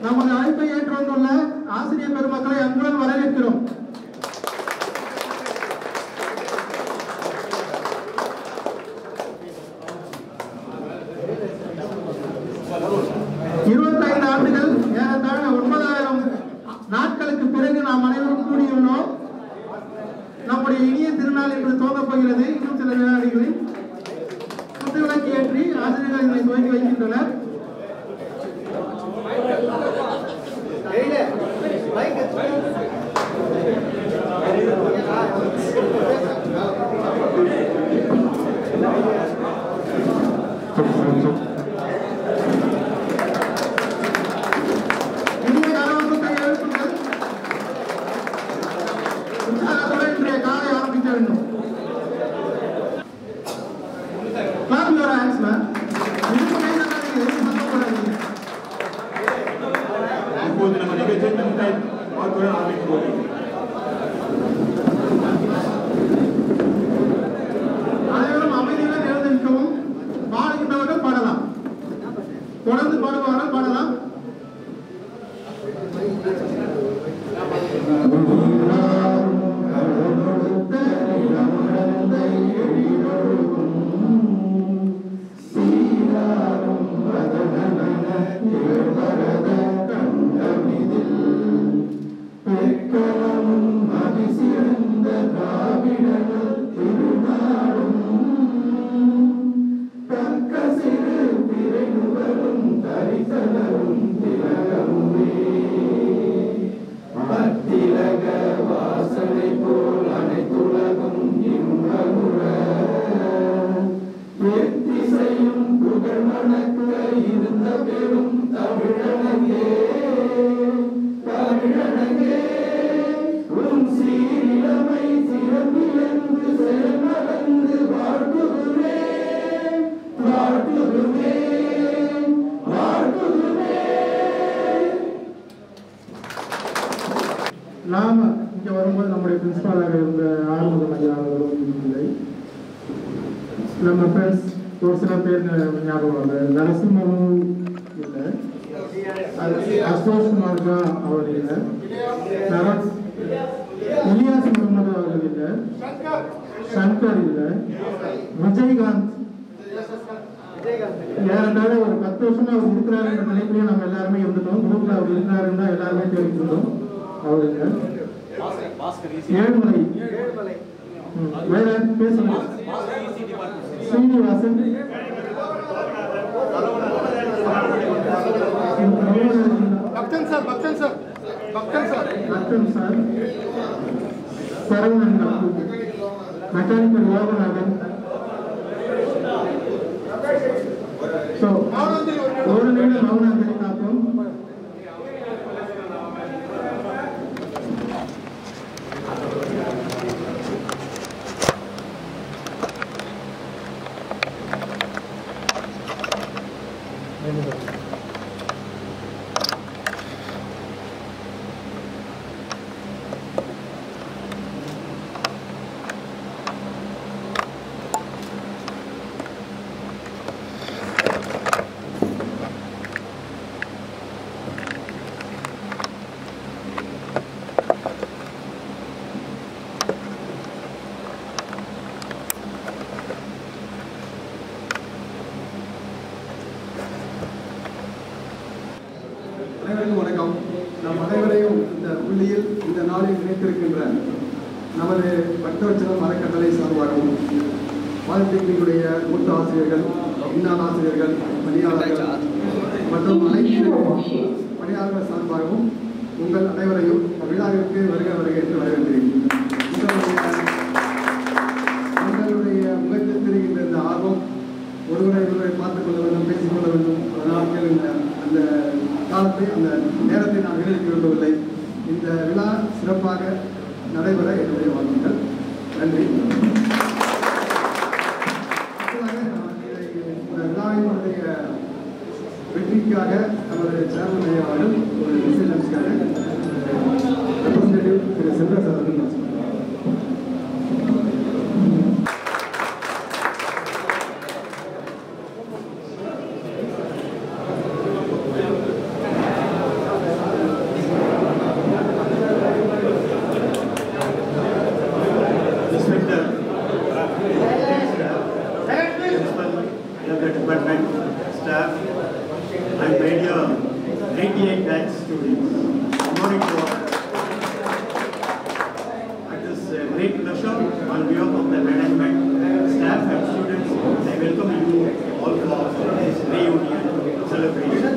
நமது அழைப்பை ஏற்று வந்துள்ள ஆசிரியர் பெருமக்களை அன்புடன் வரவேற்கிறோம். ஆண்டுகள் ஏறத்தாழ 9000 நாட்களுக்கு பிறகு நாம் அனைவரும் கூடியுள்ளோம். நம்முடைய இனிய திருநாள் என்று துவங்கப் போகிறது. இன்னும் சில வினாடிகளில் குத்துவிளக்கு ஏற்றி ஆசிரியர்கள் இதனை துவங்கி வைக்கின்றனர். அனைவரும் அமைதியுடன் எழுந்திருக்கவும். பாடுகின்றவர்கள் பாடலாம், தொடர்ந்து பாடுபவர்கள் பாடலாம். நாம இங்க வரும்போது நம்முடைய பிரின்சிபாலாக இருந்த ஆறுமுகம் ஐயா அவர்களும் இல்லை. நம்ம ஃப்ரெண்ட்ஸ் ஒரு சில பேர் ஞாபகம் வந்து நரசிம்மனும் இல்லை, அசோஷ் குமார்கா அவர் இல்லை, இலியாஸ் முகமது அவர்கள் இல்லை, சங்கர் இல்லை, விஜயகாந்த் ஏறத்தாழ ஒரு 10 வருஷமா அவர் இருக்கிறார் என்ற நினைப்பிலேயே நம்ம எல்லாருமே இருந்துட்டோம். குரூப்ல அவர் இருக்கிறாருன்னு தான் எல்லாருமே தெரிவிச்சிருந்தோம். அவர் இல்லை. ஏழுமலை வேற பேசுங்க. ஸ்ரீனிவாசன், பக்தன் சார், சரவணன், மெக்கானிக்கல் யோகநாதன். ஒரு நிமிடம் மௌனாஞ்சலி காப்போம். அனைவருக்கும் வணக்கம். நம் அனைவரையும் இந்த புள்ளியில் இந்த நாளில் இணைத்திருக்கின்ற நமது பக்தவச்சலம் அறக்கட்டளை சார்பாகவும் பாலிடெக்னிக்குடைய மூத்த ஆசிரியர்கள், இன்னார் ஆசிரியர்கள், பணியாளர்கள் மற்றும் அனைத்து பணியாளர்கள் சார்பாகவும் உங்கள் அனைவரையும் விழாவிற்கு வருக என்று வரவேற்கிறேன். உங்களுடைய முகத்தில் தெரிகின்ற இந்த ஆர்வம், ஒருவரை பார்த்துக் கொள்ள வேண்டும், பேசிக் கொள்ள வேண்டும், அதனால் அந்த காலத்தை அந்த நேரத்தை நான் வீணடிக்க விரும்பவில்லை. இந்த விழா சிறப்பாக நடைபெற என்னுடைய வாழ்த்துக்கள். நன்றி. இந்த விழாவினுடைய வெற்றிக்காக நமது சேர்மன் அவர்கள் ஒரு மெசேஜ் அனுப்பிச்சிருக்காங்க. ரெப்ரசன்டேட்டிவ் திரு செல்வராஜ் அவர்கள் batch students. Good morning to all. It is a great pleasure on behalf of the management, staff and students. I welcome you all for this reunion celebration.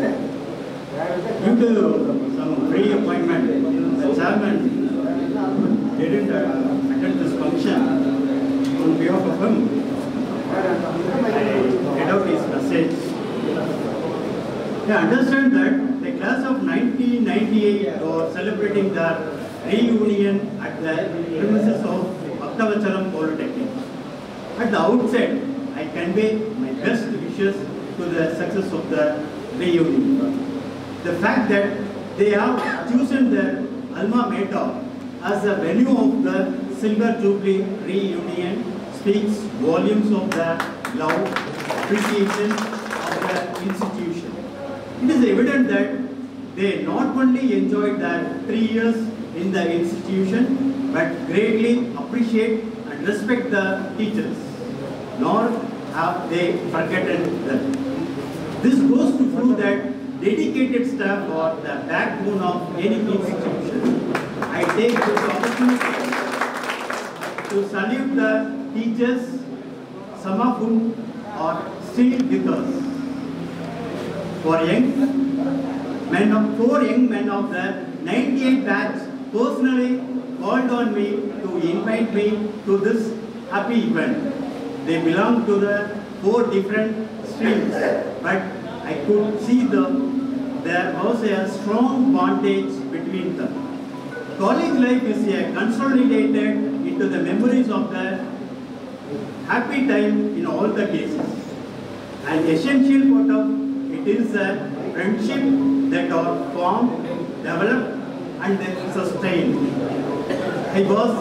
Due to some pre-appointment, the chairman didn't attend this function. On behalf of him, I read out his message. I understand that the class of 1998 are celebrating their reunion at the premises of Bhaktavachalam Polytechnic. At the outset, I convey my best wishes to the success of the reunion. The fact that they have chosen their alma mater as the venue of the Silver Jubilee reunion speaks volumes of their love, appreciation of the institution. It is evident that they not only enjoyed their 3 years in the institution, but greatly appreciate and respect the teachers, nor have they forgotten them. This goes to prove that dedicated staff are the backbone of any institution. I take this opportunity to salute the teachers, some of whom are still with us. Four young men of the 98 batch personally called on me to invite me to this happy event. They belong to the 4 different streams, but I could see there was a strong bondage between them. College life is a consolidated into the memories of the happy time in all the cases. An essential part of it is a friendship that are formed, developed, and then sustained. I was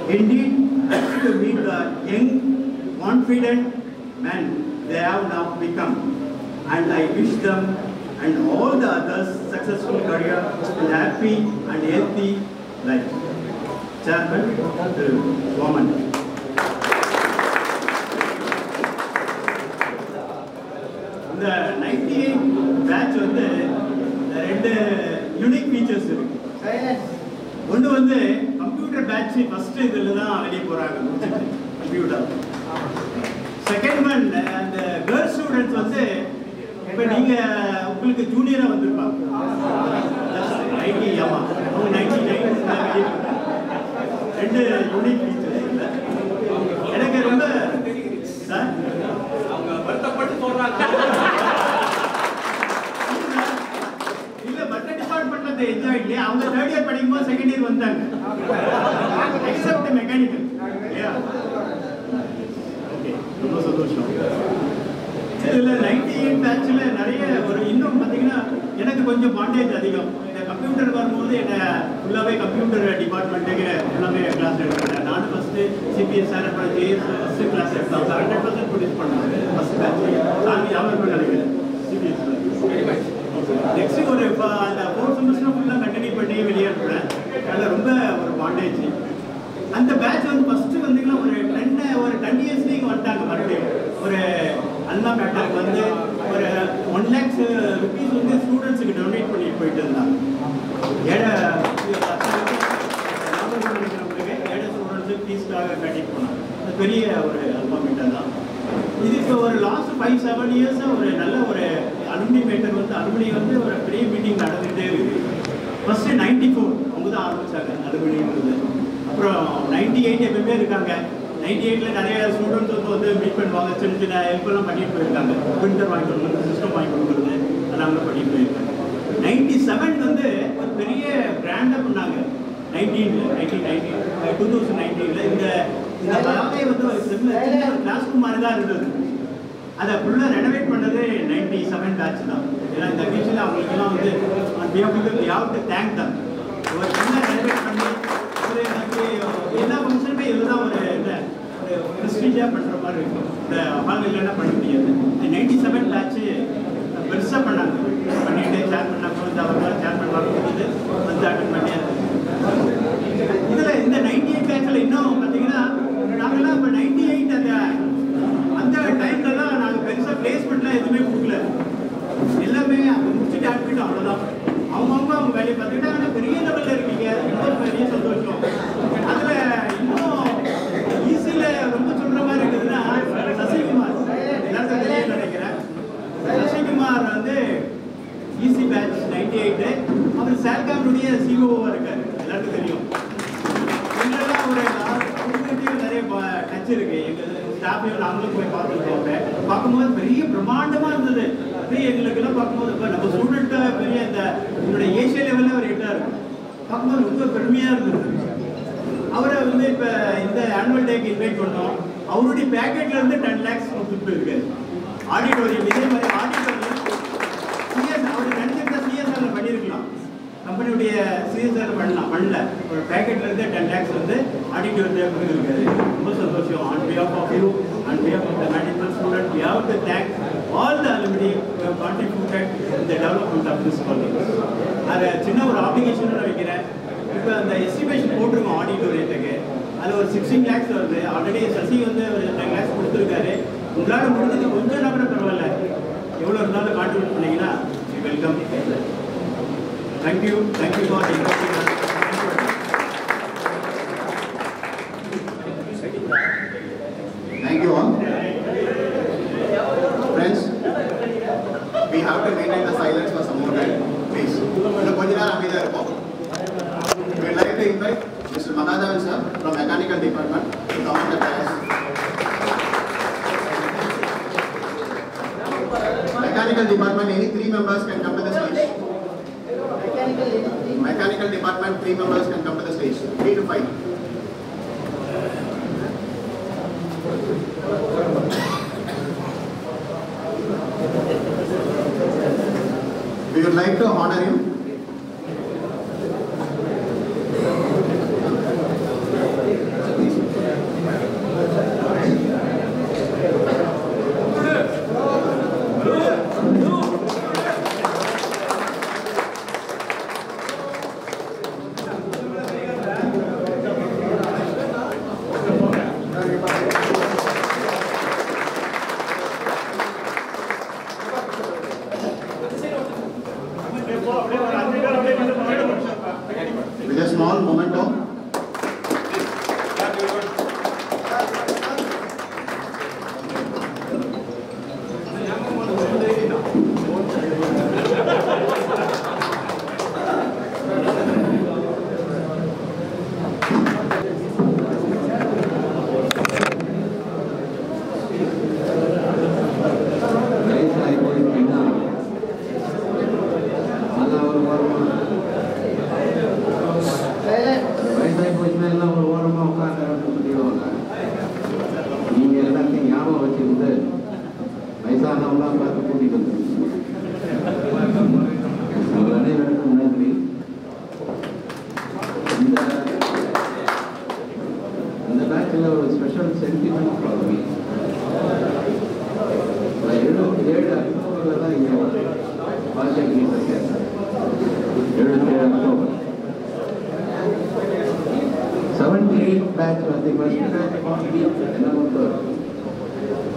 indeed happy to meet the young, confident men they have now become, and I wish them and all the others successful career and happy and healthy life. Chairman, Woman. The 98 batch வந்து ரெண்டு unique features இருக்கு. ஒன்று வந்து computer batch first இதில் தான் வெளியே போகிறாங்க computer. Second one அந்த கேர்ள்ஸ் ஸ்டூடெண்ட்ஸ் வந்து இப்போ நீங்கள் உங்களுக்கு ஜூனியராக வந்திருப்பாங்க. 90 ஆமாம் அவங்க 99 ரெண்டு யூனிக் ஃபீச்சர்ஸ் இல்லை. எனக்கு ரொம்ப சார் அவங்க வருத்தப்பட்டு சொல்கிறாங்க. என்ஜாய் இல்லையா அவங்க 3rd இயர் படிக்கும்போது 2nd இயர் வந்தாங்க. Accept mechanical. ஓகே ரொம்ப சந்தோஷம். இதில் 98 பேட்சில் நிறைய ஒரு இன்னும் பார்த்தீங்கன்னா எனக்கு கொஞ்சம் பாண்டேஜ் அதிகம். இந்த கம்ப்யூட்டர் வரும்போது என்னை ஃபுல்லாகவே கம்ப்யூட்டர் டிபார்ட்மெண்ட்டுக்கு ஃபுல்லாகவே கிளாஸ் எடுக்கிறேன். நானும் ஃபஸ்ட்டு சிபிஎஸ்ஆர் அப்புறம் ஜேஎஸ் ஃபஸ்ட்டு கிளாஸ் எடுத்தேன். 100% ப்ரொடியூஸ் பண்ணாங்க ஃபஸ்ட் பேட்ச். சாமி யாரும் நினைக்கிறேன் சிபிஎஸ்சில். நெக்ஸ்ட் ஒரு அந்த 4th செமஸ்டர் ஃபுல்லாக கண்டினியூ பண்ணி வெளியேறேன். அதில் ரொம்ப ஒரு பாண்டேஜ். அந்த பேட்ச் வந்து ஃபஸ்ட்டு வந்தீங்கன்னா ஒரு 10 இயர்ஸ்லேயும் வந்துட்டாங்க. மறுபடியும் ஒரு அண்ணா மேட்டருக்கு வந்து ஒரு 1 lakhs rupees வந்து ஸ்டூடெண்ட்ஸுக்கு டொனேட் பண்ணிட்டு போயிட்டு இருந்தாங்க. ஏழை ஸ்டூடெண்ட்ஸுக்கு ஃபீஸ்க்காக கட்டிட்டு போனாங்க. அது பெரிய ஒரு அல்பா மீட்டர் தான். இது இப்போ ஒரு லாஸ்ட் 5-7 இயர்ஸாக ஒரு நல்ல ஒரு அலுமினி மேட்டர் வந்து அலுமினி வந்து ஒரு பெரிய மீட்டிங் நடந்துகிட்டே இருக்குது. ஃபஸ்ட்டு 94 அவங்க தான் ஆரம்பித்தாங்க அலுமினின்றது. அப்புறம் 98 எப்பவுமே இருக்காங்க. 98ல் நிறைய ஸ்டூடெண்ட்ஸ் வந்து மீட் பண்ணுவாங்க. சின்ன சின்ன ஹெல்ப்லாம் பண்ணிட்டு போயிருக்காங்க. பிரிண்டர் வாங்கி கொடுக்குறது, சிஸ்டம் வாங்கி கொடுக்குறது அதெல்லாம் பண்ணிட்டு போயிருக்காங்க. 97 வந்து ஒரு பெரிய பிராண்டாக பண்ணாங்க. 2019ல் இந்த பலகை வந்து ஒரு சின்ன கிளாஸ் ரூம் மாதிரி தான் இருந்தது. அதை ஃபுல்லாக ரெனோவேட் பண்ணது 97 பேட்ச் தான். ஏன்னா இந்த விஷயத்தில் அவங்களுக்கெல்லாம் வந்து தேங்க் தான். ஒரு சின்ன ரெனோவேட் பண்ணி ஒரு எனக்கு எல்லா ஃபங்க்ஷனுமே இதில் தான் ஒரு ப்ரெஸ்டீஜாக பண்ணுற மாதிரி இருக்கும். இந்த ஹால் இல்லைன்னா பண்ண முடியாது. இந்த 97 பேட்ச்சு பெருசாக பண்ணாங்க. பண்ணிட்டு சேர்மன் அவர்கள் சேர்மன் வரும்போது வந்து அட்டன் பண்ணியாரு. இதில் இந்த 98 பேட்சில் இன்னும் பார்த்தீங்கன்னா நாங்கள்லாம் இப்போ 98 அந்த டைமில் தான் நாங்கள் பெருசாக பிளேஸ்மெண்ட்லாம் எதுவுமே கொடுக்கல. எல்லாமே முடிச்சுட்டு அட்மிட் அவ்வளோதான். அவங்க வேலையை பார்த்துக்கிட்டா ஆனால் பெரிய லெவலில் இருக்கீங்க, ரொம்ப பெரிய சந்தோஷம். அதில் இன்னும் ஈஸியில் ரொம்ப சொல்கிற மாதிரி இருக்குதுன்னா சசிகுமார், எல்லாருக்கும் தெரியும் நினைக்கிறேன். சசிகுமார் வந்து ஈசி பேட்ச் 98, அவர் சால்காமுடைய சிஓவாக இருக்கார், எல்லாருக்கும் தெரியும். எங்களெல்லாம் அவங்ககிட்டயும் நிறைய டச் இருக்கு. எங்கள் ஸ்டாஃபையும் நாங்களும் போய் பார்த்துருக்கோம். பார்க்கும்போது பெரிய பிரம்மாண்டமாக இருந்தது. அப்படியே எங்களுக்கெல்லாம் பார்க்கும்போது இப்போ நம்ம ஸ்டூடெண்ட்டை பெரிய என்னுடைய ஏசியா லெவலில் அவர் ஹிட்டாக இருக்கும். பார்க்கும்போது ரொம்ப பெருமையாக இருந்தது. அவரை வந்து இப்போ இந்த ஆனுவல் டேக்கு இன்வைட் பண்ணோம். அவருடைய பேக்கெட்லேருந்து 10 lakhs கொடுத்துட்டு போயிருக்காரு. ஆடிட்டோரியம் இதே மாதிரி ஆடிட்டோரியம் சிஎஸ் அவர் நினைச்சிருந்தா சிஎஸ்ஆரில் பண்ணியிருக்கலாம். கம்பெனியுடைய சிஎஸ்ஆர் பண்ணல. ஒரு பேக்கெட்லேருந்து 10 lakhs வந்து ஆடிட்டோரியம் கொடுத்துருக்காரு. ரொம்ப சந்தோஷம். On behalf of you, on behalf of the management student, we have to thank all the alumni who have contributed in the development of this college. அது சின்ன ஒரு ஆப்ளிகேஷன் வைக்கிறேன். இப்போ அந்த எஸ்டிமேஷன் போட்டிருக்கோம் ஆடிட்டோரியத்துக்கு. அதில் ஒரு 16 lakhs வருது. ஆல்ரெடி சசி வந்து ஒரு 10 lakhs கொடுத்துருக்காரு. உங்களால் முடிஞ்சது கொஞ்சம் கூட பரவாயில்ல, எவ்வளோ இருந்தாலும் கான்ட்ரிபியூட் பண்ணிங்கன்னா welcome. Thank you for inviting us. Thank you all. Friends, we have to maintain the silence for some more time, please. இன்னும் கொஞ்ச நேரம் அமைதியாக இருப்போம். We would like to invite Mr. Mahadhavan sir from Mechanical Department to come on the dais. Mechanical Department, any 3 members can come to the stage. Mechanical Department, 3 members can come to the stage. 3 to 5. We would like to honor him. With a small memento.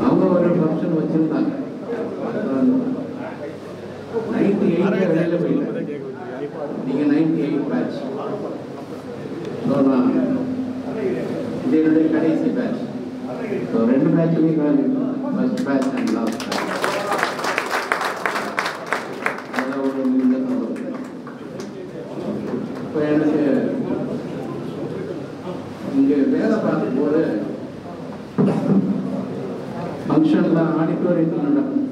அவங்க ஒரு function வச்சிருந்தாங்க. 98 வெளியில போயிட்டாங்க. நீங்க 98 batch. இது என்னுடைய கடைசி batch. So 2 பேட்சுமே first batch and last batch. அதான் ஒரு மிகுந்த சந்தோஷம். இப்போ எனக்கு இங்கே வேலை பார்க்கும்போது ஃபங்க்ஷன்லாம் ஆடிட்டோரியத்தில் நடக்கும்.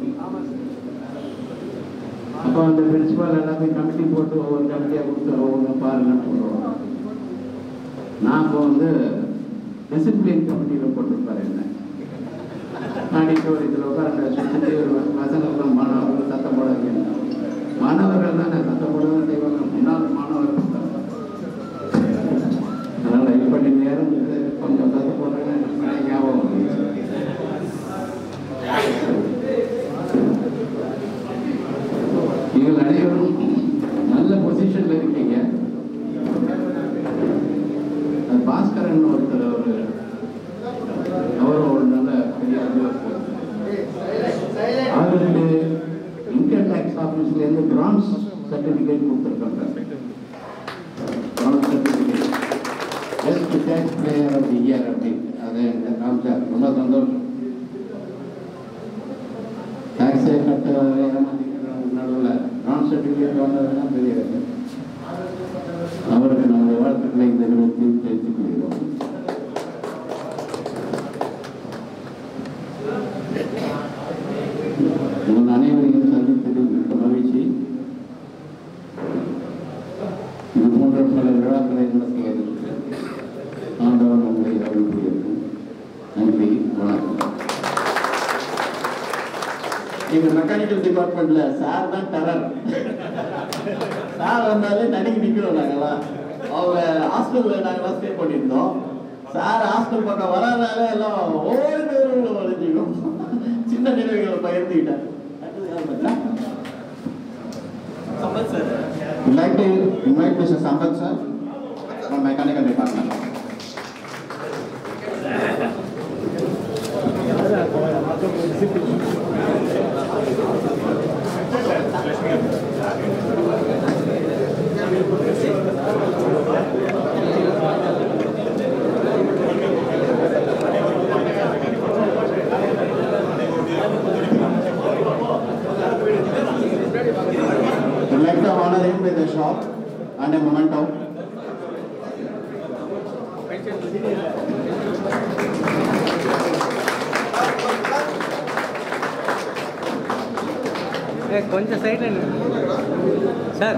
அப்போ அந்த பிரின்சிபால் எல்லாத்தையும் கமிட்டி போட்டு ஒவ்வொரு கமிட்டியாக கொடுத்து ஒவ்வொரு பாருங்கன்னு சொல்லுவாங்க. நான் இப்போ வந்து டிசிப்ளின் கமிட்டியில் போட்டிருப்பாரு. என்ன ஆடிட்டோரியத்தில் உட்கார சுற்றி பசங்கள்லாம் மாணவர்கள் சத்தம் போடாதீங்க. மாணவர்கள் தான் சத்தம் போடதான் செய்வாங்க. முன்னாள் மாணவர்கள் தான். அதனால் இப்படி நேரம் கொஞ்சம் சத்தம் போடுறேன்னு ஞாபகம். நீங்கள் அனைவரும் நல்ல பொசிஷன்ல இருக்கீங்க. பாஸ்கரன் ஒருத்தர் அவரும் ஒரு நல்ல பெரிய அவருக்கு இன்கம் டேக்ஸ் ஆஃபீஸ்லேருந்து பிரான்ஸ் சர்டிஃபிகேட் கொடுத்தாங்க. வாழ்த்துக்களை இந்த நிமிடத்தில் தெரிவித்துக் கொள்கிறோம். உங்கள் அனைவரையும் சந்தித்ததில் மிக்க மகிழ்ச்சி. இது போன்ற பல விழாக்களை நடத்துவதற்கு ஆண்டவன் உங்களை அருள் புரியட்டும். நன்றி, வணக்கம். எங்க மெக்கானிக்கல் டிபார்ட்மெண்ட்ல சார் தான் டெரர். சார் வந்தாலே தனிக்கு நிக்கிறோம் நாங்கெல்லாம். அவங்க ஹாஸ்டல்ல நாங்கெல்லாம் ஸ்டே பண்ணியிருந்தோம். சார் ஹாஸ்டல் பக்கம் வராதால எல்லாம் ஓடி வளைஞ்சிக்கும். சின்ன நினைவுகளை பகிர்ந்துக்கிட்டேன். Sampath sir. Would like to invite Mr. Sampath sir from Mechanical Department. Would like to honor him with a shot and a memento. கொஞ்சம் சைட்ல sir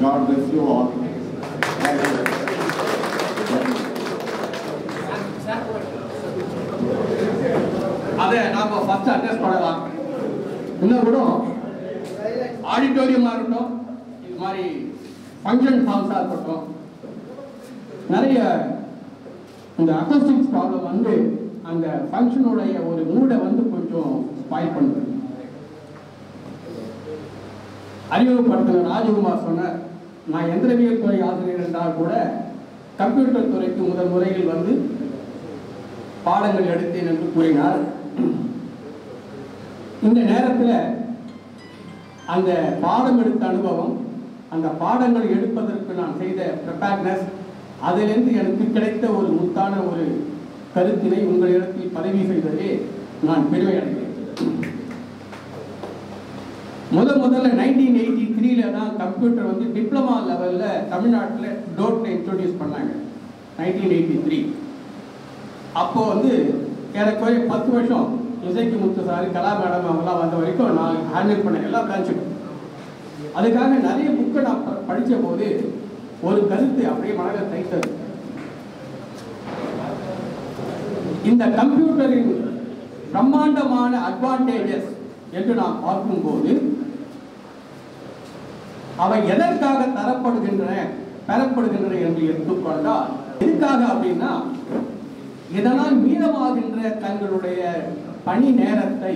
God bless you all. அதை நாம ஃபர்ஸ்ட் அட்ரஸ் பண்ணலாம். இன்னும் கூட ஆடிட்டோரியமாக இருக்கட்டும், இது மாதிரி ஃபங்க்ஷன் ஹால்ஸாக இருக்கட்டும், நிறைய இந்த அக்கோஸ்டிக்ஸ் ப்ராப்ளம் வந்து அந்த ஃபங்க்ஷனுடைய ஒரு மூடை வந்து கொஞ்சம் ஸ்பாயில் பண்ணுது. அறிமுகப்படுத்தின ராஜகுமார் சொன்னார், நான் எந்திரவியல் துறை ஆசிரியர் என்றால் கூட கம்ப்யூட்டர் துறைக்கு முதல் முறையில் வந்து பாடங்கள் எடுத்தேன் என்று கூறினார். இந்த நேரத்தில் அந்த பாடம் எடுத்த அனுபவம், அந்த பாடங்கள் எடுப்பதற்கு நான் செய்த ப்ரிப்பேர்னஸ், அதிலிருந்து எனக்கு கிடைத்த ஒரு முத்தான ஒரு கருத்தினை உங்களிடத்தில் பதிவு செய்ததே நான் பெருமை அடைகிறேன். முதல்ல 1983 தான் கம்ப்யூட்டர் வந்து டிப்ளமா லெவலில் தமிழ்நாட்டில் டோட்டில் இன்ட்ரோடியூஸ் பண்ணாங்க. 1983 அப்போ வந்து எனக்கு 10 வருஷம் இசைக்கு முத்து சார், கலா மேடம் அவங்களாம் வந்த வரைக்கும் நான் ஹேண்டில் பண்ண எல்லாம் பிரான்ச்சுக்கும். அதுக்காக நிறைய புக்கை நான் படித்த போது ஒரு கருத்து அப்படியே மனதில் தைத்தது. இந்த கம்ப்யூட்டரின் பிரம்மாண்டமான அட்வான்டேஜஸ் என்று நாம் பார்க்கும்போது அவை எதற்காக பெறப்படுகின்றன என்று எடுத்துக்கொண்டால் எதுக்காக அப்படின்னா இதனால் மீதமாகின்ற தங்களுடைய பணி நேரத்தை,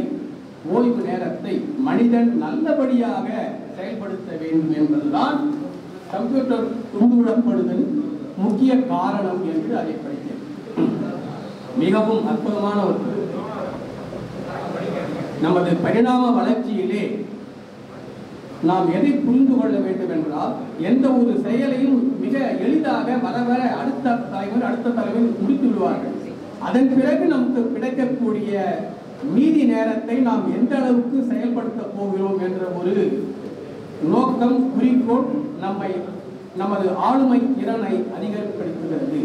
ஓய்வு நேரத்தை மனிதன் நல்லபடியாக செயல்படுத்த வேண்டும் என்பதுதான் கம்ப்யூட்டர் கொண்டுவிடப்படுதல் முக்கிய காரணம் என்று அதை படித்தேன். மிகவும் அற்புதமான ஒரு நமது பரிணாம வளர்ச்சியிலே நாம் எதை புரிந்து கொள்ள வேண்டும் என்றால், எந்த ஒரு செயலையும் மிக எளிதாக வர வர அடுத்த தலைவர் முடித்து விடுவார்கள். அதன் பிறகு நமக்கு கிடைக்கக்கூடிய மீதி நேரத்தை நாம் எந்த அளவுக்கு செயல்படுத்த போகிறோம் என்ற ஒரு நோக்கம், குறிக்கோள் நமது ஆளுமை திறனை அதிகப்படுத்துகிறது.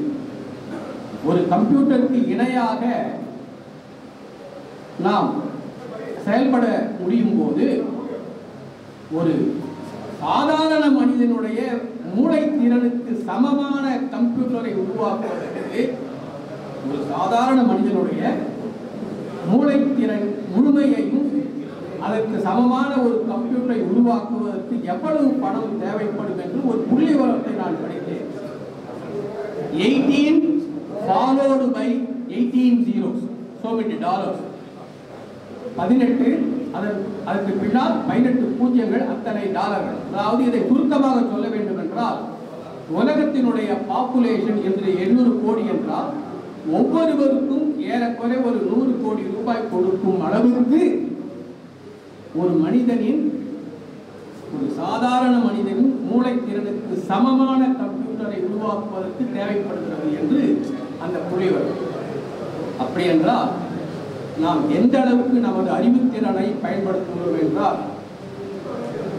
ஒரு கம்ப்யூட்டருக்கு இணையாக நாம் செயல்பட முடியும் போது ஒரு சாதாரண மனிதனுடைய மூளை திறனுக்கு சமமான கம்ப்யூட்டரை உருவாக்குவதற்கு, ஒரு சாதாரண மனிதனுடைய மூளை திறன் முழுமையையும் அதற்கு சமமான ஒரு கம்ப்யூட்டரை உருவாக்குவதற்கு எவ்வளவு பணம் தேவைப்படும் என்று ஒரு புள்ளிவிவரத்தை நான் படித்தேன். 18 followed by 18 zeros, so many dollars. 18 அதற்கு பின்னால் 18 பூஜ்ஜியங்கள், அத்தனை டாலர்கள். அதாவது இதை சுருக்கமாக சொல்ல வேண்டும் என்றால், உலகத்தினுடைய பாப்புலேஷன் என்று 800 கோடி என்றால் ஒவ்வொருவருக்கும் ஏறக்குறை ஒரு 100 கோடி ரூபாய் கொடுக்கும் அளவிற்கு ஒரு மனிதனின், ஒரு சாதாரண மனிதனின் மூளை திறனுக்கு சமமான கம்ப்யூட்டரை உருவாக்குவதற்கு தேவைப்படுகிறது என்று அந்த புள்ளிவிவரம். அப்படி என்றால் நாம் எந்த அளவுக்கு நமது அறிவுத்திறனை பயன்படுத்துகிறோம் என்றால்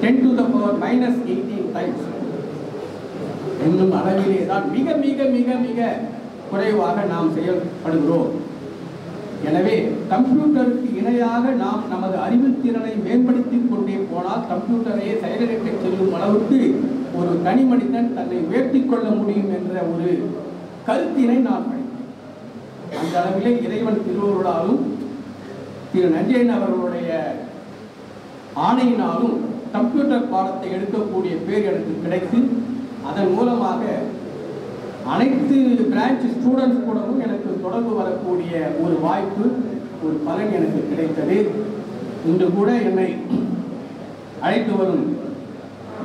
10 to the power minus 18 times என்னும் அளவிலே தான் மிக மிக மிக மிக குறைவாக நாம் செயல்படுகிறோம். எனவே கம்ப்யூட்டருக்கு இணையாக நாம் நமது அறிவுத்திறனை மேம்படுத்திக் கொண்டே போனால் கம்ப்யூட்டரையே செயலிழக்க செல்லும் அளவுக்கு ஒரு தனி மனிதன் தன்னை உயர்த்திக் கொள்ள முடியும் என்ற ஒரு கருத்தினை நான் படித்தேன். அந்த அளவிலே இறைவன் திருவருளாலும் திரு நஞ்சையன் அவர்களுடைய ஆணையினாலும் கம்ப்யூட்டர் பாடத்தை எடுக்கக்கூடிய பேர் எனக்கு கிடைத்து, அதன் மூலமாக அனைத்து பிரான்ச் ஸ்டூடெண்ட்ஸ் கூடவும் எனக்கு தொடர்பு வரக்கூடிய ஒரு வாய்ப்பு, ஒரு பலன் எனக்கு கிடைத்தது. இன்று கூட என்னை அழைத்து வரும்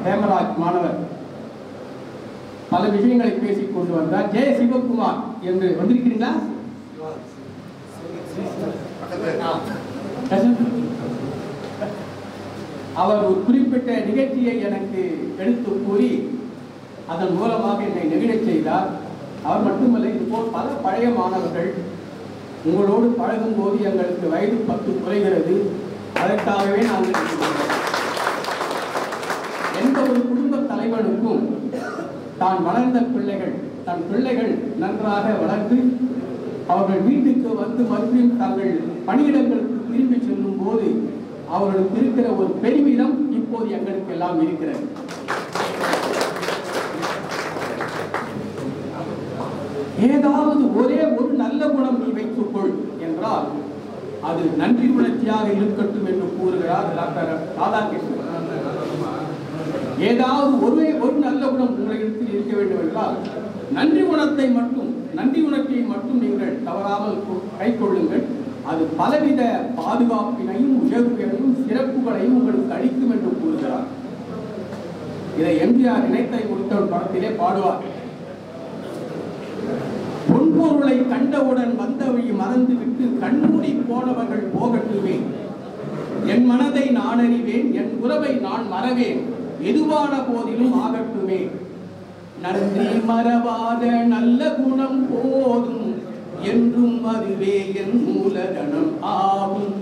ஹேமராஜ் மாணவர் பல விஷயங்களை பேசிக் கொண்டு வந்தார். ஜெய சிவகுமார் என்று வந்திருக்கிறீங்களா? அவர் ஒரு குறிப்பிட்ட நிகழ்ச்சியை எனக்கு எடுத்து கூறி அதன் மூலமாக என்னை நெகிழச் செய்தார். அவர் மட்டுமல்ல, இதுபோல் பல பழைய மாணவர்கள் உங்களோடு பழகும் போது எங்களுக்கு வயது 10 குறைகிறது, அதற்காகவே நாங்கள் எந்த ஒரு குடும்ப தலைவனுக்கும் தான் வளர்ந்த தன் பிள்ளைகள் நன்றாக வளர்ந்து அவர்கள் வீட்டுக்கு வந்து மறுபடியும் தங்கள் பணியிடங்களுக்கு திரும்பி செல்லும் போது அவர்களுக்கு இருக்கிற ஒரு பெருமிதம் இப்போது எங்களுக்கு எல்லாம் இருக்கிறது. ஏதாவது ஒரே ஒரு நல்ல குணம் நீ வைத்துக்கொள் என்றால் அது நன்றி உணர்ச்சியாக இருக்கட்டும் என்று கூறுகிறார் டாக்டர் ராதாகிருஷ்ணன். ஏதாவது ஒரு நல்ல குணம் உங்களிடத்தில் இருக்க வேண்டும் என்றால் நன்றி உணர்ச்சியை மட்டும் நீங்கள் தவறாமல் கைக்கொள்ளுங்கள். அது பலவித பாதுகாப்பினையும் உயர்வுகளையும் சிறப்புகளையும் உங்களுக்கு அளிக்கும் என்று கூறுகிறார். இதை எம்ஜிஆர் நினைத்தை கொடுத்த படத்திலே பாடுவார். பொன்பொருளை கண்டவுடன் வந்த வழி மறந்துவிட்டு கண்மூடி போனவர்கள் போகட்டுமே, என் மனதை நான் அறிவேன், என் உறவை நான் மறவேன், எதுவான போதிலும் ஆகட்டுமே, நன்றி மறவாத நல்ல குணம் போதும் என்றும் அதுவே என் மூலதனம் ஆகும்.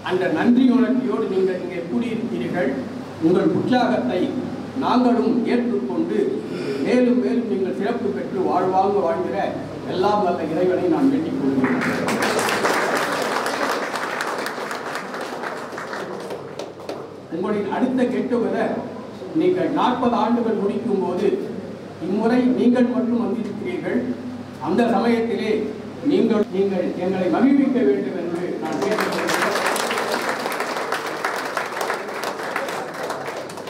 அந்த நன்றி உணர்ச்சியோடு நீங்கள் இங்கே கூடியிருக்கிறீர்கள். உங்கள் உற்சாகத்தை நாங்களும் ஏற்றுக்கொண்டு மேலும் மேலும் நீங்கள் சிறப்பு பெற்று வாழ்வாங்க வாழ்கிற எல்லாம் வல்ல இறைவனை நான் வேண்டிக் கொள்கிறேன். உங்களின் அடுத்த கெட்டுவதை நீங்கள் 40 ஆண்டுகள் முடிக்கும் போது இம்முறை நீங்கள் மட்டும் வந்திருக்கிறீர்கள். அந்த சமயத்திலே நீங்கள் எங்களை மகிழ்விக்க வேண்டும் என்று நான் கேட்டுக்கொள்கிறேன்.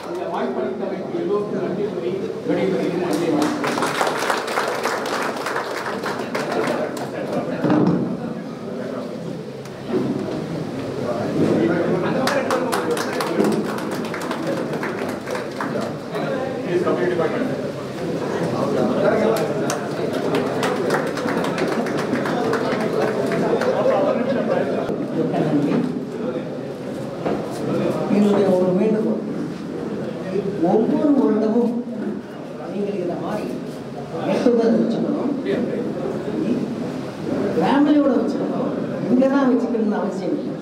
அந்த வாய்ப்பளித்தமைக்கு எல்லோருக்கும் நன்றி கூறி விடைபெறுகிறேன். நன்றி, வணக்கம். என்னுடைய ஒரு வேண்டுகோள், ஒவ்வொரு வருடமும் நீங்கள் இதை மாதிரி கெட்டுகெதர் வச்சுக்கணும், ஃபேமிலியோட வச்சுக்கணும். இங்கே தான் வச்சுக்கணும்னு அவசியம் இல்லை,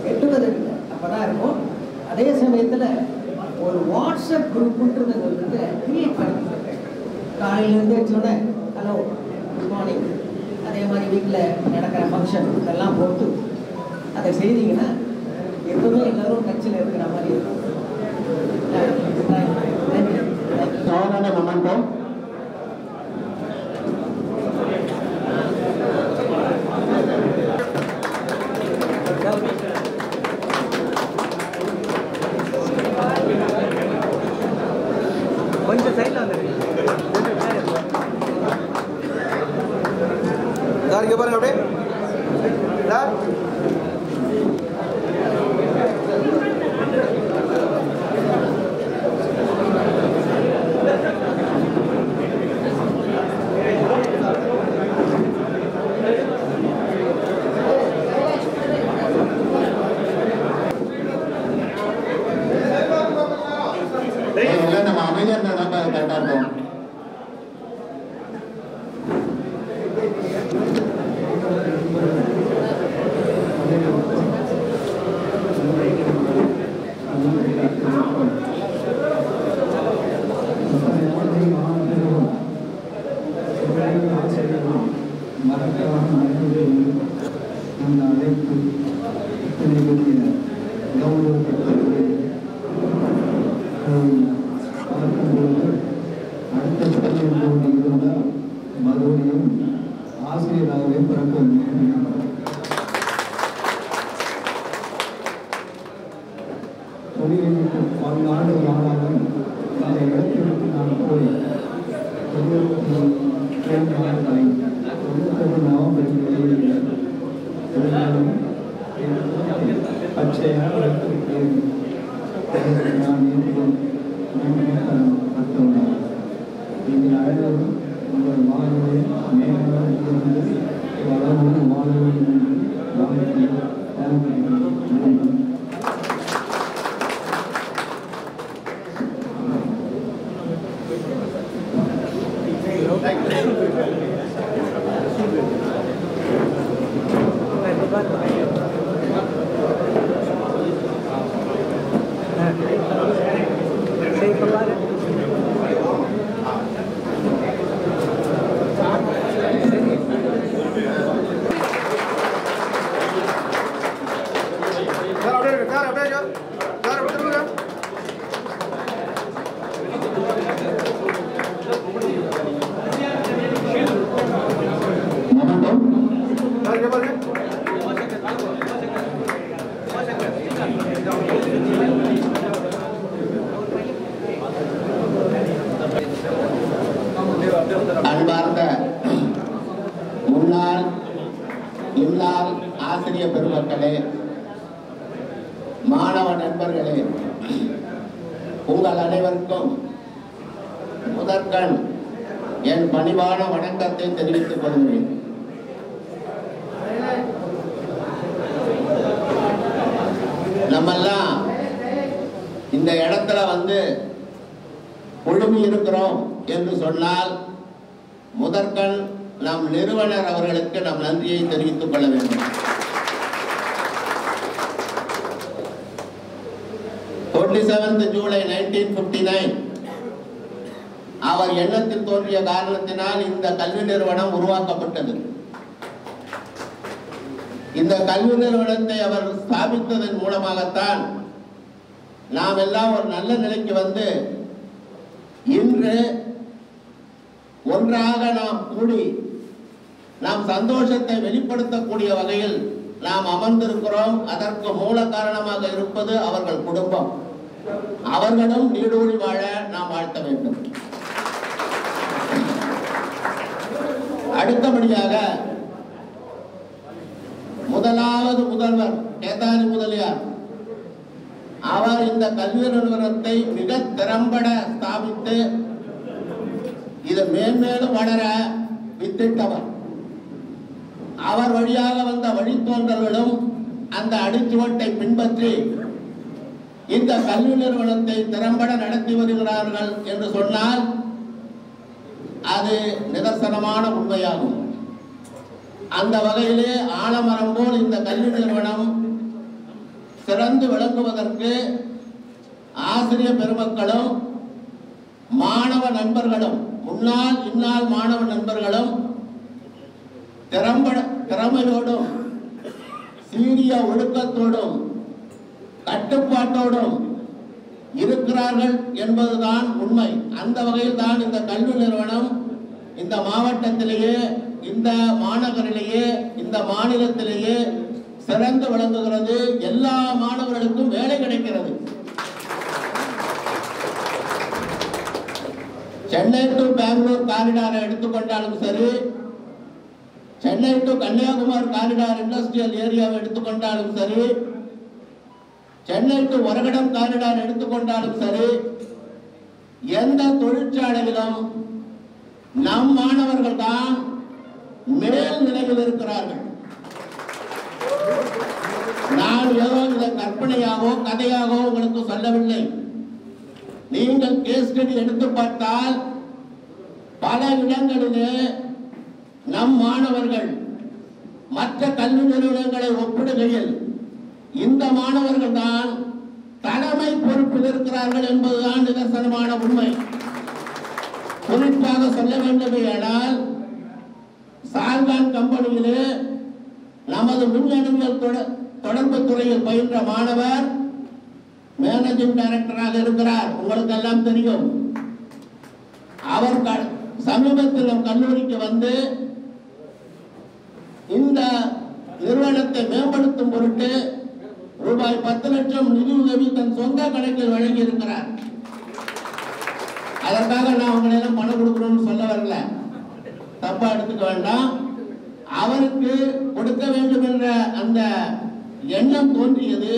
கெட்டுகெதர் இல்லை, அப்போதான் இருக்கும். அதே சமயத்தில் ஒரு வாட்ஸ்அப் குரூப்புன்றது வந்து கிரியேட் பண்ணிக்கிட்டு காலையிலேருந்து சொன்னேன் ஹலோ குட் மார்னிங், அதே மாதிரி வீட்டில் நடக்கிற ஃபங்க்ஷன் இதெல்லாம் போட்டு அதை செய்தீங்கன்னா எப்பவுமே எல்லாரும் டச்சில் இருக்கிற மாதிரி இருக்கும். சாதாரண மொமெண்டோ கொஞ்சம் சைடில் வந்துடுங்க சார். இங்கே பாருங்க அப்படியே சார். நம்ம அமைதியாக இருந்தால் தான் கரெக்டாக இருக்கும். மறுபடியும் ஆசிரியராகவே பிறக்க வேண்டும். தொழிலில் 4 ஆண்டுகள் ஆனாலும் இந்த இடத்திற்கு நான் போய் 92 ஆண்டுகளை 91 நவம்பரில் வெளியிடுகிறேன். பச்சையாக வைத்திருக்கிறேன். நான் அர்த்தம் நீங்கள் அனைவரும் உங்கள் வாழ்வை மேலாக இருந்து வளர்ந்து வாழ வேண்டும் என்று அன்பார்ந்த முன்னாள் இன்னாள் ஆசிரிய பெருமக்களே, மாணவ நண்பர்களே, உங்கள் அனைவருக்கும் முதற்கண் என் பணிவான வணக்கத்தை தெரிவித்துக் கொள்கிறேன். நம்மெல்லாம் இந்த இடத்துல வந்து குழுமி இருக்கிறோம் என்று சொன்னால் முதற்கண் நம் நிறுவனர் அவர்களுக்கு நம் நன்றியை தெரிவித்துக் கொள்ள வேண்டும். 27th July 1959 அவர் எண்ணத்தில் தோன்றிய காரணத்தினால் இந்த கல்வி நிறுவனம் உருவாக்கப்பட்டது. இந்த கல்வி நிறுவனத்தை அவர் ஸ்தாபித்ததன் மூலமாகத்தான் நாம் எல்லாம் ஒரு நல்ல நிலைக்கு வந்து இன்று ஒன்றாக நாம் கூடி நாம் சந்தோஷத்தை வெளிப்படுத்தக்கூடிய வகையில் நாம் அமர்ந்திருக்கிறோம். அதற்கு மூல காரணமாக இருப்பது அவர்கள் குடும்பம். அவர்களும் நீடூழி வாழ நாம் வாழ்த்த வேண்டும். அடுத்தபடியாக முதலாவது முதல்வர் கேதாரி முதலியார் அவர் இந்த கல்வி நிறுவனத்தை மிக திறம்பட ஸ்தாபித்து இது மேன்மேலும் வளர வித்திட்டவர். அவர் வழியாக வந்த வழித்தோன்றல்களும் அந்த அடிச்சுவட்டை பின்பற்றி இந்த கல்வி நிறுவனத்தை திறம்பட நடத்தி வருகிறார்கள் என்று சொன்னால் அது நிதர்சனமான உண்மையாகும். அந்த வகையிலே ஆலமரம் போல் இந்த கல்வி நிறுவனம் சிறந்து விளங்குவதற்கு ஆசிரியர் பெருமக்களும் மாணவ நண்பர்களும் முன்னாள் இந்நாள் மாணவ நண்பர்களும் திறமையோடும் சீரிய ஒழுக்கத்தோடும் கட்டுப்பாட்டோடும் இருக்கிறார்கள் என்பதுதான் உண்மை. அந்த வகையில் தான் இந்த கல்வி நிறுவனம் இந்த மாவட்டத்திலேயே, இந்த மாநகரிலேயே, இந்த மாநிலத்திலேயே சிறந்து விளங்குகிறது. எல்லா மாணவர்களுக்கும் வேலை கிடைக்கிறது. சென்னை டு பெங்களூர் காரிடாரை எடுத்துக்கொண்டாலும் சரி, Chennai to Kanyakumari corridor industrial ஏரியாவை எடுத்துக்கொண்டாலும் சரி, சென்னை டு ஒரகடம் காரிடார் எடுத்துக்கொண்டாலும் சரி, எந்த தொழிற்சாலையிலும் நம் மாணவர்கள் தான் மேல் நிலையில் இருக்கிறார்கள். நான் ஏதோ இதை கற்பனையாகவோ கதையாகவோ உங்களுக்கு சொல்லவில்லை. நீங்கள் கேஸ் ஸ்டடி எடுத்து பார்த்தால் பல இடங்களிலே நம் மாணவர்கள் மற்ற கல்வி நிறுவனங்களை ஒப்பிடுகையில் இந்த மாணவர்கள் தான் தலைமை பொறுப்பில் இருக்கிறார்கள் என்பதுதான் நிதர்சனமான உண்மை. குறிப்பாக சொல்ல வேண்டுமென்றால் சால்கான் கம்பெனியிலே நமது மின்னணுவியல் தொடர்பு துறையில் பயின்ற மாணவர் மேனேஜிங் டைரக்டராக இருக்கிறார். உங்களுக்கு எல்லாம் தெரியும். அவர் சமீபத்தில் நம் கல்லூரிக்கு வந்து இந்த நிறுவனத்தை மேம்படுத்தும் பொருட்டு ரூபாய் 10 லட்சம் நிதி உதவி தன் சொந்த கணக்கில் வழங்கி இருக்கிறார். அதற்காக நான் உங்களை எல்லாம் பணம் கொடுக்கணும்னு சொல்ல வரல, தப்பா எடுத்துக்க வேண்டாம். அவருக்கு கொடுக்க வேண்டும் என்ற அந்த எண்ணம் தோன்றியது,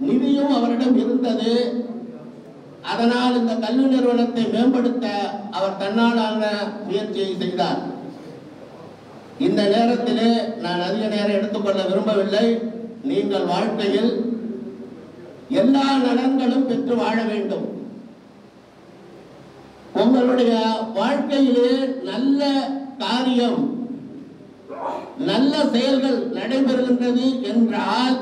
நிதியும் அவரிடம் இருந்தது. அதனால் இந்த கல்வி நிறுவனத்தை மேம்படுத்த அவர் தன்னாலான முயற்சியை செய்தார். இந்த நேரத்திலே நான் அதிக நேரம் எடுத்துக்கொள்ள விரும்பவில்லை. நீங்கள் வாழ்க்கையில் எல்லா நலன்களும் பெற்று வாழ வேண்டும். உங்களுடைய வாழ்க்கையிலே நல்ல காரியம், நல்ல செயல்கள் நடைபெறுகின்றது என்றால்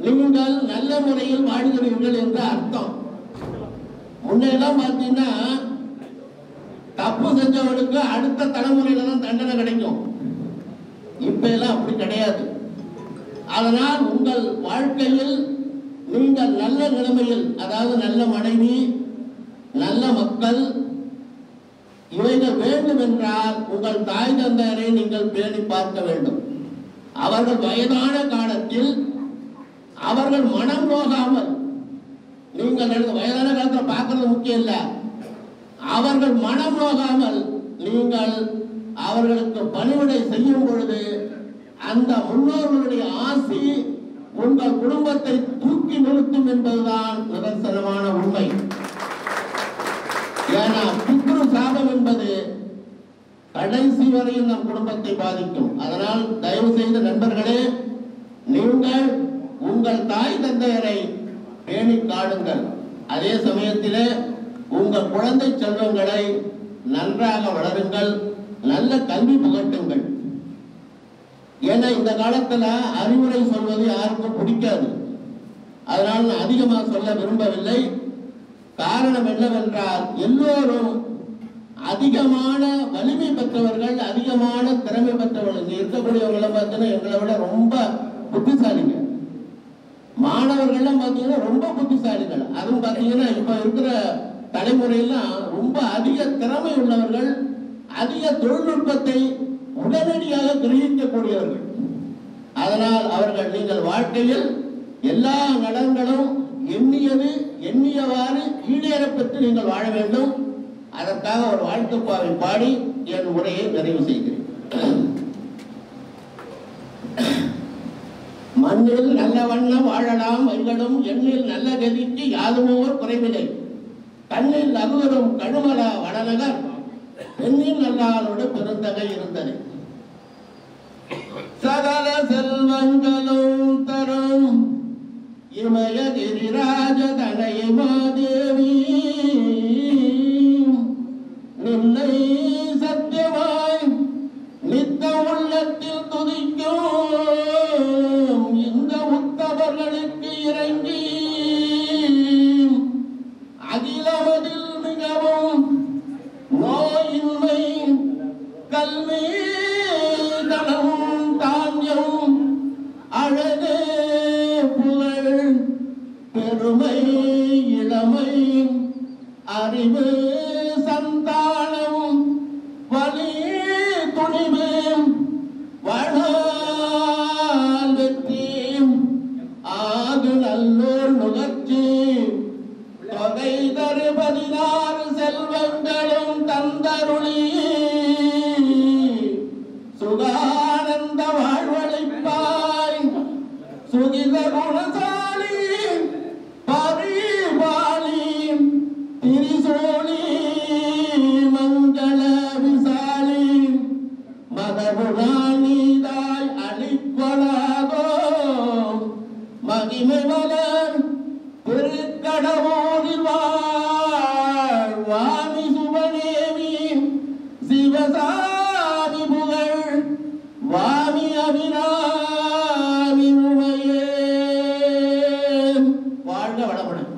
நீங்கள் நல்ல முறையில் வாழ்கிறீர்கள் என்று அர்த்தம். முன்னெல்லாம் பார்த்தீங்கன்னா தப்பு செஞ்சவனுக்கு அடுத்த தலைமுறையில தான் தண்டனை கிடைக்கும். இப்ப எல்லாம் அப்படி கிடையாது. அதனால் உங்கள் வாழ்க்கையில் நீங்கள் நல்ல நிலைமையில், அதாவது நல்ல மனைவி, நல்ல மக்கள் இவைகள் வேண்டும் என்றால் உங்கள் தாய் தந்தையரை நீங்கள் பேணி பார்க்க வேண்டும். அவர்கள் வயதான காலத்தில் அவர்கள் மனம் நோகாமல், நீங்கள் வயதான காலத்தில் பார்க்கறது முக்கியம் இல்லை, அவர்கள் மனம் நோகாமல் நீங்கள் அவர்களுக்கு பணிவிடை செய்யும் பொழுது அந்த முன்னோர்களுடைய ஆசி உங்கள் குடும்பத்தை தூக்கி நிறுத்தும் என்பதுதான் நிதர்சனமான உண்மை. ஏன்னா பித்ரு சாபம் என்பது கடைசி வரையில் நம் குடும்பத்தை பாதிக்கும். அதனால் தயவு செய்த நண்பர்களே, நீங்கள் உங்கள் தாய் தந்தையரை பேணி காடுங்கள். அதே சமயத்திலே உங்கள் குழந்தை செல்வங்களை நன்றாக வளருங்கள், நல்ல கல்வி புகட்டுங்கள். ஏன்னா இந்த காலத்துல அறிவுரை சொல்வது யாருக்கும் பிடிக்காது. அதனால் நான் அதிகமாக சொல்ல விரும்பவில்லை. காரணம் என்னவென்றால் எல்லோரும் அதிகமான வலிமை பெற்றவர்கள், அதிகமான திறமை பெற்றவர்கள். இங்க இருக்கக்கூடியவங்களை பார்த்தீங்கன்னா எங்களை விட ரொம்ப புத்திசாலிங்க. மாணவர்கள்லாம் பார்த்தீங்கன்னா ரொம்ப புத்திசாலிகள். அதுவும் பார்த்தீங்கன்னா இப்போ இருக்கிற தலைமுறையெல்லாம் ரொம்ப அதிக திறமை உள்ளவர்கள், அதிக தொழில்நுட்பத்தை உடனடியாக கிரகிக்கக்கூடியவர்கள். அதனால் அவர்கள் நீங்கள் வாழ்க்கையில் எல்லா நலன்களும் எண்ணியது எண்ணியவாறு ஈடேறப்பட்டு நீங்கள் வாழ வேண்டும். அதற்காக ஒரு வாழ்த்துப்பாவை பாடி என் உரையை நிறைவு செய்கிறேன். மண்ணில் நல்ல வண்ணம் வாழலாம் வைகளும் எண்ணில் நல்ல கதிக்கு யாதுமோர் குறைவில்லை. கண்ணில் அகுவரும் கழுமலா வடநகர் பெண்ணில் நல்லாளோடு பெருந்தகை இருந்தது. சகல செல்வங்களும் தரும் இமயகிரிராஜ தனையை மாதேவி நின்னை சத்தியமாய் நித்த உள்ளத்தில் துதிக்கும் இந்த உத்தவர்களுக்கு இறங்கி அகிலமதில் மிகவும் நோயின்மை கல்வி தனம் தானியம் அழகு புகழ் பெருமை இளமை அறிவு சந்தானம் வலி துணிவு வாழ்நாள் வெற்றி ஆது நல்லோர் நுகர்ச்சி தொகை தரு 16 செல்வங்களும் தந்தருளி சுகானந்த வாழ்வழிப்பாய் சுகித குணசாலி பரிபாலி திரிசூலி மங்கள விசாலி மதபுராணிதாய் அளிக்கொளாதோ மகிமை மலர் திருக்கடவுரில் வாமி சுபநேமி சிவசாமி புகழ் வாமி அபிராமி உமையே. வாழ்க வளமுடன்.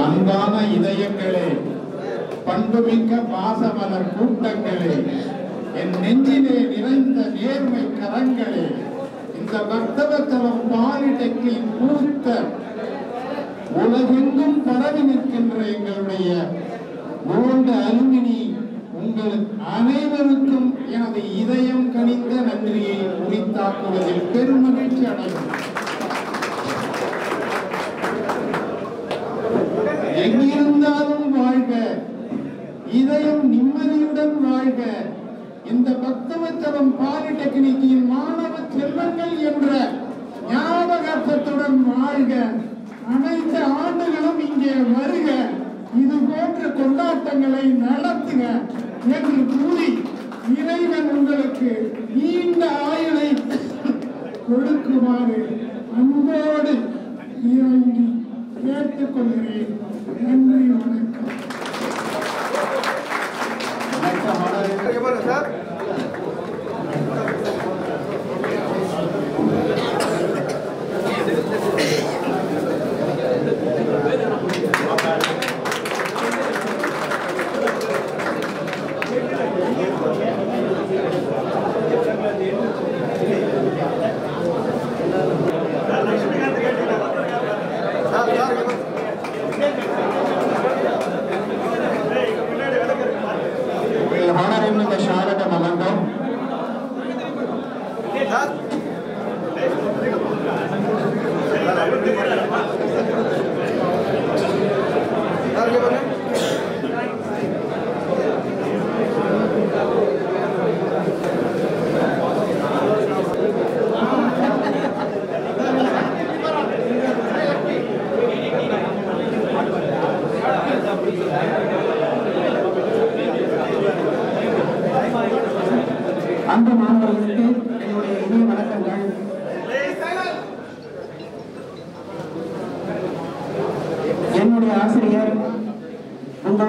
அன்பான இதயங்களே, பண்புமிக்க பாசமலர் கூட்டங்களே, என் நெஞ்சிலே நிறைந்த நேர்மை கரங்களே, இந்த பக்தவத்தலம் பாலிடெக்னிக் பூத்த உலகெங்கும் பரவி நிற்கின்ற எங்களுடைய கோல்டு அலுமினி உங்கள் அனைவருக்கும் எனது இதயம் கனிந்த நன்றியை உரித்தாக்குவதில் பெருமகிழ்ச்சி அடையும். எங்கிருந்தாலும் வாழ்க, இதயம் நிம்மதியுடன் வாழ்க. இந்த பக்தவத்தலம் பாலிடெக்னிக்கின் மாணவ செல்வங்கள் என்ற ஞாபகத்துடன் வாழ்க. அனைத்து ஆண்டுகளும் இங்கே வருக, இது போன்ற கொண்டாட்டங்களை நடத்துக என்று கூறி இறைவன் உங்களுக்கு நீண்ட ஆயுளை கொடுக்குமாறு அன்போடு இறங்கி கேட்டுக்கொள்கிறேன். நன்றி, வணக்கம். சார்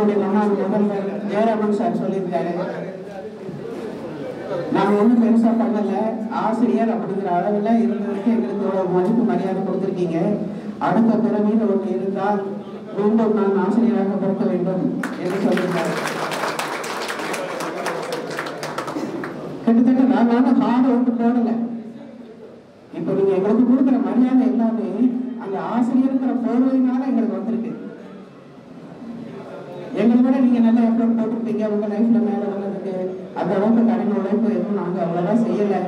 சொல்லிடணும்னா முதல்ல ஜெயராமன் சார் சொல்லியிருக்காரு. நாங்கள் ஒன்றும் பெருசாக பண்ணலை, ஆசிரியர் அப்படிங்கிற அளவில் இருந்ததுக்கு எங்களுக்கு ஒரு மதிப்பு மரியாதை கொடுத்துருக்கீங்க. அடுத்த பிறவியில் ஒன்று இருந்தால் மீண்டும் நான் ஆசிரியராக பிறக்க வேண்டும் என்று சொல்லியிருக்காரு. கிட்டத்தட்ட நாங்கள் ஹார்ட் ஒர்க்கு போடலை. இப்போ நீங்கள் எங்களுக்கு கொடுக்குற மரியாதை எல்லாமே அந்த ஆசிரியருங்கிற போர்வையினால எங்களுக்கு வந்திருக்கு. எங்களை விட நீங்கள் நல்ல எஃபர்ட் போட்டிருப்பீங்க உங்கள் லைஃப்பில் மேலே வந்ததுக்கு. அந்த அளவுக்கு கடின உழைப்பு எதுவும் நாங்கள் அவ்வளோதான் செய்யலை.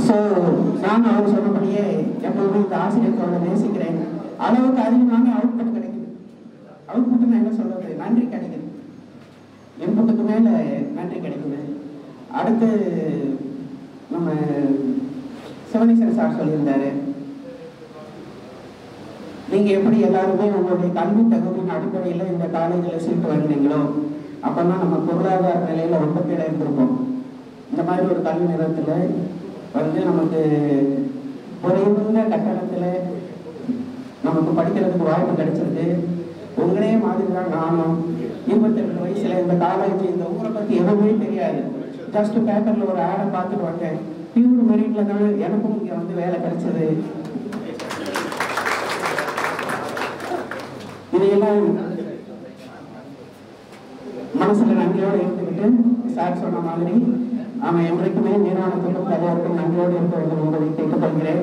ஸோ நான் அவர் சொன்னபடியே எப்போதுமே இந்த ஆசிரியர்களோட நேசிக்கிறேன். அளவுக்கு அதிகமாக அவுட்புட் கிடைக்குது. அவுட்புட் நான் என்ன சொல்றது, நன்றி கிடைக்குது. இன்புட்டுக்கு மேலே நன்றி கிடைக்குது. அடுத்து நம்ம சிவனேசன் சார் சொல்லியிருந்தாரு, நீங்கள் எப்படி எல்லாருமே உங்களுடைய கல்வி தகுதியின் அடிப்படையில் இந்த காலேஜில் சீட்டு வாங்கினீங்களோ அப்போதான் நம்ம பொருளாதார நிலையில் ரொம்ப கீழே இருந்திருப்போம். இந்த மாதிரி ஒரு கல்வி நிறுவனத்தில் வந்து நமக்கு குறைந்த கட்டணத்தில் நமக்கு படிக்கிறதுக்கு வாய்ப்பு கிடைச்சிருக்கு. உங்களே மாதிரி தான் நானும் 22 வயசில் இந்த காலேஜ் இந்த ஊரை பற்றி எதுவுமே தெரியாது. ஜஸ்ட் பேப்பரில் ஒரு ஆடை பார்த்துட்டு வந்தேன். பியூர் மெரிட்டில் தான் எனக்கும் இங்கே வந்து வேலை கிடைச்சது. இதையெல்லாம் மனசில் நன்றியோடு இருந்துக்கிட்டு சார் சொன்ன மாதிரி அவன் என்றைக்குமே நிறுவனத்துக்கும் தலைவருக்கும் நன்றியோடு இருக்க வேண்டும் என்பதை கேட்டுக்கொள்கிறேன்.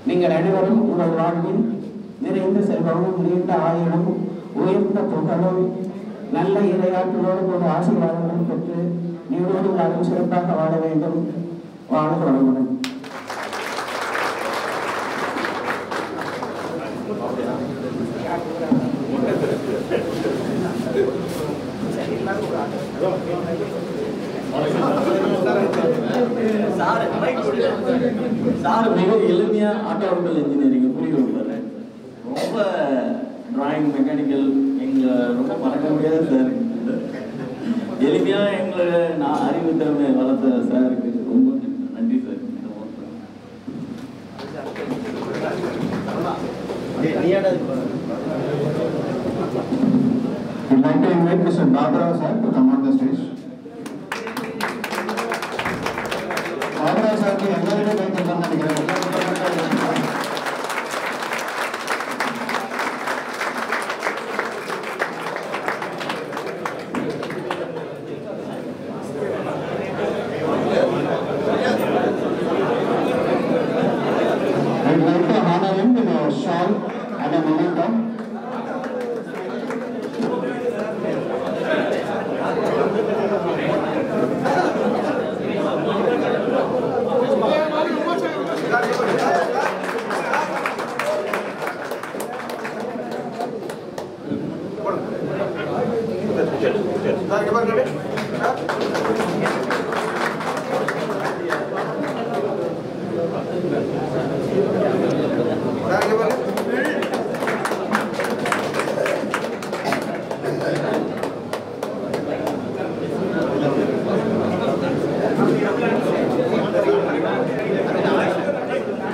நீங்கள் அனைவரும் உங்கள் வாழ்வில் நிறைந்த செல்வமும் நீண்ட ஆயுளும் உயர்ந்த புகழும் நல்ல இரையாற்றலோடு ஒரு ஆசீர்வாதங்களும் பெற்று நீரோடு காலம் சிறப்பாக வாழ வேண்டும். வாழ்க வளமுடன். சார் மிக எளிமையா ஆட்டோமொபைல் இன்ஜினியரிங் புரிய கொடுப்பாரு. ரொம்ப டிராயிங் மெக்கானிக்கல் எங்களை ரொம்ப மறக்க முடியாது சார். எளிமையா எங்களை நான் அறிவு திறமை வளர்த்த சாருக்கு ரொம்ப நன்றி sir. I'd like to invite Mr. Barbara sir to come on the stage. Barbara sir की எல்லாரும் கை தட்டணும் நினைக்கிறேன். I'd like to honor him with a shawl and a memento.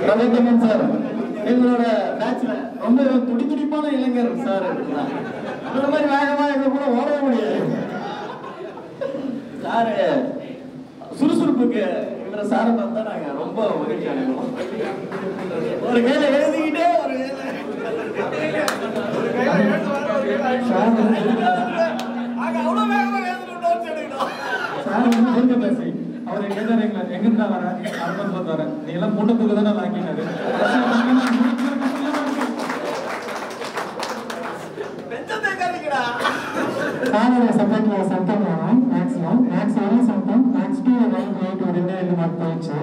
Ravichandran sir எங்களோட பேட்ச்ல ரொம்ப துடிப்பான இளைஞர் சார். இந்த மாதிரி வேகமா எங்க கூட ஓடவே முடியாது சார். சுறுசுறுப்புக்கு இவர சாரை பார்த்தா நாங்க ரொம்ப மகிழ்ச்சி அடைவோம். ஒரு வேலை எழுதிக்கிட்டே ஒரு அவர் எங்கிருந்தா வர அர்த்தம் வர நீ எல்லாம் கூட்டத்துக்கு தானே ஆக்கினாரு. சாரோட சப்ஜெக்ட்ல சட்டம் மேக்ஸிமம் மேக்ஸ் வரையும் சட்டம் மேக்ஸ் 2 9 8 ஒரு 2 மார்க் போயிடுச்சு.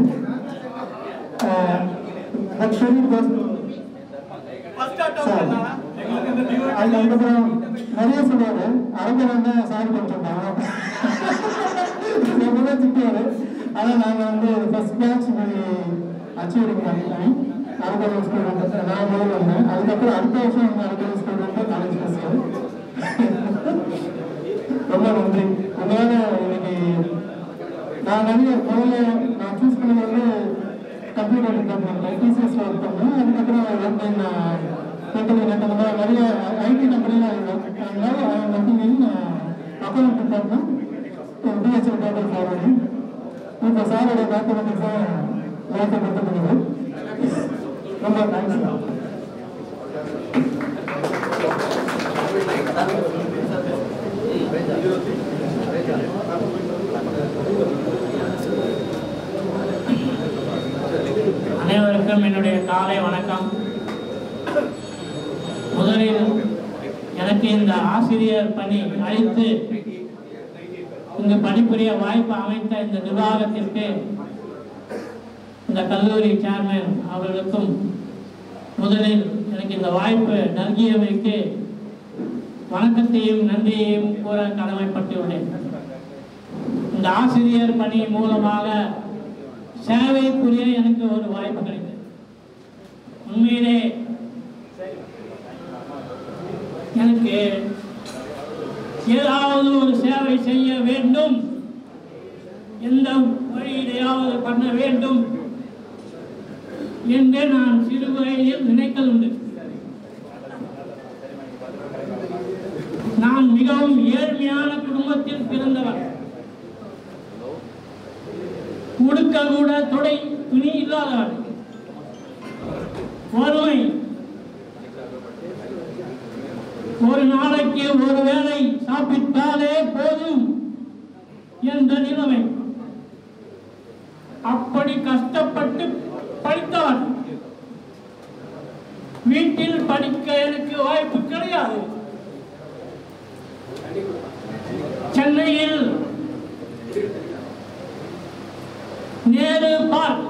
அதுக்கப்புறம் நிறைய சொல்லுவாரு. அரங்கன் தான் சாரி பண்ணிருந்தாங்க திட்டுவாரு. ஆனால் நாங்கள் வந்து ஃபர்ஸ்ட் பேட்ச் அச்சீவ் பண்ணிட்டேன். அரங்கன் ஸ்டூடெண்ட் நான் முதல் வந்தேன். அதுக்கப்புறம் அடுத்த வருஷம் அரங்கன் ஸ்டூடெண்ட் காலேஜ் ஃபர்ஸ்ட். ரொம்ப நன்றி. உங்களால் இன்னைக்கு நான் நிறைய முதல்ல நான் சூஸ் பண்ணது வந்து கம்ப்யூட்டர் கம்ப்யூட்டர் டிபார்ட்மெண்ட்டில் டிசிஎஸ் ஒர்க் பண்ணேன். அதுக்கப்புறம் ஒர்க் அந்த மாதிரி நிறைய ஐடி கம்பெனியில் அதனால working in account department DHL paper forwarding. இப்போ சாரோட மேத்தமெட்டிக்ஸை லைஃப்பை கொடுத்துருக்குது. ரொம்ப தேங்க்ஸ். அனைவருக்கும் என்னுடைய காலை வணக்கம். முதலில் எனக்கு இந்த ஆசிரியர் பணி அளித்து இங்கு பணிபுரிய வாய்ப்பு அமைத்த இந்த நிர்வாகத்திற்கு, இந்த கல்லூரி சேர்மன் அவர்களுக்கும் முதலில் எனக்கு இந்த வாய்ப்பு நல்கியமைக்கு வணக்கத்தையும் நன்றியையும் கூற கடமைப்பட்டுள்ளேன். இந்த ஆசிரியர் பணி மூலமாக சேவை புரிய எனக்கு ஒரு வாய்ப்பு கிடைத்தது. உண்மையிலே எனக்கு ஏதாவது ஒரு சேவை செய்ய வேண்டும், எந்த வழியிலேயாவது பண்ண வேண்டும் என்று நான் சிறு வயதில் நினைக்கலுண்டு. நான் மிகவும் ஏழ்மையான குடும்பத்தில் பிறந்தவர். உடுக்க கூட துணி இல்லாதவர். வறுமை. ஒரு நாளைக்கு ஒரு வேளை சாப்பிட்டாலே போதும் என்ற நிலைமை. அப்படி கஷ்டப்பட்டு படித்தவர். வீட்டில் படிக்க எனக்கு வாய்ப்பு கிடையாது. சென்னையில் நேரு பார்க்,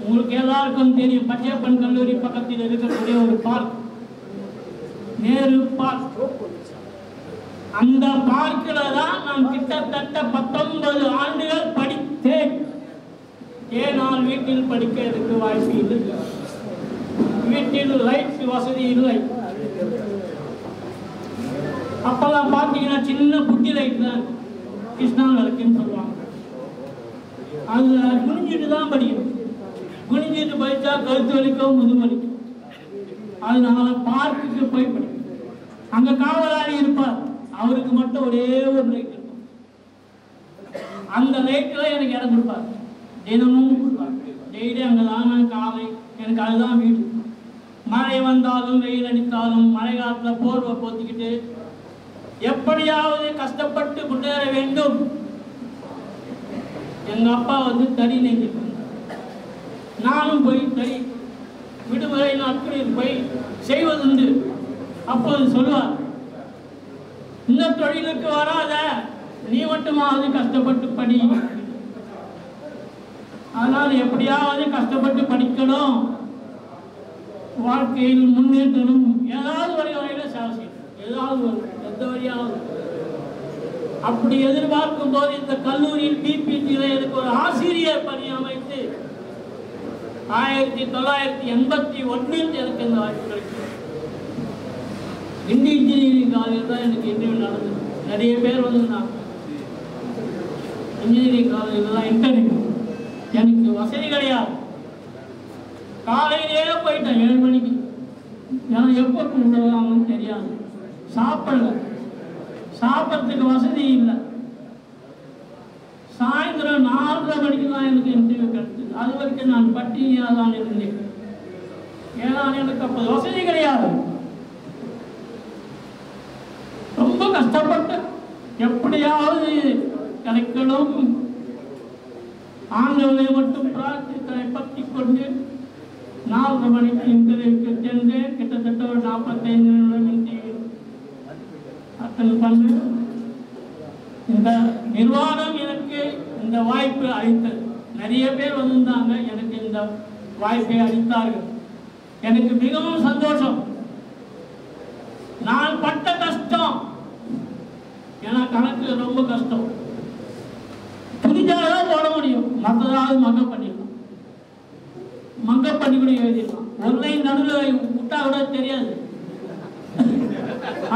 உங்களுக்கு எல்லாருக்கும் தெரியும், பச்சையப்பன் கல்லூரி பக்கத்தில் இருக்கக்கூடிய ஒரு பார்க், நேரு பார்க். அந்த பார்க்கில் தான் நான் கிட்டத்தட்ட 19 ஆண்டுகள் படித்தேன். ஏனால் வீட்டில் படிக்க எனக்கு வாய்ப்பு இல்லை. வீட்டில் லைட் வசதி இல்லை. அப்பெல்லாம் பார்த்தீங்கன்னா சின்ன குட்டி லைட் தான், கிருஷ்ணா விளக்குன்னு சொல்லுவாங்க. அது குனிஞ்சிட்டு தான் படிக்கணும். குனிஞ்சிட்டு படித்தா கழுத்து வலிக்கும், முது வலிக்கும். அதனால பார்க்குக்கு போய் படிக்கணும். அங்கே காவலாளி இருப்பார், அவருக்கு மட்டும் ஒரே ஒரு லைட் இருக்கும். அந்த லைட்டில் எனக்கு இடம் கொடுப்பார், தினமும் கொடுப்பார். டெய்லி அங்கே தான் நான் காலை, எனக்கு அதுதான் வீடு. மழை வந்தாலும் வெயில் அடித்தாலும் மழை காலத்தில் போர்வை போத்திக்கிட்டு எப்படியாவது கஷ்டப்பட்டு முன்னேற வேண்டும். எங்க அப்பா தறி நெஞ்சிட்டு நானும் போய் தறி விடுமுறை நாட்களில் போய் செய்வதுண்டு. அப்போது சொல்லுவார், இந்த தொழிலுக்கு வராத, நீ மட்டுமாவது கஷ்டப்பட்டு படி. அதனால் எப்படியாவது கஷ்டப்பட்டு படிக்கணும், வாழ்க்கையில் முன்னேற்றணும், ஏதாவது ஒரு வகையில் சேவை செய்யணும், ஏதாவது ஒரு எந்த வழியாவது. அப்படி எதிர்பார்க்கும் போது இந்த கல்லூரியில் பிபிடியில் எனக்கு ஒரு ஆசிரியர் பணி அமைத்து 1981 எனக்கு இந்த வாய்ப்பு கிடைக்கும். இன்ஜினியரிங் காலேஜ் தான் எனக்கு இன்டர்வியூ நடந்தது. நிறைய பேர் வந்திருந்தாங்க இன்ஜினியரிங் காலேஜில் தான் இன்டர்வியூ. எனக்கு வசதி கிடையாது. காலையிலேயே போயிட்டேன் 7 மணிக்கு. ஏன்னா எப்போ கொண்டுவாங்கன்னு தெரியாது. சாப்பிடல, சாப்பிட்றதுக்கு வசதி இல்லை. சாயந்தரம் 4:30 மணிக்கு தான் எனக்கு இன்டர்வியூ கிடைச்சது. அது வரைக்கும் நான் பட்டினியாக தான் இருந்தேன். ஏன்னா எனக்கு அப்போ வசதி கிடையாது. ரொம்ப கஷ்டப்பட்டு எப்படியாவது கிடைக்கணும், ஆண்டவனை மட்டும் பிரார்த்தித்தனை பற்றி கொண்டு 4:30 மணிக்கு இன்டர்வியூக்கு சென்று கிட்டத்தட்ட ஒரு 45 நிமிடம் இன்டர்வியூ அட்டன் பண்ணு. இந்த நிர்வாகம் எனக்கு இந்த வாய்ப்பு அளித்தது. நிறைய பேர் வந்திருந்தாங்க, எனக்கு இந்த வாய்ப்பை அளித்தார்கள். எனக்கு மிகவும் சந்தோஷம். நான் பட்ட கஷ்டம், ஏன்னா கணக்கு ரொம்ப கஷ்டம். துணிஞ்சாதான் போட முடியும், மற்றதாவது மங்க பண்ணிடலாம், மங்க பண்ணி கூட எழுதிடலாம். ஒரு லைன் நடுவில் விட்டா கூட தெரியாது.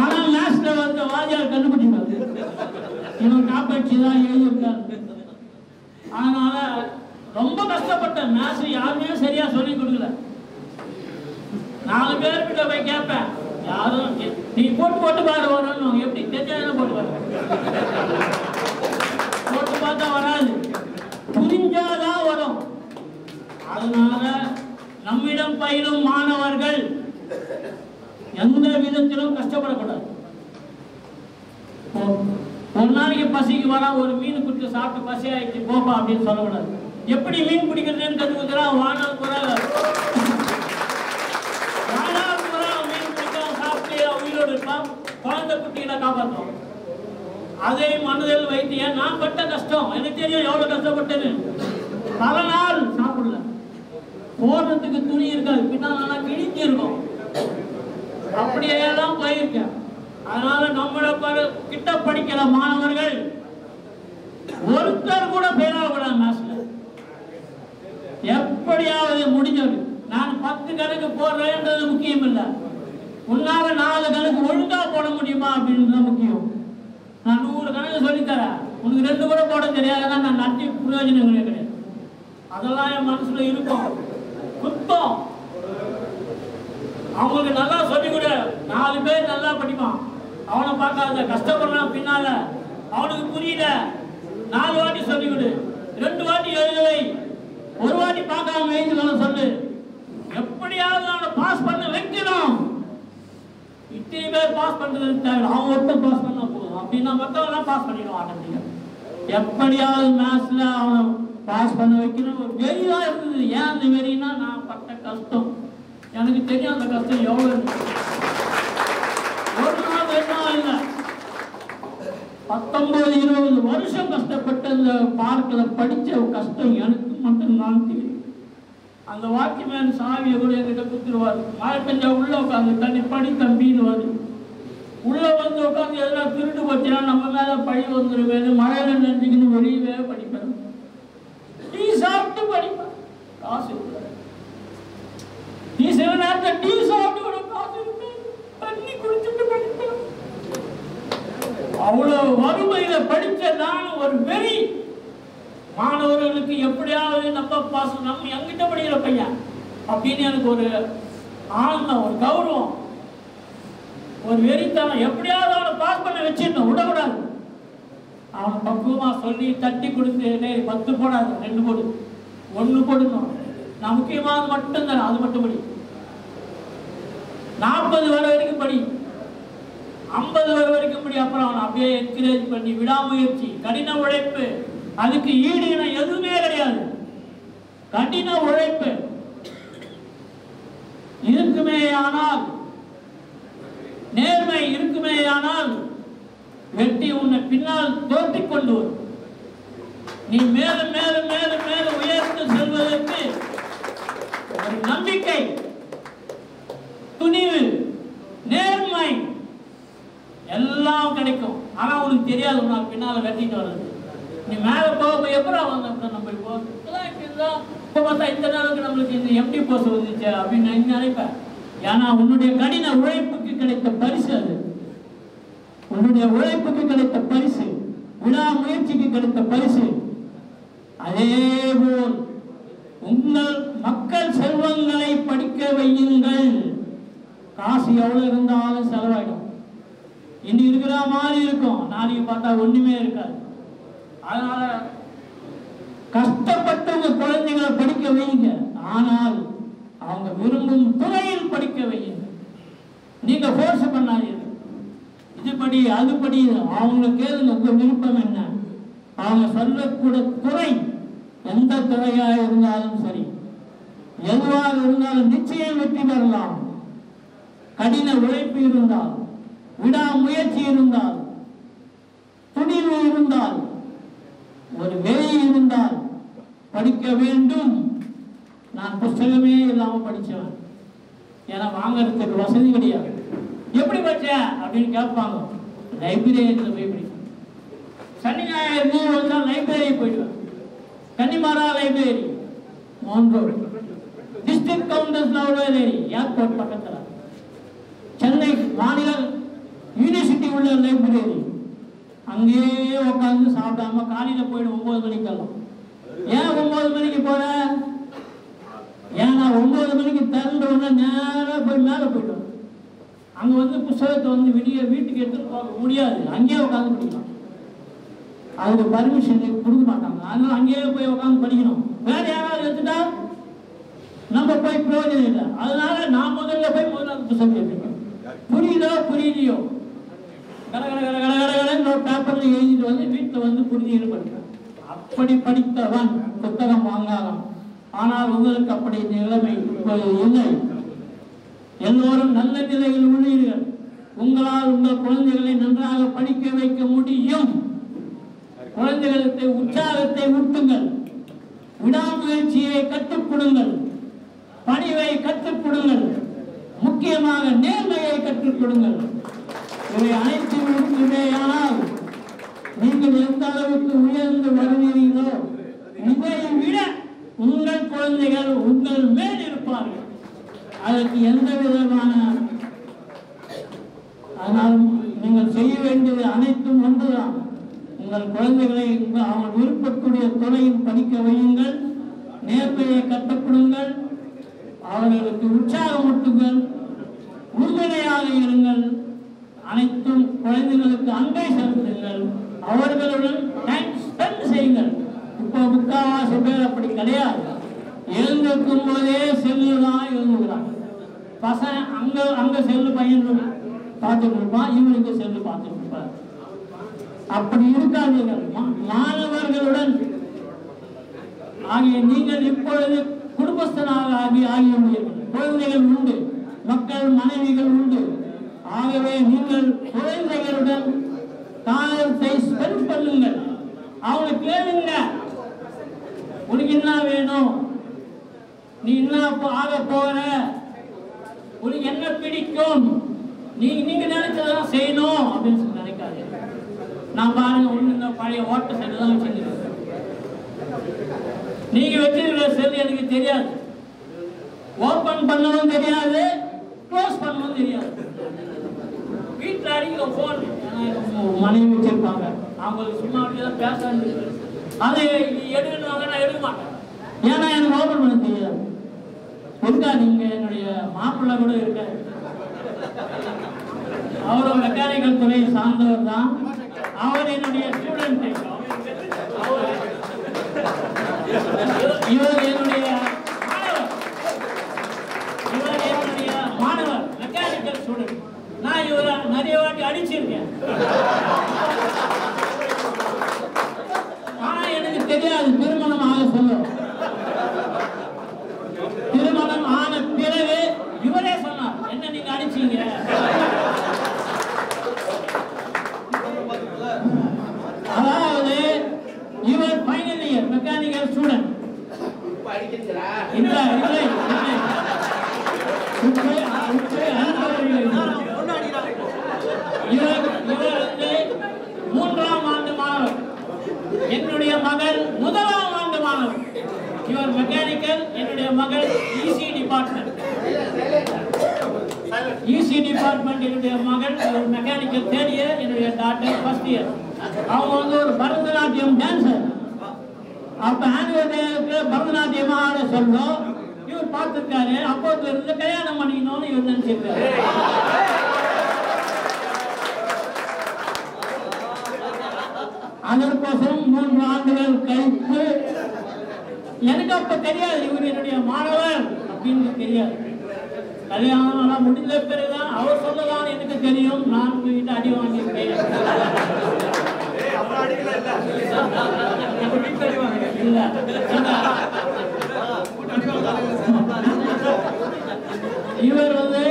ஆனால் லாஸ்ட்ல வாத்தியார் கண்டுபிடிப்பாரு, இவன் காப்பாற்றி தான் எழுதியிருக்காரு. அதனால ரொம்ப கஷ்டப்பட்டேன். மேத்ஸ் யாருமே சரியா சொல்லி கொடுக்கல. 4 பேர்கிட்ட போய் கேட்பேன், யாரும் நீ போட்டு பாரு வரணும், எப்படி தெரிஞ்சாலும் போட்டு பாரு, போட்டு பார்த்தா வராது, புரிஞ்சாதான் வரும். அதனால நம்மிடம் பயிலும் மாணவர்கள் எந்த விதத்திலும் கஷ்டப்படக்கூடாது. ஒரு நாளைக்கு பசிக்கு வர ஒரு மீன் குட்டி சாப்பிட்டு பசி ஆயிடுச்சு போப்பா அப்படின்னு சொல்லக்கூடாது. எப்படி மீன் பிடிக்கிறதுன்னு கற்றுக்கிறான் வாழ்நாள் கூட மீன் பிடிக்க சாப்பிட்டு உயிரோடு இருப்பான், குழந்தை குட்டிகளை காப்பாற்றோம். அதை மனதில் வைத்திய நான் பட்ட கஷ்டம் எனக்கு தெரியும், எவ்வளவு கஷ்டப்பட்டேன்னு. பல நாள் சாப்பிடல, போடுறதுக்கு துணி இருக்காது, பின்னால் கிழிஞ்சு இருக்கும், அப்படியெல்லாம் போயிருக்கேன். அதனால நம்மள கிட்ட படிக்கிற மாணவர்கள் ஒருத்தர் கூட பேராகக்கூடாது மேத்ஸ்ல. எப்படியாவது முடிஞ்சது. நான் 10 கணக்கு போடுறேன்றது முக்கியம் இல்லை, உன்னால 4 கணக்கு ஒழுங்கா போட முடியுமா அப்படின்றது முக்கியம். நான் 100 கணக்கு சொல்லித்தரேன், உனக்கு 2 கூட போட தெரியாதுன்னா நான் நட்டி பிரயோஜனங்களே கிடையாது. அதெல்லாம் என் மனசுல இருக்கும், குத்தம். அவங்களுக்கு நல்லா சொல்லிக் கொடு, 4 பேர் நல்லா படிப்பான், அவனை பார்க்காத கஷ்டப்படுறான் பின்னால, அவனுக்கு புரியல 4 வாட்டி சொல்லிக் கொடு, 2 வாட்டி எழுதவை, 1 வாட்டி பார்க்காம எழுதுகளை சொல்லு, எப்படியாவது அவனை பாஸ் பண்ண வைக்கணும். இத்தனை பேர் பாஸ் பண்றது தேவை, அவன் ஒருத்தர் பாஸ் பண்ண போதும் அப்படின்னா மற்றவெல்லாம் பாஸ் பண்ணிடுவான். எப்படியாவது மேத்ஸ்ல அவனை பாஸ் பண்ண வைக்கணும் ஒரு வெறிதான் இருந்தது. ஏன் அந்த வெறினா நான் பட்ட கஷ்டம் எனக்கு தெரியும், அந்த கஷ்டம் எவ்வளவு ஒரு நாள் 2 நாள் இல்லை, 19-20 வருஷம் கஷ்டப்பட்டு அந்த பார்க்கில் படிச்ச கஷ்டம் எனக்கு மட்டும் நான் தெரியும். அந்த வாக்கியமேன் சாவியை கூட என்கிட்ட கொடுத்துருவார். மழை பெஞ்சா உள்ள உட்காந்து தண்ணி படி தம்பின்னு வருது, உள்ள வந்து உட்காந்து எதனா திருட்டு போச்சுன்னா நம்ம மேல பழி வந்துருவேன்னு மழையில நினைச்சுக்கின்னு வெளியவே படிப்பேன். டீ சாப்பிட்டு படிப்பேன், காசு டீ சில நேரத்தை டீ சாப்பிட்டு கூட காசு இருப்பேன், தண்ணி குடிச்சுட்டு படிப்பேன். அவ்வளவு வறுமையில படிச்ச நான் ஒரு வெறி. மாணவர்களுக்கு எப்படியாவது நம்ம பாஸ், நம்ம எங்கிட்ட படிக்கிற பையன் அப்படின்னு எனக்கு ஒரு ஆனந்தம், ஒரு கௌரவம், ஒரு வெறித்தனம். எப்படியாவது அவனை பாஸ் பண்ண வச்சிடணும், விடக்கூடாது. அவனை பக்குவமா சொல்லி தட்டி கொடுத்து 10 போடாது, 2 போடு, 1 போடணும். நான் முக்கியமானது மட்டும் தானே, அது மட்டும் படி. 40 வர வரைக்கும் படி, 50 வர வரைக்கும் படி. அப்புறம் அவனை அப்படியே என்கரேஜ் பண்ணி விடாமுயற்சி, கடின உழைப்பு, அதுக்கு ஈடு எதுவுமே கிடையாது. கடின உழைப்பு இருக்குமே ஆனால், நேர்மை இருக்குமே ஆனால் வெற்றி உன்னை பின்னால் தோற்றிக் கொண்டு வரும். நீ மேலும் மேலும் மேலும் மேலும் உயர்ந்து செல்வதற்கு ஒரு நம்பிக்கை, துணிவு, நேர்மை எல்லாம் கிடைக்கும். ஆனா உனக்கு தெரியாது, உன்னால் பின்னால வெட்டிட்டு வர்றது. நீ மேல போக எப்பறம் வந்த நம்ம இப்போ பார்த்தா இந்த நேரத்துக்கு நம்மளுக்கு இந்த எப்படி போச வந்துச்சு அப்படின்னு நான் நினைப்பேன். ஏன்னா உன்னுடைய கடின உழைப்புக்கு கிடைத்த பரிசு அது, உன்னுடைய உழைப்புக்கு கிடைத்த பரிசு, விடாமுயற்சிக்கு கிடைத்த பரிசு. அதேபோல் உங்கள் மக்கள் செல்வங்களை படிக்க வையுங்கள். காசு எவ்வளவு இருந்தாலும் செலவாயிடும். இனி இருக்கிற மாதிரி இருக்கும், நாளைக்கு பார்த்தா ஒண்ணுமே இருக்காது. அதனால கஷ்டப்பட்டு உங்க குழந்தைகளை படிக்க வைங்க, ஆனால் அவங்க விரும்பும் துறையில் படிக்க வையுங்க. நீங்க ஃபோர்ஸ் பண்ணாதீங்க, இதுபடி அதுபடி. அவங்க கேளுங்க, உங்க விருப்பம் என்ன, அவங்க சொல்லக்கூட துறை எந்த துறையாக இருந்தாலும் சரி, எதுவாக இருந்தாலும் நிச்சயம் வெற்றி பெறலாம். கடின உழைப்பு இருந்தால், விடாமுயற்சி இருந்தால், துணிவு இருந்தால், ஒரு வெறி இருந்தால் படிக்க வேண்டும். நான் புஸ்தகமே இல்லாம படிச்சேன், ஏன்னா வாங்கறதுக்கு வசதி கிடையாது. எப்படி படிச்ச அப்படின்னு கேட்பாங்க, லைப்ரரியில் போய் படிப்பேன். சனி ஞாயிறு லீவ் வந்தா லைப்ரரி போயிடுவேன். Connemara library, mount road, district counters library, airport பக்கத்துல, சென்னை மாநில யூனிவர்சிட்டி உள்ள லைப்ரரி. அங்கேயே உட்காந்து சாப்பிடாம காலையில போயிடும் 9 மணிக்கெல்லாம். ஏன் 9 மணிக்கு போற? ஏன்னா 9 மணிக்கு திறந்த உடனே நேராக போய் மேலே போயிடும். அங்கே வந்து புத்தகத்தை வந்து வீட்டுக்கு எடுத்துட்டு போக முடியாது, அங்கேயே உட்காந்து படிக்கலாம். அதுக்கு பர்மிஷன் கொடுக்க மாட்டாங்க. அதனால அங்கேயே போய் உட்காந்து படிக்கணும். வேற யாராவது எடுத்துட்டா நம்ம போய் பிரயோஜனம் இல்லை. அதனால நான் முதல்ல அந்த புத்தகம் கேட்பேன். புரியுதோ புரியலையோ கடகடன்னு ஒரு பேப்பர்ல எழுதிட்டு வந்து வீட்டில் வந்து புரிஞ்சுக்கிட்டு படிக்கிறேன். அப்படி படித்தவன் புத்தகம் வாங்கலாம். ஆனால் உங்களுக்கு அப்படி நிலைமை இல்லை. எல்லோரும் நல்ல நிலையில் உள்ளீர்கள். உங்களால் உங்கள் குழந்தைகளை நன்றாக படிக்க வைக்க முடியும். குழந்தைகளுக்கு உற்சாகத்தை ஊட்டுங்கள், விடாமுயற்சியை கற்றுக் கொடுங்கள், பணிவை கற்றுக் கொடுங்கள், முக்கியமாக நேர்மையை கற்றுக் கொடுங்கள். இவை அனைத்தும் இருக்குமேயானால் நீங்கள் எந்த அளவுக்கு உயர்ந்து வருவீர்களோ இதை விட உங்கள் குழந்தைகள் உங்கள் மேல் இருப்பார்கள். அதற்கு எந்த விதமான ஆனால் நீங்கள் செய்ய வேண்டியது அனைத்தும் ஒன்றுதான். உங்கள் குழந்தைகளை அவர்கள் விருப்பக்கூடிய துறையில் படிக்க வையுங்கள், நேர்மையை கற்றுக் கொடுங்கள், அவர்களுக்கு உற்சாகமூட்டுங்கள், உறுதுணையாக இருங்கள். அனைத்தும் குழந்தைகளுக்கு அன்பை செலுத்துங்கள், அவர்களுடன் டைம் ஸ்பெண்ட் செய்யுங்கள். இப்போ முக்கால்வாசி பேர் அப்படி கிடையாது. எழுந்திருக்கும் போதே செல்லு தான் எழுந்துக்கிறாங்க. பசங்க அங்க செல்லு பையன் பார்த்துட்டு இருப்பான், இவனுக்கு செல்லு பார்த்துட்டு இருப்பார். அப்படி இருக்காதீர்கள். மாணவர்களுடன் ஆகிய நீங்கள் இப்பொழுது குடும்பஸ்தனாக ஆகியுள்ளீர்கள். குழந்தைகள் உண்டு, மக்கள் மனைவிகள் உண்டு. ஆகவே நீங்கள் குழந்தைகளுடன் காலத்தை ஸ்பெண்ட் பண்ணுங்கள். அவங்களை கேளுங்க, உனக்கு என்ன வேணும், நீ என்ன ஆக போற, உனக்கு என்ன பிடிக்கும், நீங்க நினைச்சதான் செய்யணும் அப்படின்னு சொல்லி நினைக்காது. நான் பாருங்க ஒண்ணு பழைய ஓட்ட செல்லு தான் வச்சிருக்கேன். நீங்க வச்சிருக்கிற செல் எனக்கு தெரியாது, ஓபன் பண்ணவும் தெரியாது, க்ளோஸ் பண்ணவும் தெரியாது. வீட்டில் அடிக்கிற போன் மனைவி வச்சிருப்பாங்க, அவங்களுக்கு சும்மா அப்படிதான் பேச அதை எடுக்கணுவாங்க, நான் எடுக்க மாட்டேன். ஏன்னா எனக்கு ஓபன் பண்ண தெரியாது. இருக்கா நீங்க என்னுடைய மாப்பிள்ளை கூட இருக்க, அவரும் மெக்கானிக்கல் துறையை சார்ந்தவர் தான். அவர் என்னுடைய ஸ்டூடெண்ட், இவர் என்னுடைய மாணவர் மெக்கானிக்கல் ஸ்டூடெண்ட். நான் இவரை நிறைய வாட்டி அடிச்சிருக்கேன். ஆனா எனக்கு தெரியாது திருமணம் ஆக சொல்லும். திருமணம் ஆன பிறகு இவரே சொன்னார், என்ன நீங்க அடிச்சீங்க. அதாவது இவர் ஃபைனல் இயர் மெக்கானிக்கல் ஸ்டூடெண்ட். இல்லை இவர் வந்து 3ஆம் ஆண்டு மாணவர். என்னுடைய மகள் 1ஆம் ஆண்டு மாணவர். இவர் மெக்கானிக்கல், என்னுடைய மகள் இசி டிபார்ட்மெண்ட். இசி டிபார்ட்மெண்ட் என்னுடைய மகள் மெக்கானிக்கல் 3rd இயர், என்னுடைய டாக்டர் 1st இயர். அவங்க வந்து ஒரு பரதநாட்டியம் டான்சர். அப்ப ஆனுவல் டேக்கு பரதநாட்டியம் ஆட சொல்லும். இவர் பார்த்திருக்காரு, அப்போது இருந்து கல்யாணம் பண்ணிக்கணும்னு இவர் நினைச்சிருக்காரு. அதற்கோசரம் 3 ஆண்டுகள் கழித்து எனக்கு அப்ப தெரியாது இவர் என்னுடைய மாணவர் அப்படின்னு தெரியாது. கல்யாணம் முடிந்த பிறகுதான் அவர் சொல்லதான் எனக்கு தெரியும். நான் உங்ககிட்ட அடி வாங்கியிருக்கேன். இவர் வந்து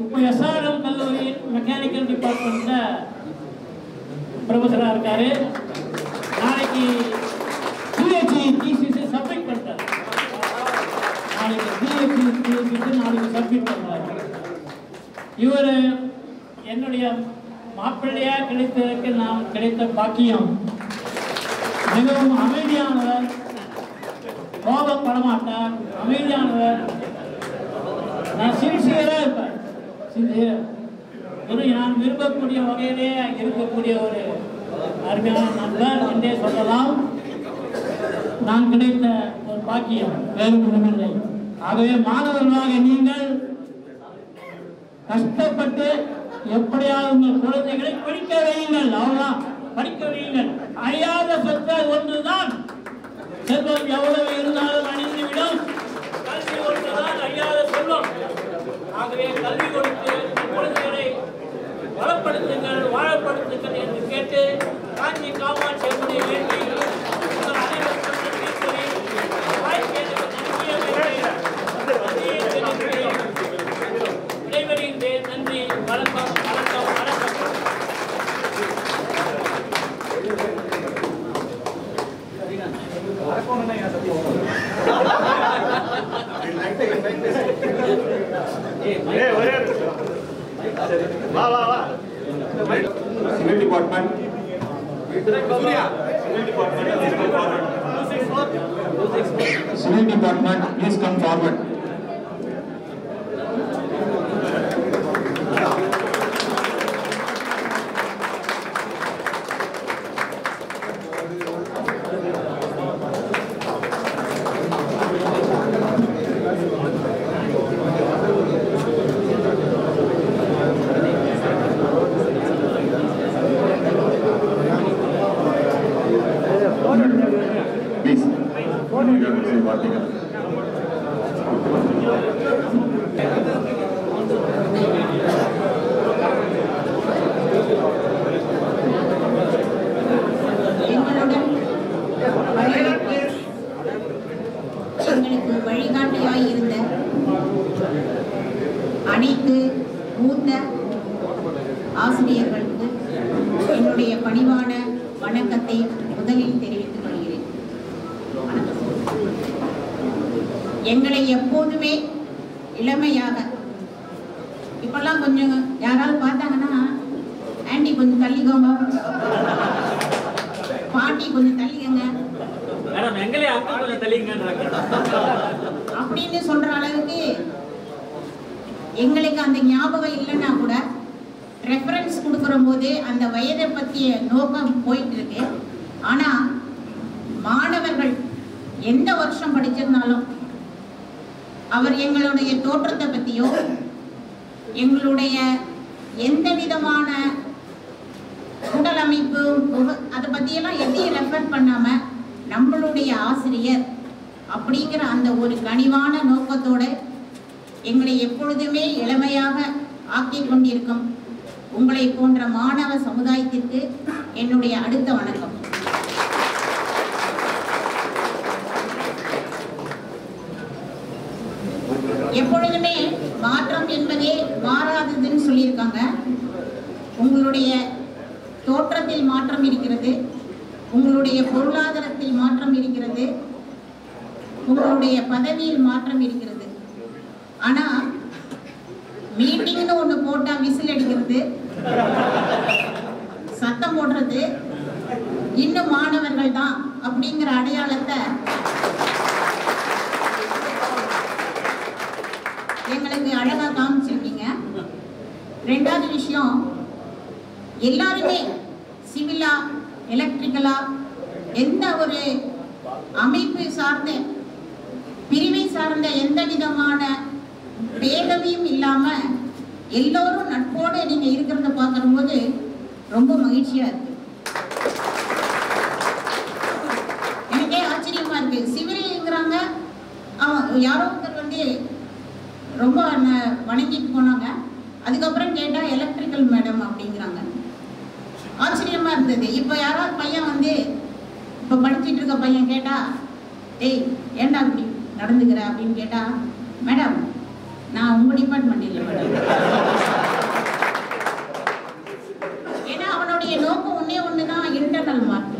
இப்ப எஸ்ஆர்எம் கல்லூரியில் மெக்கானிக்கல் டிபார்ட்மெண்ட்ல ப்ரொஃபஸரா இருக்காரு. நாளைக்கு பிஹெச்டி தீசிஸ் சப்மிட் பண்றாரு. நாளைக்கு பிஹெச்டி தீசிஸ் நாளைக்கு சப்மிட் பண்றாரு. இவர் என்னுடைய மாப்பிள்ளையா கிடைத்ததற்கு நாம் கிடைத்த பாக்கியம். மிகவும் அமைதியானவர், கோபப்படமாட்டார், அமைதியானவர். நான் சின்சியரா இருப்பேன். நான் விரும்பக்கூடிய வகையிலே இருக்கக்கூடிய ஒரு அருமையான நண்பர் என்றே சொல்லலாம். நான் கிடைத்த ஒரு பாக்கியம், வேறு ஒன்றுமில்லை. ஆகவே மாணவர்களாக நீங்கள் கஷ்டப்பட்டு எப்படியாவது உங்கள் குழந்தைகளை படிக்க வையுங்கள். அவ்வளவுதான், படிக்க வையுங்கள். அழியாத சொத்து ஒன்றுதான். செல்வம் எவ்வளவு இருந்தாலும் அணிந்துவிடும். கல்வி ஒன்றுதான் அழியாத செல்வம். ஆகவே கல்வி கொடுத்து குழந்தைகளை வளப்படுத்துங்கள், வாழப்படுத்துங்கள் என்று கேட்டு காஞ்சி காமாட்சி அம்மனை வேண்டி உங்கள் அனைவருக்கும் நன்றி கூறி விடைபெறுகின்றேன். நன்றி, வணக்கம், வணக்கம், வணக்கம். Civil department. Civil department, please come forward. Please. எங்களுக்கு வழிகாட்டியாய் இருந்த அனைத்து மூத்த ஆசிரியர்களுக்கு என்னுடைய பணிவான வணக்கத்தை முதலில் தெரிவித்துக் கொள்கிறேன். எங்களை எப்போதுமே இளமையாக, இப்பெல்லாம் கொஞ்சம் யாராவது பார்த்தாங்கன்னா ஆண்டி கொஞ்சம் தள்ளிக்கோங்க, பாட்டி கொஞ்சம் தள்ளிக்கங்க அப்படின்னு சொல்ற அளவுக்கு எங்களுக்கு அந்த ஞாபகம் இல்லைன்னா கூட ரெஃபரன்ஸ் கொடுக்கிற போது அந்த வயதை பற்றிய நோக்கம் போயிட்டு இருக்கு. ஆனா மாணவர்கள் எந்த வருஷம் படிச்சிருந்தாலும் அவர் எங்களுடைய தோற்றத்தை பற்றியோ எங்களுடைய எந்த விதமான உடல் அமைப்பு அதை பற்றியெல்லாம் எதையும் ரெஃபர் பண்ணாம நம்மளுடைய ஆசிரியர் அப்படிங்கிற அந்த ஒரு கனிவான நோக்கத்தோட எங்களை எப்பொழுதுமே இளமையாக ஆக்கி கொண்டிருக்கும் உங்களை போன்ற மாணவ சமுதாயத்திற்கு என்னுடைய அடுத்த வணக்கம். எப்பொழுதுமே மாற்றம் என்பதே மாறாததுன்னு சொல்லியிருக்காங்க. உங்களுடைய தோற்றத்தில் மாற்றம் இருக்கிறது, உங்களுடைய பொருளாதாரத்தில் மாற்றம் இருக்கிறது, உங்களுடைய பதவியில் மாற்றம் இருக்கிறது. ஆனா மீட்டிங்னு ஒண்ணு போட்டா விசில் அடிக்கிறது, சத்தம் போடுறது இன்னும் மாணவர்கள் தான் அப்படிங்கிற அடையாளத்தை எங்களுக்கு அழகா காமிச்சிருக்கீங்க. ரெண்டாவது விஷயம், எல்லாருமே சிவிலா எலக்ட்ரிக்கலா எந்த ஒரு அமைப்பு சார்ந்த பிரிவை சார்ந்த எந்த விதமான பேதமையும் இல்லாம எல்லோரும் நட்போடு நீங்க இருக்கிறத பார்க்கும்போது ரொம்ப மகிழ்ச்சியா இருக்கு. எனக்கே ஆச்சரியமா இருக்கு. சிவில்ங்கிறாங்க, யாரோ ஒருத்தர் வந்து ரொம்ப வணங்கிட்டு போனாங்க, அதுக்கப்புறம் கேட்டா எலக்ட்ரிக்கல் மேடம் அப்படிங்கிறாங்க. ஆச்சரியமா இருந்தது. இப்ப யாராவது பையன் வந்து இப்ப படிச்சுட்டு இருக்க பையன் கேட்டா, டேய் ஏண்டா அப்படி நடந்துக்கிற அப்படின்னு கேட்டா, மேடம் நான் உங்க டிபார்ட்மெண்ட் இல்லை மேடம். ஏன்னா அவனுடைய நோக்கம் ஒன்னே ஒண்ணுதான், இன்டர்னல் மார்க்.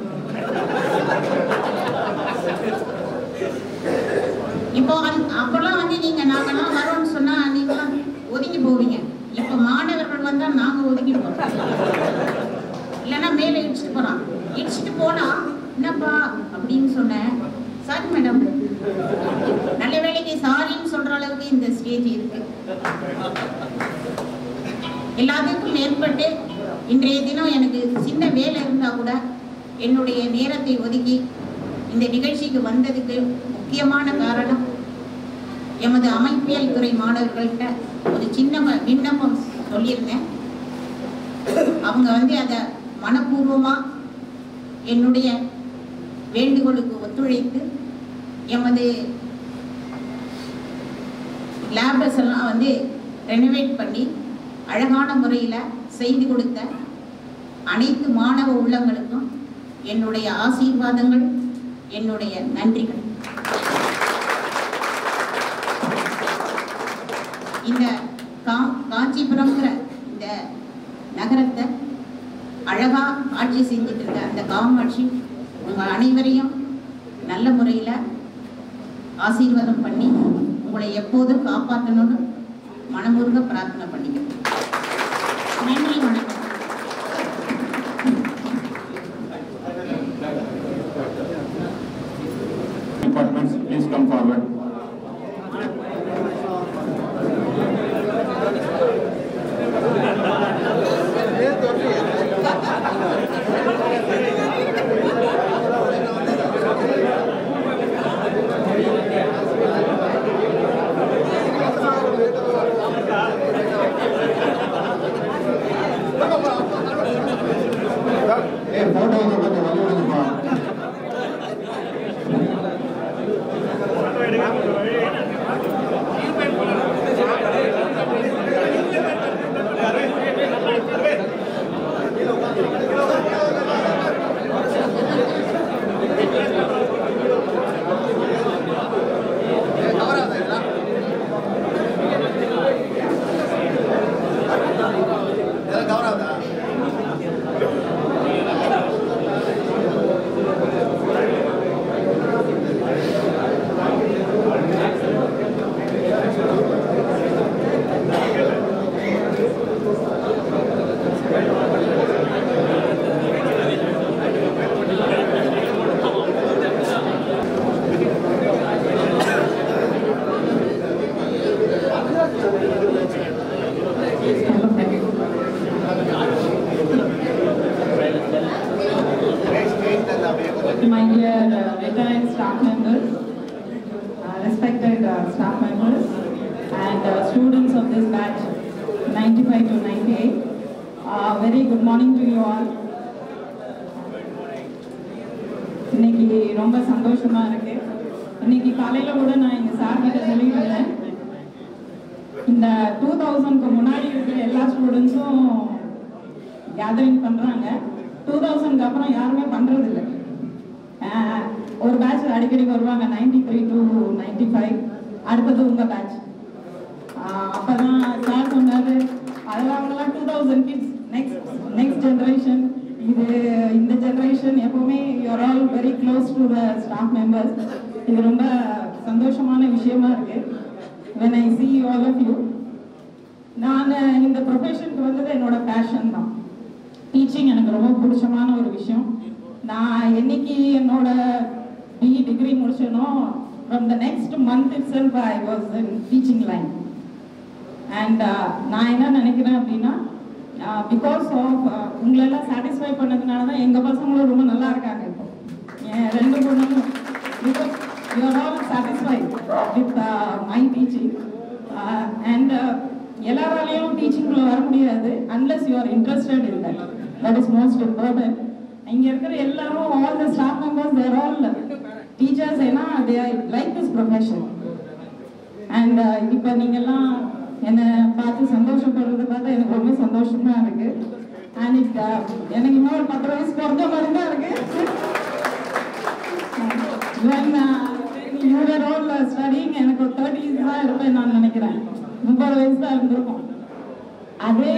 இப்போ அப்பெல்லாம் வந்து நீங்க நாங்கெல்லாம் வரோம்னு சொன்னா நீங்களாம் ஒதுங்கி போவீங்க. இப்ப மாணவர்கள் வந்தா நாங்க ஒதுங்கி போறோம், இல்லைன்னா மேல இடிச்சுட்டு போறான். இடிச்சுட்டு போனா என்னப்பா அப்படின்னு சொன்னேன், சாரி மேடம். நல்ல வேலைக்கு சாரின்னு சொல்ற அளவுக்கு இந்த ஸ்டேஜ் இருக்கு. எல்லாத்துக்கும் மேற்பட்டு இன்றைய தினம் எனக்கு சின்ன வேலை இருந்தா கூட என்னுடைய நேரத்தை ஒதுக்கி இந்த நிகழ்ச்சிக்கு வந்ததுக்கு முக்கியமான காரணம் எமது அமைப்பியல் துறை மாணவர்கள்ட்ட ஒரு சின்ன விண்ணப்பம் சொல்லியிருந்தேன். அவங்க அதை மனப்பூர்வமாக என்னுடைய வேண்டுகோளுக்கு ஒத்துழைத்து எமது லேபஸ் எல்லாம் ரெனோவேட் பண்ணி அழகான முறையில் செய்து கொடுத்த அனைத்து மாணவ உள்ளங்களுக்கும் என்னுடைய ஆசீர்வாதங்கள், என்னுடைய நன்றிகள். இந்த காஞ்சிபுரம்ங்கிற இந்த நகரத்தை அழகா ஆட்சி செஞ்சுட்டு இருக்க அந்த காமாட்சி உங்கள் அனைவரையும் நல்ல முறையில் ஆசீர்வாதம் பண்ணி உங்களை எப்போதும் காப்பாற்றணும்னு மனமுருக பிரார்த்தனை பண்ணிக்கிறேன். நன்றி, வணக்கம். Departments, please come forward. My dear retired staff members, respected staff members, and students of this batch 95 to 98, very good morning to you all. இன்னைக்கு ரொம்ப சந்தோஷமா இருக்கு. இன்னைக்கு காலையில கூட நான் எங்க சார் கிட்ட சொல்லிட்டு இருந்தேன், இந்த 2000க்கு முன்னாடி இருக்கிற எல்லா ஸ்டூடெண்ட்ஸும் கேதரிங் பண்றாங்க, 2000க்கு அப்புறம் யாருமே பண்றது இல்லை. ஒரு பேட்ச் அடிக்கடி வருவாங்க 93 to 95, அடுத்தது உங்க பேட்ச். அப்பதான் சார் சொன்னாரு, அதெல்லாம் அவங்கெல்லாம் 2000 கிட்ஸ், நெக்ஸ்ட் ஜெனரேஷன். இந்த ஜெனரேஷன் எப்பவுமே you are all very close to the staff members. இது ரொம்ப சந்தோஷமான விஷயமா இருக்கு. when I see all of you. நான் இந்த ப்ரொஃபஷனுக்கு வந்தது என்னோட பேஷன் தான். டீச்சிங் எனக்கு ரொம்ப பிடிச்சமான ஒரு விஷயம். நான் என்னைக்கு என்னோட BE டிகிரி முடிச்சேனோ, from the next month itself I was in teaching line. அண்ட் நான் என்ன நினைக்கிறேன் அப்படின்னா, பிகாஸ் ஆஃப் உங்களெல்லாம் சாட்டிஸ்ஃபை பண்ணதுனால தான் எங்கள் பசங்களும் ரொம்ப நல்லா இருக்காங்க. இப்போ என் 2 பொண்ணுங்களும் because you are all satisfied with my teaching. And எல்லாராலையும் டீச்சிங்குள்ள வர முடியாது unless you are interested in that. That is most important. இங்கே இருக்கிற எல்லாரும், all the staff members, they are all teachers. ஏன்னா they like this profession. And இப்போ நீங்கள்லாம் என்னை பார்த்து சந்தோஷப்படுறத பார்த்தா எனக்கு ரொம்ப சந்தோஷமா இருக்கு. அண்ட் எனக்கு இன்னொரு 10 வயசு பிறந்த மாதிரி தான் இருக்கு. you were all studying, எனக்கு ஒரு 30s தான் இருப்பேன் நான் நினைக்கிறேன். 30 வயசு தான் இருந்திருக்கும். அதே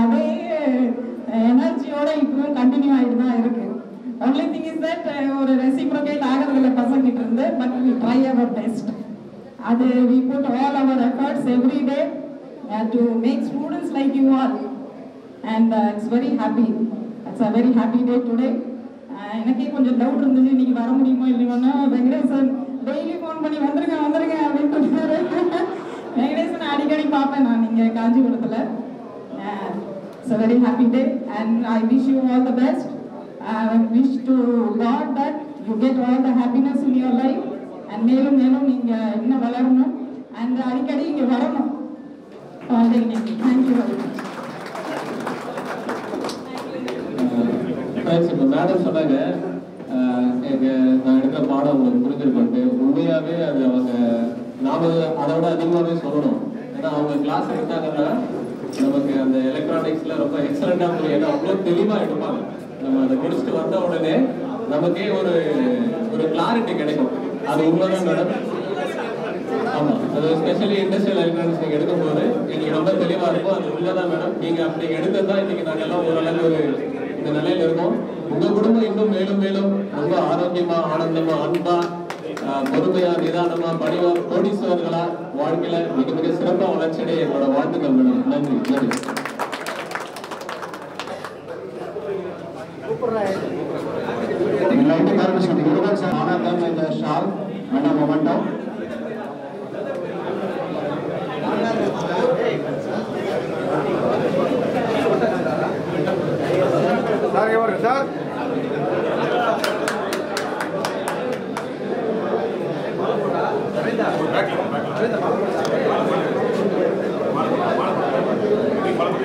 அதே எனர்ஜியோட இப்பவும் கண்டினியூ ஆகிட்டு தான் இருக்கு. only thing is that ஒரு reciprocate ஆகிறதுல பசங்கிட்டு இருந்து, but we try our best. அது we put all our efforts every day to make students like you all, and it's very happy. It's a very happy day today. எனக்கே கொஞ்சம் doubt இருந்தது, இன்னைக்கு வர முடியுமோ இல்லையோன்னா. Venkatesan daily phone பண்ணி வந்துருங்க அப்படின்னு சொன்னாரு. வெங்கடேசன் அடிக்கடி பார்ப்பேன் நான் இங்கே காஞ்சிபுரத்தில். It's a very happy day, and I wish you all the best. I wish to God that you get all the happiness in your life, and மேலும் மேலும் நீங்க இன்னும் வளரணும், and அடிக்கடி இங்க வரணும். Thank you very much. இப்போ madam சொன்னாங்க நான் எடுக்கிற பாடம் அவங்களுக்கு புரிஞ்சிருக்கோன்ட்டு. உண்மையாகவே அது அவங்க நாம அதை விட அதிகமாகவே சொல்லணும். ஏன்னா அவங்க கிளாஸ் எடுத்தாங்கன்னா நமக்கு அந்த எலக்ட்ரானிக்ஸில் ரொம்ப எக்ஸலண்ட்டாக இருக்கும். ஏன்னா அவ்வளோ தெளிவாக எடுப்பாங்க. நம்ம அதை முடிச்சுட்டு வந்த உடனே நமக்கே ஒரு கிளாரிட்டி கிடைக்கும். அது உண்மைதான் மேடம். ஆமாம், அது ஸ்பெஷலி இண்டஸ்ட்ரியல் எலக்ட்ரானிக்ஸ் நீங்கள் எடுக்கும்போது எங்களுக்கு ரொம்ப தெளிவாக இருக்கும். அது உண்மைதான் மேடம். நீங்கள் அப்படி எடுத்தது தான் இன்றைக்கி நாங்கள் எல்லாம் ஓரளவு இந்த நிலையில் இருக்கோம். உங்கள் குடும்பம் இன்னும் மேலும் மேலும் ரொம்ப ஆரோக்கியமாக, ஆனந்தமாக, அன்பாக, பொறுமையா, நிதானமா, பணிவா, கோடீஸ்வரர்களா வாழ்க்கையில மிக மிக சிறப்பா வளர்ச்சியடைய என்னோட வாழ்த்துக்கள் மேடம். நன்றி நன்றி.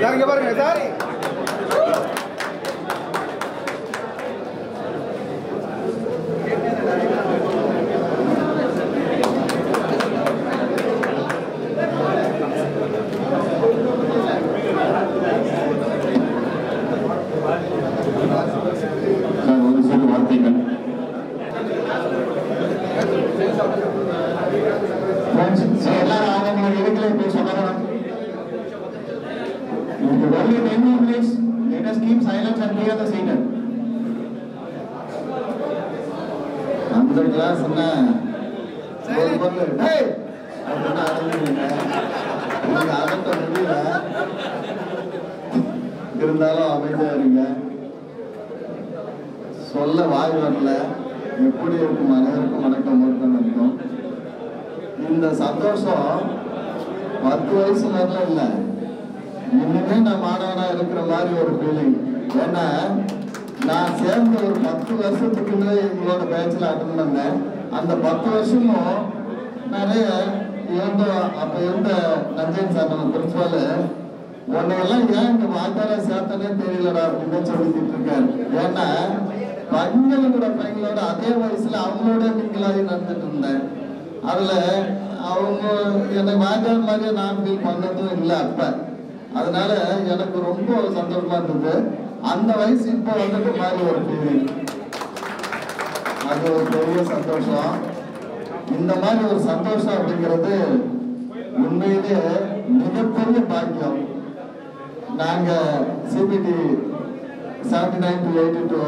சார் இங்க பாருங்க சார். ஒரு சிறு வார்த்தைகள். எல்லாரும் அவங்க இடத்துல போய் சொல்லலாம். Only 10 more minutes. Let us keep silence and clear the seat. அந்த கிளாஸ் என்ன அதட்ட முடியல. இருந்தாலும் அமைதியா இருங்க. சொல்ல வாய் வரல. எப்படி இருக்கும் அனைவருக்கும் வணக்கம் இருக்கும். இந்த சந்தோஷம் 10 வயசு வரல இல்லை, இன்னுமே நான் மாணவனா இருக்கிற மாதிரி ஒரு ஃபீலிங். ஏன்னா நான் சேர்ந்த ஒரு 10 வருஷத்துக்குள்ள எங்களோட பேச்சில் அட்டன் பண்ணேன். அந்த 10 வருஷமும் நிறைய அப்ப இருந்த நஞ்சன் சார் நம்ம பிரின்சிபாலு உன்னையெல்லாம் ஏன் இந்த வாய்ப்பால சேர்த்தனே தெரியலடா அப்படின்னு சொல்லிக்கிட்டு இருக்காரு. ஏன்னா பையங்களோட பையங்களோட அதே வயசுல அவங்களோட நீங்களாகி நடந்துட்டு இருந்தேன். அதுல அவங்க எனக்கு வாய்ப்பால் மாதிரியே நான் ஃபீல் பண்ணதும் இல்லை அப்ப. அதனால எனக்கு ரொம்ப சந்தோஷமா இருந்தது. அந்த வயசு இப்போ வந்துட்டு மாதிரி ஒரு ஃபீலிங். அது ஒரு பெரிய சந்தோஷம். இந்த மாதிரி ஒரு சந்தோஷம் அப்படிங்கிறது உண்மையிலே மிகப்பெரிய பாக்கியம். நாங்க சிபிடி 79 to 82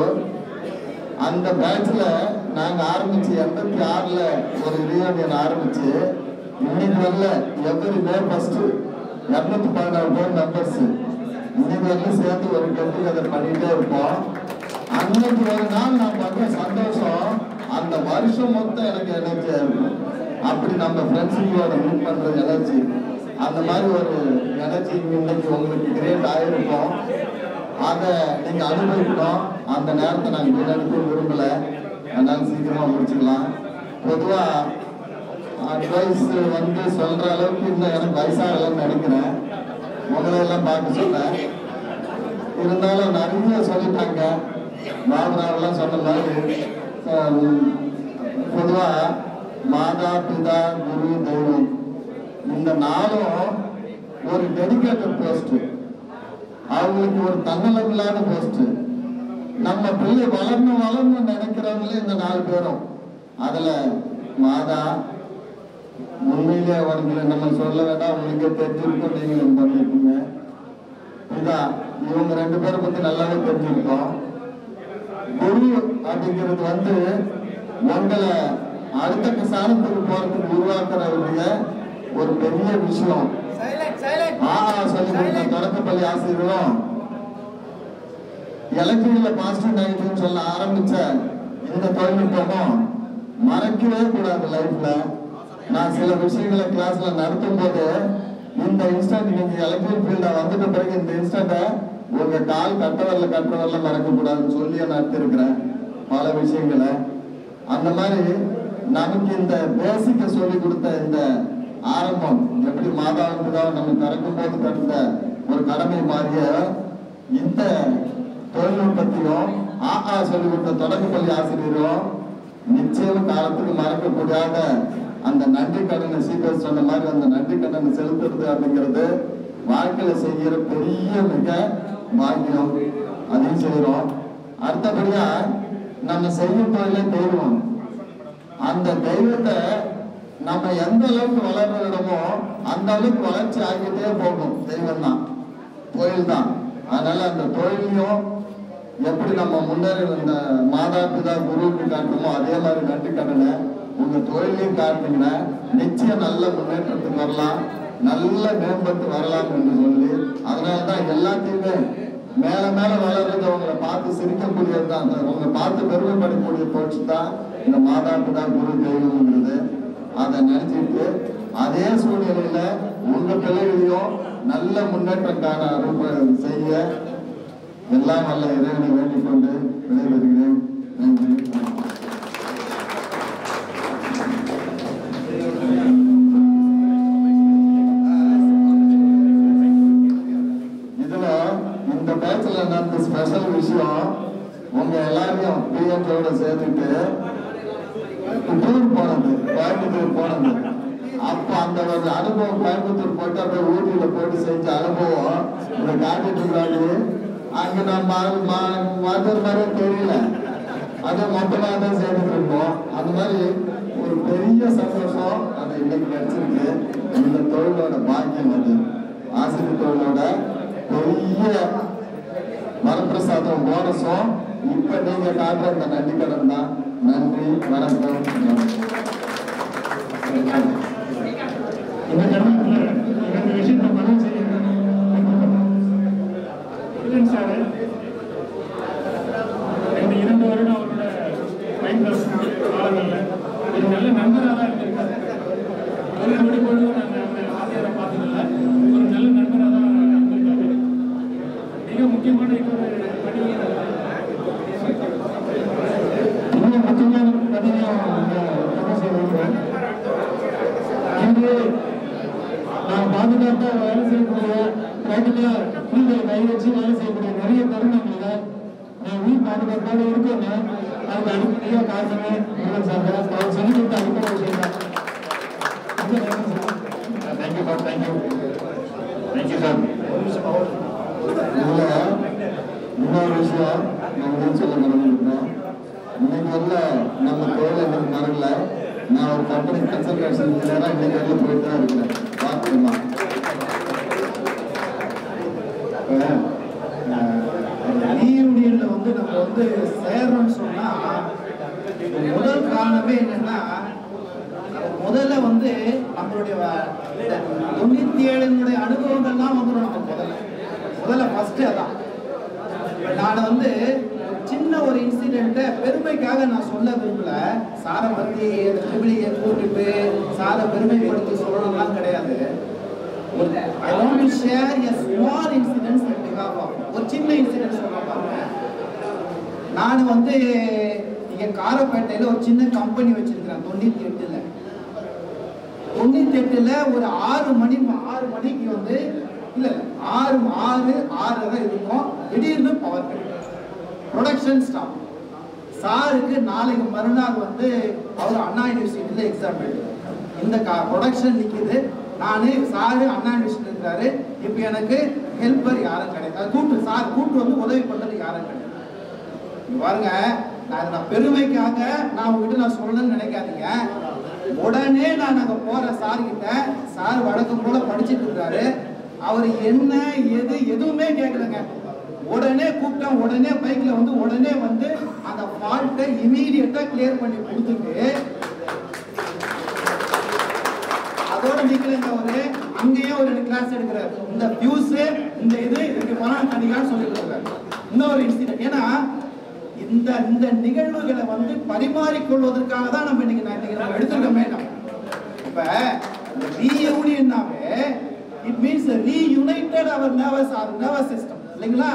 அந்த பேட்ச்ல நாங்க ஆரம்பிச்சு 86ல ஒரு ரியூனியன் ஆரம்பிச்சு இன்னைக்கு வரல எவ்ரி மே ஃபர்ஸ்ட் 216 பேர் மெம்பர்ஸ் இன்னைக்கு வரலும் சேர்த்து ஒரு கெட்டு அதை பண்ணிட்டே இருப்போம். அன்னைக்கு ஒரு நாள் நான் பண்ற சந்தோஷம் அந்த வருஷம் மொத்தம் எனக்கு எனர்ஜியா இருக்கும். அப்படி நம்ம ஃப்ரெண்ட்ஸுங்களோட மீட் பண்றது எனர்ஜி, அந்த மாதிரி ஒரு எனர்ஜி இன்னைக்கு உங்களுக்கு கிரியேட் ஆகிருக்கும். அதை நீங்க அனுபவிக்கணும். அந்த நேரத்தை நாங்கள் வீணடிக்க விரும்பல. அதனால சீக்கிரமா முடிச்சுக்கலாம். பொதுவா அட்வைஸ் வந்து சொல்ற அளவுக்கு இன்னும் எனக்கு வயசாகலன்னு நினைக்கிறேன். உங்களை எல்லாம் பார்க்க சொன்னேன். இருந்தாலும் நிறைய சொல்லிட்டாங்க. பாபுராவெல்லாம் சொன்ன மாதிரி பொதுவா மாதா பிதா குரு தெய்வம் இந்த நாளும் ஒரு டெடிகேட்டட் போஸ்ட், அவங்களுக்கு ஒரு தன்னலமில்லாத போஸ்ட். நம்ம பிள்ளை வளர்ந்து நினைக்கிறவங்களே இந்த 4 பேரும். அதுல மாதா உண்மையிலே அவங்களை நம்ம சொல்ல வேண்டாம், உங்களுக்கே தெரிஞ்சிருக்கும், நீங்களும் பண்ணிருக்கீங்க. இதா இவங்க 2 பேரை பத்தி நல்லாவே தெரிஞ்சிருக்கோம். குரு அப்படிங்கிறது வந்து உங்களை அடுத்த சாணத்துக்கு போறதுக்கு உருவாக்குறவங்க ஒரு பெரிய விஷயம். சொல்லி கொடுத்த தொடக்கப்பள்ளி ஆசிரியர்களும் எலக்ட்ரிக்கல்ல பாசிட்டிவ் நெகட்டிவ் சொல்ல ஆரம்பிச்ச இந்த தொழில்நுட்பமும் மறக்கவே கூடாது லைஃப்ல. நான் சில விஷயங்களை கிளாஸ்ல நடத்தும் போது இந்த இன்ஸ்டன்ட் நீங்க எலக்ட்ரிக் ஃபீல்டா வந்துட்ட பிறகு இந்த இன்ஸ்டன்ட உங்க கால் கட்டுறவரில் மறக்கக்கூடாதுன்னு சொல்லி நடத்திருக்கிறேன் பல விஷயங்களை. அந்த மாதிரி நமக்கு இந்த பேசிக்க சொல்லி கொடுத்த இந்த ஆரம்பம் எப்படி மாதாவுக்குதான் நம்ம திறக்கும் போது கட்ட ஒரு கடமை மாறிய இந்த தொழில்நுட்பத்தையும் சொல்லி கொடுத்த தொடக்கப்பள்ளி ஆசிரியரும் நிச்சயம் காலத்துக்கு மறக்க முடியாத அந்த நன்றி கடனை சீக்கிரம் சொன்ன மாதிரி அந்த நன்றி கடனை செலுத்துறது அப்படிங்கிறது வாழ்க்கையில செய்கிற பெரிய மிக பாக்கியம். அதையும் செய்யறோம். அடுத்தபடியா நம்ம செய்யும் தொழிலே தெய்வம். அந்த தெய்வத்தை நம்ம எந்த அளவுக்கு வளர்றோமோ அந்த அளவுக்கு வளர்ச்சி ஆகிட்டே போகும். தெய்வம் தான், தொழில் தான். அதனால அந்த தொழிலையும் எப்படி நம்ம முன்னேறி இந்த மாதா பிதா குருவுக்கு காட்டுமோ அதே மாதிரி நன்றி கடனை உங்க தொழிலையும் காட்டுங்கன்னா நிச்சயம் நல்ல முன்னேற்றத்துக்கு வரலாம், நல்ல மேம்பட்டு வரலாம் என்று சொல்லி அதனாலதான் எல்லாத்தையுமே மேல மேல வளர்றது உங்களை பார்த்து சிரிக்கக்கூடியது தான், உங்களை பார்த்து பெருமைப்படக்கூடிய போச்சு தான் இந்த மாதா பிதா குரு தெய்வம்ங்கிறது. அதை நினைச்சிட்டு அதே சூழ்நிலையில உங்க பிள்ளைகளையும் நல்ல முன்னேற்றம் காண அருள் செய்ய எல்லாம் வல்ல இறைவனை வேண்டிக் கொண்டு விடைபெறுகிறேன். நன்றி. இதுல இந்த பேச்சுல நடந்த ஸ்பெஷல் விஷயம் உங்க எல்லாரையும் பிஎன்ஜோட சேர்த்துட்டு டூர் போனது, கோயம்புத்தூர் போனது. அப்ப அந்த ஒரு அனுபவம் கோயம்புத்தூர் போயிட்டு அப்படியே ஊட்டியில போயிட்டு செஞ்ச அனுபவம் இதை காட்டிட்டு இருக்காரு. அங்க நம்ம மாதர் மாதிரியே தெரியல, அதை மொத்தமா தான் சேர்த்துட்டு இருக்கோம். அந்த மாதிரி ஒரு பெரிய சந்தோஷம் அது இன்னைக்கு கிடைச்சிருக்கு. இந்த தொழிலோட பாக்கியம் அது ஆசிரியர் தொழிலோட பெரிய வரப்பிரசாதம் போனஸும் இப்ப நீங்க காட்டுற இந்த நன்றி கடன் தான். நன்றி, வணக்கம். இந்த தருணத்துல இந்த விஷயத்தை பதிவு செய்யணும் சார். இந்த 2 வருடம் அவரோட காலங்களில் ஒரு நல்ல நண்பராக தான் இருந்திருக்காரு. ஒரு பொழுது நாங்கள் அந்த ஆசிரியரை பார்த்ததில்ல, ஒரு நல்ல நண்பராக தான் இருந்திருக்காரு. மிக முக்கியமான இன்னொரு பதிவு முக்கியமான பதிவையும் பதிவு செய்திருக்கிறேன். இன்று நான் பாதுகாப்பாக வேலை செய்யக்கூடிய ப்ராக்டிக்கலாக புலிகளை கை வச்சு வேலை செய்யக்கூடிய நிறைய தருணங்கள்ல நான் உயிர் பாதுகாப்போடு இருக்கேன்னா அதுக்கு அடிப்படையாக காரணமே முருகன் சார் தான். அவர் சொல்லிக் கொடுத்த அடிப்படை விஷயம் தான். Thank you sir. Thank you sir. இதுல இன்னொரு விஷயம் நான் சொல்ல மறந்துருக்கோம். இன்னைக்கு வரல நம்ம தொழில் இன்னைக்கு மறக்கல. நான் ஒரு கம்பெனி கன்சல்டேஷன் இன்ஜினியரா இன்னைக்கு வரல போயிட்டு தான் இருக்கிறேன். பார்த்துக்கலாம். ரீயூனியன்ல வந்து நம்ம வந்து சேர்றோம்னு சொன்னா முதல் காரணமே என்னன்னா முதல்ல வந்து நம்மளுடைய 97 அனுபவங்கள்லாம் வந்துடும். நம்ம முதல்ல ஃபர்ஸ்ட் அதான். நான் வந்து சின்ன ஒரு இன்சிடென்ட்டை பெருமைக்காக நான் சொல்ல விரும்பல. சாரை பற்றி திருவிழியை கூட்டிட்டு சாரை பெருமைப்படுத்தி சொல்லணும்லாம் கிடையாது. I want to share a small incident that we have. ஒரு சின்ன இன்சிடென்ட் சொல்ல பாருங்க. நான் வந்து இங்க காரப்பேட்டையில ஒரு சின்ன கம்பெனி வச்சிருக்கிறேன் 98ல ஒரு 6 மணிக்கு வந்து இல்ல 6:30 இருக்கும். திடீர்னு பவர் கட், ப்ரொடக்ஷன் ஸ்டாப். சாருக்கு நாளைக்கு மறுநாள் வந்து அவர் அண்ணா யூனிவர்சிட்டியில எக்ஸாம் எழுதுறாரு. இந்த ப்ரொடக்ஷன் நிக்குது. நானு சாரு அண்ணா யூனிவர்சிட்டி இருக்கிறாரு. இப்போ எனக்கு ஹெல்ப்பர் யாரும் கிடையாது. சார் கூட்டு வந்து உதவி பண்றதுக்கு யாரும் கிடையாது. பாருங்க, நான் பெருமைக்காக நான் உங்ககிட்ட நான் சொல்லணும்னு நினைக்காதீங்க. உடனே நான் அங்க போற சார் கிட்ட, சார் வழக்கம் போல படிச்சுட்டு இருக்காரு. அவர் என்ன எது எதுவுமே கேட்கலங்க. உடனே கூப்பிட்டேன். உடனே பைக்ல வந்து உடனே வந்து அந்த ஃபால்ட்டை இமீடியட்டா கிளியர் பண்ணி கொடுத்துட்டு அதோட நிக்கலங்க. அவரு அங்கேயே ஒரு கிளாஸ் எடுக்கிறாரு. இந்த பியூஸ் இந்த இது இதுக்கு பணம் தனியான்னு சொல்லி கொடுக்குறாரு. இன்னொரு இன்சிடென்ட். ஏன்னா இந்த நிகழ்வுகளை வந்து பரிமாறிக்கொள்வதற்காக தான் நம்ம இன்னைக்கு நம்ம எடுத்துக்கமே. இப்ப இந்த ரீயூனியன்னாவே it means reunited our nervous system இல்லைங்களா?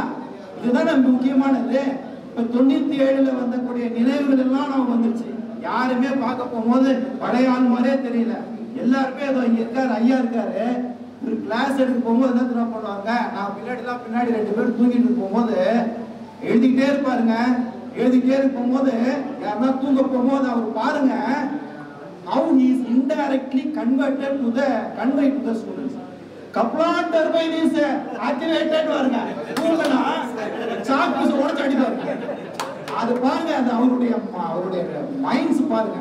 இதுதான் நமக்கு முக்கியமானது. இப்போ 97ல் வந்தக்கூடிய நினைவுகள் எல்லாம் நம்ம வந்துருச்சு. யாருமே பார்க்க போகும்போது பழைய ஆள் மாதிரியே தெரியல. எல்லாருமே ஏதோ இங்கே இருக்காரு, ஐயா இருக்காரு. ஒரு கிளாஸ் எடுக்க போகும்போது என்ன தெரியுமா பண்ணுவாங்க? நான் பின்னாடி 2 பேர் தூங்கிட்டு போகும்போது எழுதிக்கிட்டே இருப்பாருங்க. எழுதிக்கிட்டே இருக்கும்போது யாருன்னா தூங்க போகும்போது அவர் பாருங்க, how he is indirectly converted to the students. Kaplan turbine is activated வருங்க. தூங்கனா சாக்கு ஓட அடிப்பாருங்க. அது பாருங்க, அது அவருடைய மைண்ட்ஸ் பாருங்க.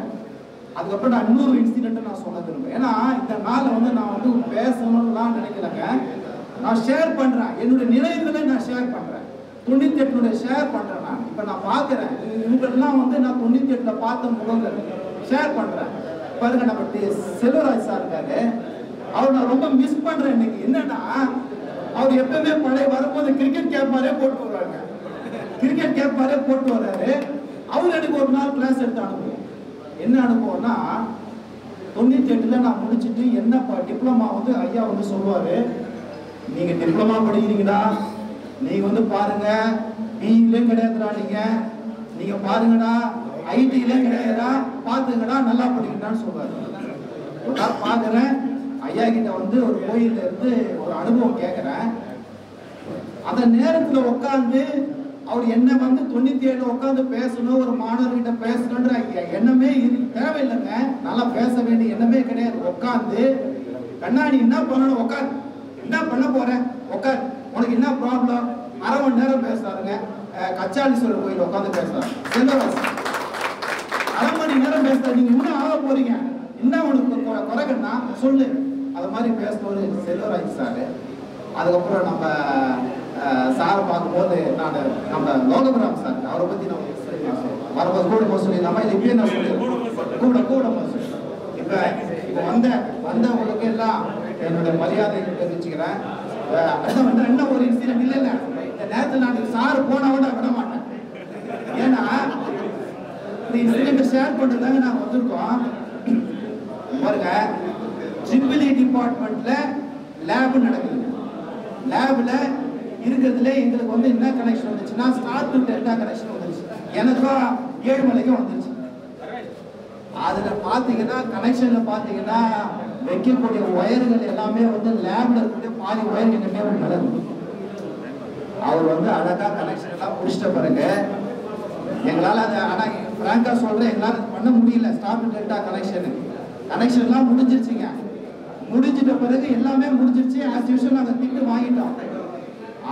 அதுக்கப்புறம் நான் இன்னொரு இன்சிடென்ட் நான் சொல்ல விரும்புறேன். ஏன்னா இந்த நாளை நான் பேசணும்லாம் நினைக்கலங்க. நான் ஷேர் பண்றேன், என்னுடைய நினைவுகளை நான் ஷேர் பண்றேன். 98 ஷேர் பண்றேன். நான் இப்ப நான் பாக்குறேன் இவங்கெல்லாம் நான் 98ல பார்த்த முகங்கள் ஷேர் பண்றேன். பாருங்க, நம்ம செல்வராஜ் சார் இருக்காரு, அவர் நான் ரொம்ப மிஸ் பண்றேன். இன்னைக்கு என்னன்னா, அவர் எப்பவுமே பழைய வரும்போது கிரிக்கெட் கேப் மாதிரியே போட்டு வர்றாங்க. கிரிக்கெட் கேப் மாதிரியே போட்டு வர்றாரு. அவர் எனக்கு ஒரு நாள் கிளாஸ் எடுத்து அனுப்புவோம். என்ன அனுபவம்னா, 98ல் நான் முடிச்சுட்டு என்ன டிப்ளமா ஐயா சொல்லுவாரு, நீங்க டிப்ளமா படிக்கிறீங்கடா, நீங்க பாருங்க பிஇலயும் கிடையாதுடா, நீங்க பாருங்கடா ஐடிலயும் கிடையாதுடா, பாத்துங்கடா நல்லா படிக்கணும்னு சொல்றாரு. ஒரு நாள் பாக்குறேன் ஐயா கிட்ட ஒரு கோயில்ல இருந்து ஒரு அனுபவம் கேட்கிறேன். அந்த நேரத்துல உட்காந்து அவர் என்ன 97 உட்காந்து பேசணும், ஒரு மாணவர்கிட்ட பேசணுன்ற எண்ணமே தேவையில்லைங்க. நல்லா பேச வேண்டிய எண்ணமே கிடையாது. உட்காந்து கண்ணாடி என்ன பண்ணணும், உட்கார், என்ன பண்ண போற உட்கார், உனக்கு என்ன ப்ராப்ளம், அரை மணி நேரம் பேசுறாருங்க. கச்சாலீஸ்வரர் கோயில் உட்காந்து பேசுறாரு செல்வராஜ். அரை மணி நேரம் பேசுறாரு. நீங்க இன்னும் ஆக போறீங்க, என்ன உனக்கு குறைக்கன்னா சொல்லு. அது மாதிரி பேசுனவர் செல்வராஜ் சார். அதுக்கப்புறம் நம்ம சாரை பார்க்கும்போது நம்ம லோகபுரம் சார், அவரை பத்தி நம்ம வரும்போது கூட சொல்லிடலாமா? இது இப்பயே நான் சொல்லி கூட இப்ப வந்தவங்களுக்கு எல்லாம் என்னோட மரியாதை தெரிவிச்சுக்கிறேன். என்ன ஒரு இன்சிடென்ட் இல்ல இந்த நேரத்தில் நான் சார் போனா விட விட மாட்டேன். ஏன்னா இந்த இன்சிடென்ட் ஷேர் பண்றதாங்க நாங்க வந்திருக்கோம். பாருங்க, ட்ரிபிள் டிபார்ட்மெண்ட்ல லேப் நடக்குது. லேப்ல இருக்கிறதுல எங்களுக்கு என்ன கனெக்ஷன் வந்துச்சுன்னா, ஸ்டார்ட் டு டெல்டா கனெக்ஷன் வந்துச்சு. எனக்கும் ஏழுமலைக்கும் வந்துச்சு. அதுல பாத்தீங்கன்னா கனெக்ஷன்ல பாத்தீங்கன்னா வைக்கக்கூடிய ஒயர்கள் எல்லாமே லேப்ல இருக்கக்கூடிய பாதி ஒயர் என்னமே நடக்கும். அவர் அழகா கனெக்ஷன் எல்லாம் முடிச்சிட்ட பிறகு எங்களால அதை, ஆனா பிராங்கா சொல்றேன், எங்களால பண்ண முடியல. ஸ்டார்ட் டு டெல்டா கனெக்ஷன் எல்லாம் முடிஞ்சிருச்சுங்க. முடிஞ்சிட்ட பிறகு எல்லாமே முடிஞ்சிருச்சு. ஆஸ் யூஷுவல் நாங்க திட்டு வாங்கிட்டோம்.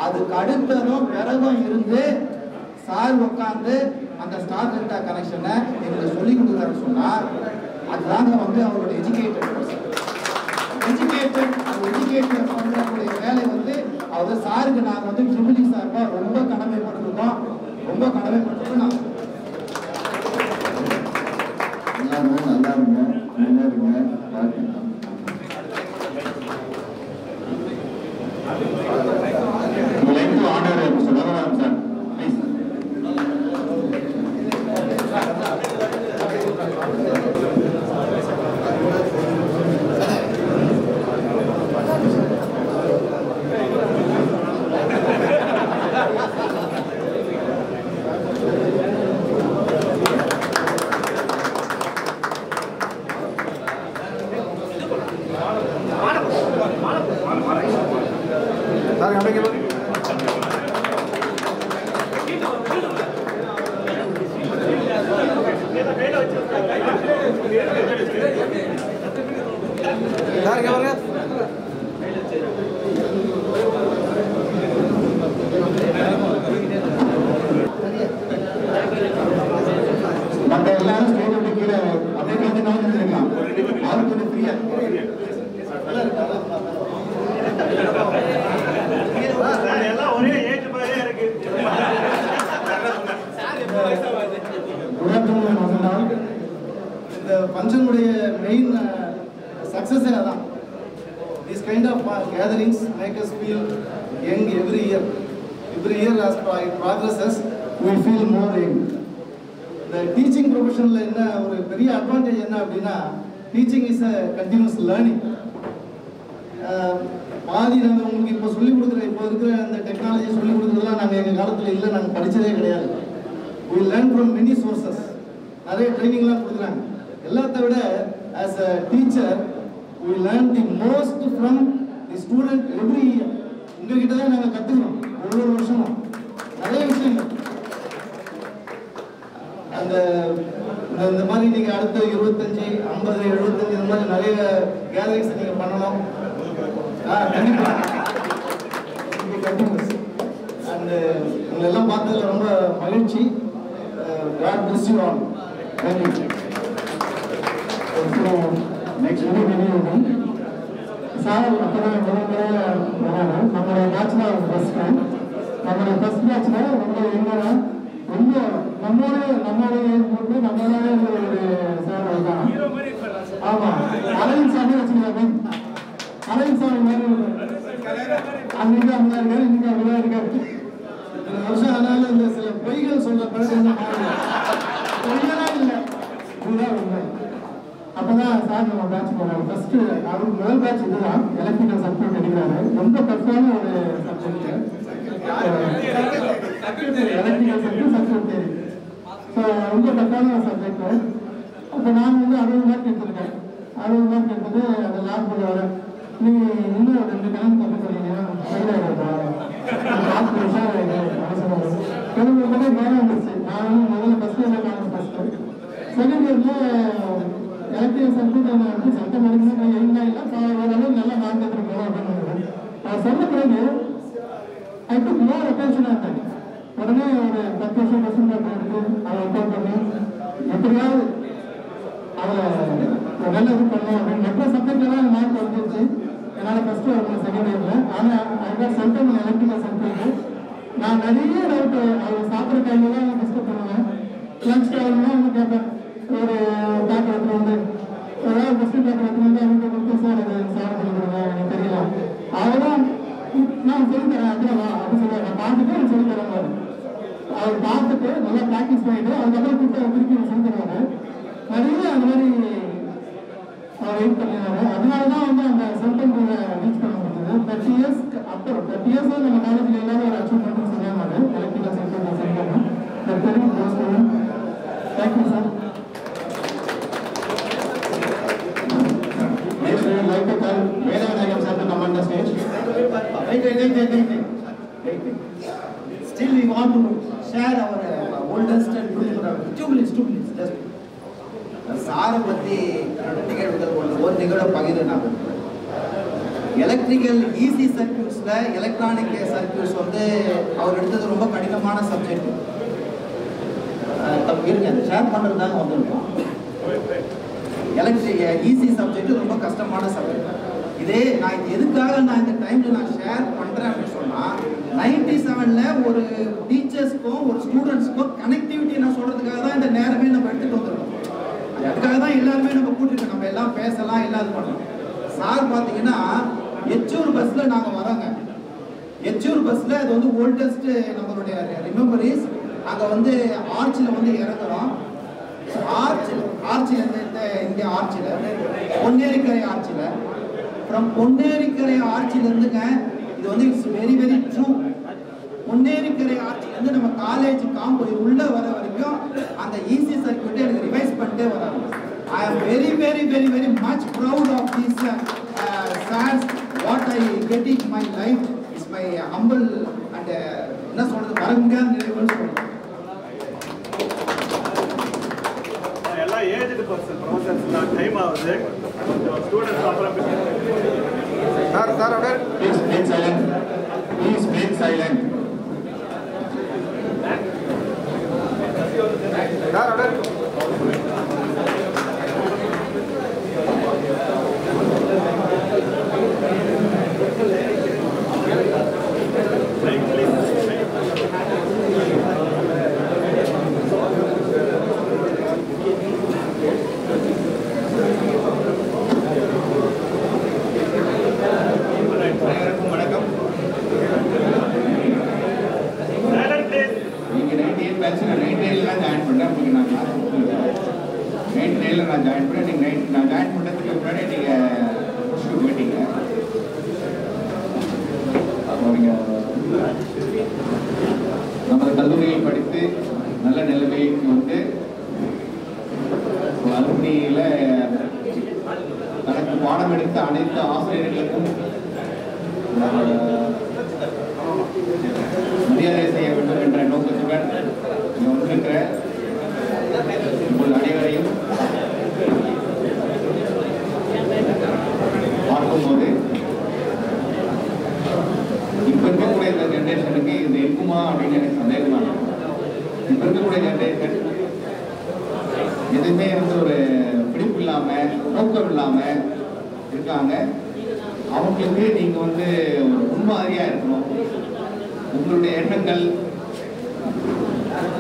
அதுக்கு அடுத்ததும் பிறகும் இருந்து சார் உட்காந்து அந்த ஸ்டார் டெல்டா கனெக்ஷனை எங்களுக்கு சொல்லி கொடுக்குறாரு சொன்னா, அதுதாங்க அவரோட எஜுகேட்டட் பண்ணக்கூடிய வேலை அவர் சாருக்கு நாங்க ட்ரிபிள் சார்பா ரொம்ப கடமைப்பட்டிருக்கோம். நாங்க எல்லாருமே நல்லா இருங்க, முன்னேறுங்க, வாழ்த்துக்கள். இந்த ஃபங்க்ஷனுடைய மெயின் சக்சஸே அதான். These kind of gatherings make us feel young every year. Every year as it progresses, we feel more young. The teaching professional என்ன ஒரு பெரிய அட்வான்டேஜ் என்ன அப்படின்னா, teaching is a continuous learning. பாதி நாங்கள் உங்களுக்கு இப்போ சொல்லிக் கொடுக்குற இப்போ இருக்கிற அந்த டெக்னாலஜி சொல்லிக் கொடுக்குறதுலாம் நாங்கள் எங்கள் காலத்தில் இல்லை, நாங்கள் படித்ததே கிடையாது. we learn from many sources. நிறைய ட்ரைனிங்லாம் கொடுக்குறாங்க. எல்லாத்த விட as a teacher we learn the most from the student every year. உங்ககிட்ட தான் நாங்கள் கற்றுக்கிறோம் ஒவ்வொரு வருஷமும் நிறைய விஷயங்கள். அந்த இந்த மாதிரி நீங்கள் அடுத்த 25, 50, 75 இந்த மாதிரி நிறைய கேதரிங்ஸ் நீங்கள் பண்ணணும். கண்டிப்பாக கண்டினியூஸ். அண்டு உங்களெல்லாம் பார்த்ததில் ரொம்ப மகிழ்ச்சி. God bless you all. Thank you. Next sir அப்போதான் வராங்க. நம்மளுடைய பேட்ச் தான் ஃபர்ஸ்ட் டைம். நம்மளுடைய ஃபர்ஸ்ட் பேட்சில் ரொம்ப எங்கன்னா ரொம்ப நம்மளோட ஏஜ் போட்டு நம்மளோட ஒரு சார் தான். ஆமாம், அரவிந்த் சாமி வச்சுருக்காங்க. அரவிந்த் சாமி மாதிரி அன்னைக்கு அப்படிதான் இருக்காரு, இன்னைக்கு அப்படிதான் இருக்காரு. இந்த வருஷம் ஆனாலும் இந்த சில பொய்கள் சொல்ல பிறகு பொய்யெல்லாம் இல்லை, இதுதான் உண்மை. அப்போதான் சார் நம்ம பேட்ச் போகிறாங்க. ஃபர்ஸ்ட் அவருக்கு முதல் பேட்ச் இதுதான், எலக்ட்ரிக்கல் சர்க்யூட் எடுக்கிறாரு. ரொம்ப டஃப்பான ஒரு சப்ஜெக்ட் எலக்ட்ரிக்கல் சர்க்யூட் தேரி. ஸோ ரொம்ப டஃப்பான ஒரு சப்ஜெக்ட். அப்போ நான் 60 மார்க் எடுத்திருக்கேன். 60 மார்க் எடுத்துட்டு அந்த லேப் போய் வரேன். நீ இன்னும் 2 கிழமை தப்பு சொன்னீங்கன்னா ஃபெயிலாகிடுறா, லாஸ்ட் வருஷம் எனக்கு உடனே பயம் வந்துருச்சு. நான் முதல்ல ஃபர்ஸ்ட் இயரில் நான் ஃபர்ஸ்ட்டு, செகண்ட் இயரில் எலக்ட்ரிக்கல் சர்க்யூட் வந்து சட்டம் எடுக்கணும் இல்லை ஓரளவு நல்லா மார்க் எடுத்துருக்கோம் அப்படின்னு அவர் சொன்ன பிறகு ஐ டுக் மோர் அட்டென்ஷன் ஆகிட்டேன். உடனே ஒரு 10 வருஷம் கொஸ்டின் பேப்பர் எடுத்து அதை ஒர்க் பண்ணி எப்படியாவது அதில் நல்ல இது பண்ணணும் அப்படின்னு மற்ற சப்ஜெக்டெல்லாம் மார்க் வந்துருச்சு. என்னால் ஃபஸ்ட்டு வரணும் செகண்ட் இயரில். ஆனால் அதுக்காக சென்டம் எலக்ட்ரிக்கல் சர்க்யூட் நான் நிறைய டவுட்டு அவர் சாப்பிட்ற டைமில் தான் டிஸ்கஸ் பண்ணுவேன். லஞ்ச் டைம்லாம் வந்து கேட்பேன், ஒரு பேப்பர் எடுத்துகிட்டு வந்து ஏதாவது கொஸ்டின் பேப்பர் எடுத்துகிட்டு வந்து அவங்க கொடுத்து சார் இது சால்வ் பண்ணி கொடுங்க எனக்கு தெரியல, அவரும் நான் சொல்லித்தரேன் அப்படின்னா அப்படின்னு சொல்லுவாங்க. நான் பார்த்துட்டு எனக்கு சொல்லி தரேன். அவர் பார்த்துட்டு நல்லா ப்ராக்டிஸ் பண்ணிட்டு அதுக்கப்புறம் கூப்பிட்டு திருப்பி சொல்லி தருவாங்க. நிறைய அந்த மாதிரி அவர் வெயிட் பண்ணினாரு. அதனால தான் வந்து அந்த சென்டம் ரீச் பண்ண முடிஞ்சது. 30 years அப்புறம் 30 years நம்ம காலேஜில் எல்லாரும் ஒரு அச்சீவ்மெண்ட் சொன்னாங்க. எலக்ட்ரிக்கல் சென்டம் சென்டம் பெரிய close. Thank you sir. Next, we would like to call Vedanagam sir to come on the stage. Wait. Still we want to share our oldest and 2 minutes, just. சாரை பற்றி நிகழ்வுகள் ஒரு நிகழ்வை பகிர்ந்து நான் விரும்புகிறேன். எலக்ட்ரிக்கல் ஈஸி சர்க்யூட்ஸில் எலக்ட்ரானிக் சர்க்யூட்ஸ் வந்து அவர் எடுத்தது ரொம்ப கடினமான சப்ஜெக்ட். இருங்க ஷேர் பண்ணுறது தாங்க வந்துருக்கோம். ஈஸி சப்ஜெக்ட் ரொம்ப கஷ்டமான சப்ஜெக்ட். இதே நான் எதுக்காக நான் இந்த டைமில் நான் ஷேர் பண்ணுறேன் அப்படின்னு சொன்னால் 97ல் ஒரு டீச்சர்ஸ்க்கும் ஒரு ஸ்டூடெண்ட்ஸ்க்கும் கனெக்டிவிட்டி நான் சொல்கிறதுக்காக தான் இந்த நேரமே நம்ம எடுத்துகிட்டு வந்துருக்கோம். அதுக்காக தான் எல்லாருமே நம்ம கூட்டிருக்கோம், நம்ம எல்லாம் பேசலாம் எல்லாம் இது பண்ணலாம். சார் பார்த்தீங்கன்னா எச்சூர் பஸ்ஸில் நாங்கள் வரோங்க. எச்சூர் பஸ்ஸில் அது வந்து ஓல்டஸ்ட் நம்மளுடைய ரிமெம்பரிஸ். அங்கே வந்து ஆர்ச்சில் வந்து இறங்குறோம். ஆர்ச்சில் இங்கே ஆர்ச்சில் பொன்னேரிக்கரை ஆர்ச்சில் ஃப்ரம் பொன்னேரிக்கரை ஆர்ச்சிலேருந்துங்க இது வந்து it's very very true. Ponnerikkarai ஆர்ச்சிலேருந்து நம்ம காலேஜ் காம்பவுண்ட் உள்ளே வர வரைக்கும் அந்த ஈஸி சர்க்யூட்டை எனக்கு ரிவைஸ் பண்ணிட்டே வராங்க. I am very very very very much proud of these sirs. What I get in my life is my humble and என்ன சொல்கிறது மறக்க நிறைவுன்னு சொல்கிறேன். எல்லா ஏஜ்டு பர்சன் ப்ரொஃபசர்ஸ் டைம் ஆகுது. ஸ்டூடெண்ட்ஸ் அப்புறம் சார் அப்படியே please being silent. Please being silent. Sir அப்படியே வணக்கம். நீங்கள் 98 பேட்ச் நான் 99ல் தான் ஜாயின் பண்ணேன். உங்களுக்கு நான் கிளாஸ் கொடுத்துருக்கேன். 99ல் நான் ஜாயின் பண்ணேன். நீங்கள் நான் ஜாயின் பண்ணுறதுக்கு முன்னாடி நீங்கள் முடிச்சுட்டு போயிட்டீங்க. நமது கல்லூரியில் படித்து நல்ல நிலைமைக்கு வந்து அலுமினியில தனக்கு பாடம் எடுத்த அனைத்து ஆசிரியர்களுக்கும் மரியாதை செய்ய வேண்டும் என்ற நோக்கத்துடன் வந்திருக்கிற உங்கள் அனைவரையும் பார்க்கும்போது இப்ப இருக்கக்கூடிய இந்த ஜென்ரேஷனுக்கு இது இருக்குமா அப்படின்னு எனக்கு சந்தேகமா இருக்கு. இப்ப இருக்கக்கூடிய ஜென்ரேஷன் எதுவுமே வந்து ஒரு பிடிப்பு இல்லாம நோக்கம் இல்லாம இருக்காங்க. அவங்களுக்கு நீங்க வந்து ஒரு முன்மாதிரியா இருக்கணும். உங்களுடைய எண்ணங்கள்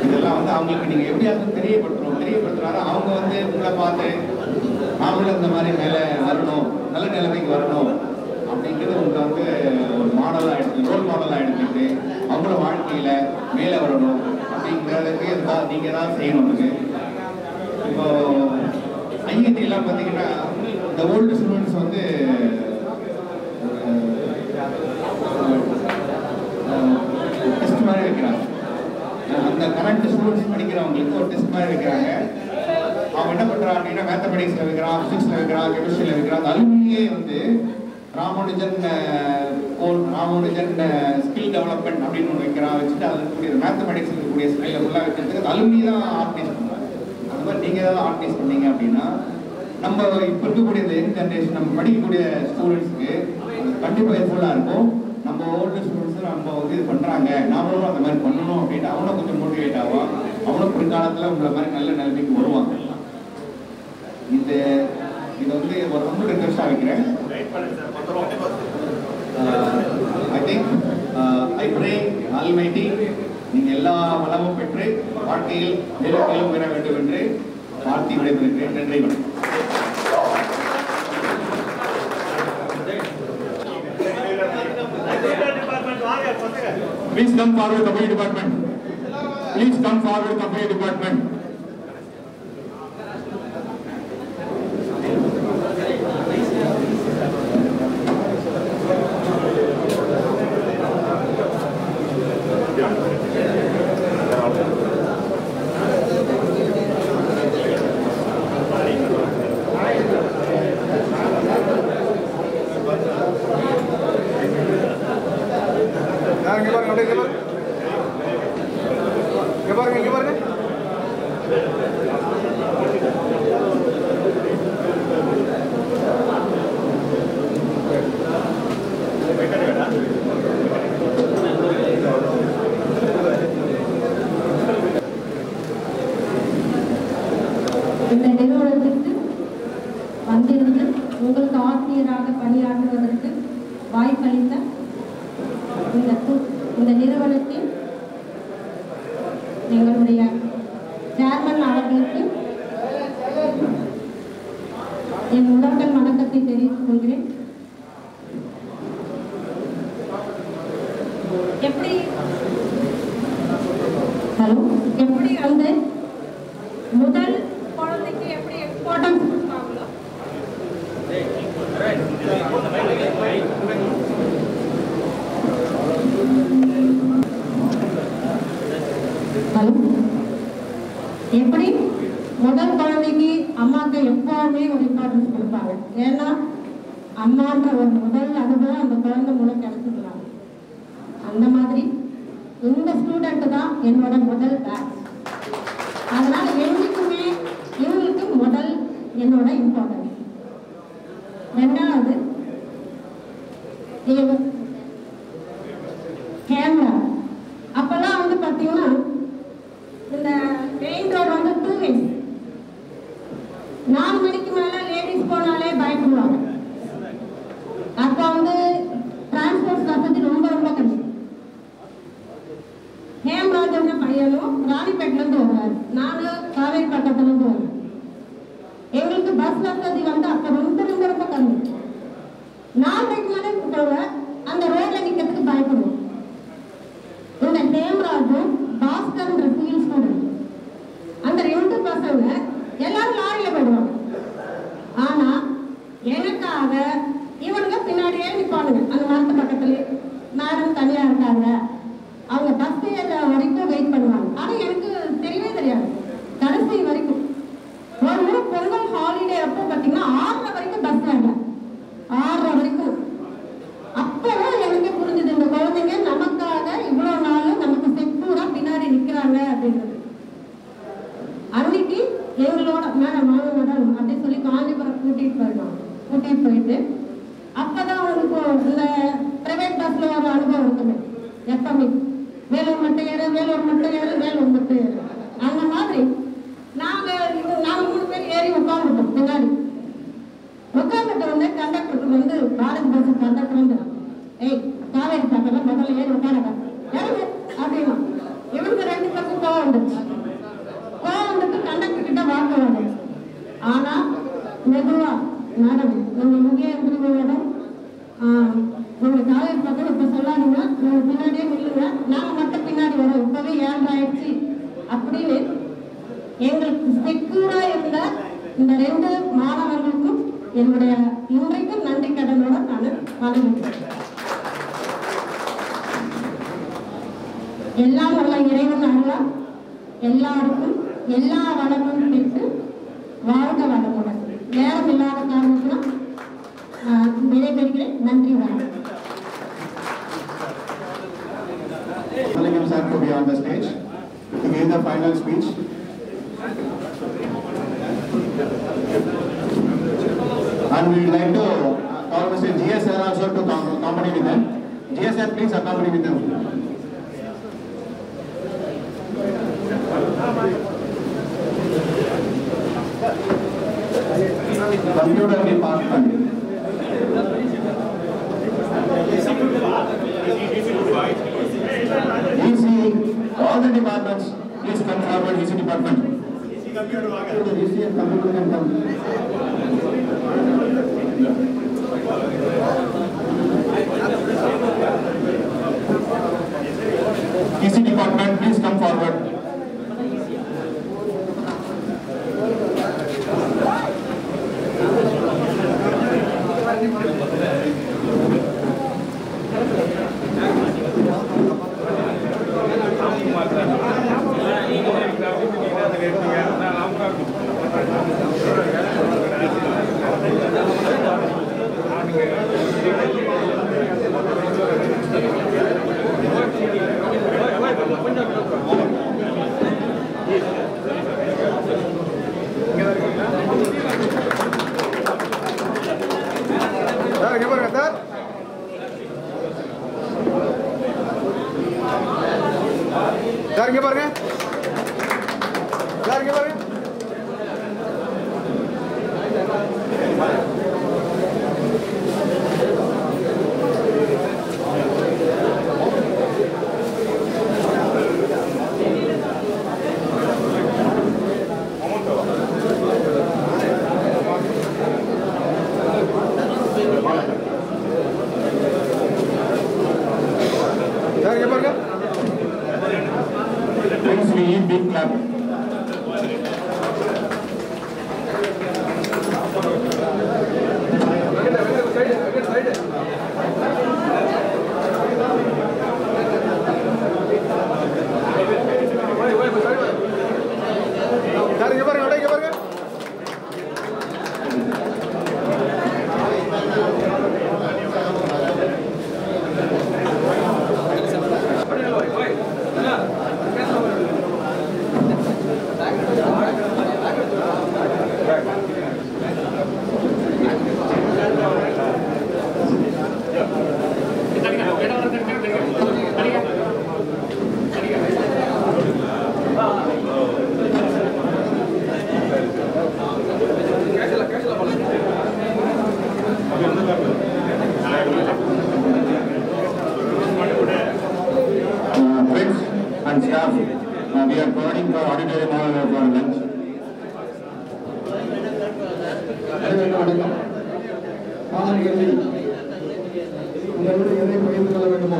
இதெல்லாம் வந்து அவங்களுக்கு நீங்க எப்படியாவது தெரியப்படுத்துறாரு அவங்க வந்து உங்களை பார்த்து நாமளும் இந்த மாதிரி மேல வரணும், நல்ல நிலைமைக்கு வரணும் அப்படிங்கிறது உங்களை வந்து ஒரு மாடலா எடுத்து ரோல் மாடலா எடுத்துக்கிட்டு அவங்களோட வாழ்க்கையில மேல வரணும் அப்படிங்கிறதுக்கு நீங்க தான் செய்யணும். இப்போ ஐஐடி எல்லாம் பார்த்தீங்கன்னா இந்த ஓல்டு ஸ்டூடெண்ட்ஸ் வந்து டெஸ்ட் மாதிரி வைக்கிறாங்க. அந்த கரண்ட் ஸ்டூடெண்ட்ஸ் படிக்கிறவங்களுக்கு ஒரு டெஸ்ட் மாதிரி வைக்கிறாங்க. அவன் என்ன பண்றான் அப்படின்னா மேத்தமெட்டிக்ஸ்ல வைக்கிறான், பிசிக்ஸ்ல வைக்கிறான், கெமிஸ்ட்ரியில வைக்கிறான். அந்த அலுமினியே வந்து ராமானுஜன் ஸ்கில் டெவலப்மெண்ட் அப்படின்னு ஒன்று வைக்கிறான். வச்சுட்டு அதில் இருக்கக்கூடிய மேத்தமெட்டிக்ஸ் இருக்கக்கூடிய ஸ்கில் ஃபுல்லாக வைக்கிறதுக்கு அலுமினி தான் ஆர்கனைஸ் பண்ணுறாங்க. அது மாதிரி நீங்கள் ஏதாவது ஆர்கனைஸ் பண்ணீங்க அப்படின்னா நம்ம இப்போ இருக்கக்கூடிய இந்த யங் ஜென்ரேஷன் நம்ம படிக்கக்கூடிய ஸ்டூடெண்ட்ஸ்க்கு கண்டிப்பாக ஹெல்ப்ஃபுல்லாக இருக்கும். நம்ம ஓல்டு ஸ்டூடெண்ட்ஸ் நம்ம வந்து இது பண்ணுறாங்க, நாமளும் அந்த மாதிரி பண்ணணும் அப்படின்னு அவனும் கொஞ்சம் மோட்டிவேட் ஆகும். அவனும் பிற்காலத்தில் உங்களை மாதிரி நல்ல நிலைமைக்கு வருவாங்க. இதை வந்து ஒரு ரொம்ப ரிக்வெஸ்டாக வைக்கிறேன். I think I pray Almighty நீங்கள் எல்லா வளமும் பெற்று வாழ்க்கையில் மேலும் மேலும் பெற வேண்டும் என்று வாழ்த்தி விடைபெறுகிறேன். நன்றி. Please come forward, company department. Please come forward, company department. இந்த நிறுவனத்திற்கு வந்திருந்து உங்களுக்கு ஆசிரியராக பணியாற்றுவதற்கு வாய்ப்பளித்த இந்த நிறுவனத்தின் எங்களுடைய சேர்மன் அவர்களுக்கு என் முதல்கள் வணக்கத்தை தெரிவித்துக் கொள்கிறேன். எப்படி வந்து முதல் குழந்தைக்கு எப்படி இம்பார்ட்டன்ஸ் கொடுப்பாங்களோ எப்படி முதல் குழந்தைக்கு அம்மாவுக்கு எப்பவுமே ஒரு இம்பார்ட்டன்ஸ் கொடுப்பாங்க. ஏன்னா அம்மான்ற ஒரு முதல் அனுபவம் அந்த குழந்தை மூலம் கிடைச்சிக்கலாம். அந்த மாதிரி இந்த ஸ்டூடெண்ட் தான் என்னோட முதல் பேட்ச். அதனால என்னைக்குமே இவங்களுக்கு முதல் என்னோட இம்பார்ட்டன்ஸ். ரெண்டாவது கேமரா. அப்பெல்லாம் வந்து பார்த்தீங்கன்னா இந்த மெயின் ரோடு வந்து 2 ways. 4 மணிக்கு மேலே லேடிஸ் போனாலே பயப்படுவாங்க. அப்போ வந்து டிரான்ஸ்போர்ட் வசதி ரொம்ப ரொம்ப கம்மி. ஹேம்ராஜ் பையனும் ராணிப்பேட்டிலேருந்து வருவார், நானும் காவேரி பக்கத்துலேருந்து வருவேன். எங்களுக்கு பஸ் வசதி வந்து அப்போ ரொம்ப ரொம்ப ரொம்ப கம்மி. 4 மணிக்கு மேலே போவேன், அந்த ரோட்ல நிற்கிறதுக்கு பயப்படுவோம். இந்த ஹேம்ராஜும் பாஸ்கர்ன்ற சிவில் ஸ்டூடெண்ட், அந்த 2 பசங்க எல்லாரும் லாரியில போயிடுவாங்க. ஆனா எனக்காக இவனுங்க பின்னாடியே நிற்பானுங்க. அந்த மரத்து பக்கத்துலேயே மேடம் தனியா இருக்காங்க வந்தாங்க அப்படின்றது. அன்னைக்கு எங்களோட மேடம் மாணவர்கள் அப்படின்னு சொல்லி காஞ்சிபுரம் கூட்டிட்டு போயிட்டு அப்பதான் அவங்களுக்கு இந்த பிரைவேட் பஸ்ல ஒரு அனுபவம் இருக்குமே, எப்பவுமே வேலூர் மட்டும் ஏறு அந்த மாதிரி நாங்க 3 பேர் ஏறி உட்காந்துட்டோம். பின்னாடி உட்காந்துட்டு வந்து கண்டக்டருக்கு வந்து பாரத் பஸ் கண்டக்டர் வந்து ஏய் காவேரி சாப்பிட முதல்ல ஏறி உட்காருங்க அப்படின்னா இவருக்கு 2 பேருக்கும் கோவம் வந்துட்டு கண்டக்டர் கிட்ட வாக்குவாங்க. ஆனா மெதுவா மேடம் நீங்க இங்கே இருந்துருங்க மேடம், உங்க காலேஜ் பக்கம் இப்ப சொல்லாதீங்க, நீங்க பின்னாடியே நில்லுங்க, நாங்க மட்டும் பின்னாடி வரோம், இப்பவே 7 ஆயிடுச்சு அப்படின்னு எங்களுக்கு செக்யூரா இருந்த இந்த 2 மாணவர்களுக்கும் என்னுடைய இன்றைக்கும் நன்றி கடனோட நான் வணங்குகிறேன். எல்லாம் உள்ள இறைவன் அருளா எல்லாருக்கும் எல்லா வளமும் பெற்று வாழ்க வளமுடன். நேரம் இல்லாத காரணத்தினால் விடைபெறுகிறேன். நன்றி, வணக்கம். Calling him to be on the stage to give the final speech. And we would like to call Mr. GSR also to accompany with them. GSR, please accompany with them. Computer department. EC, all the departments, please come forward. EC department. EC and computer can come. EC department, please come forward. Big clap. Friends and staff, we are providing for auditorium hall for lunch. மாணவர்களில் உங்களோடு எதை பகிர்ந்து கொள்ள வேண்டுமோ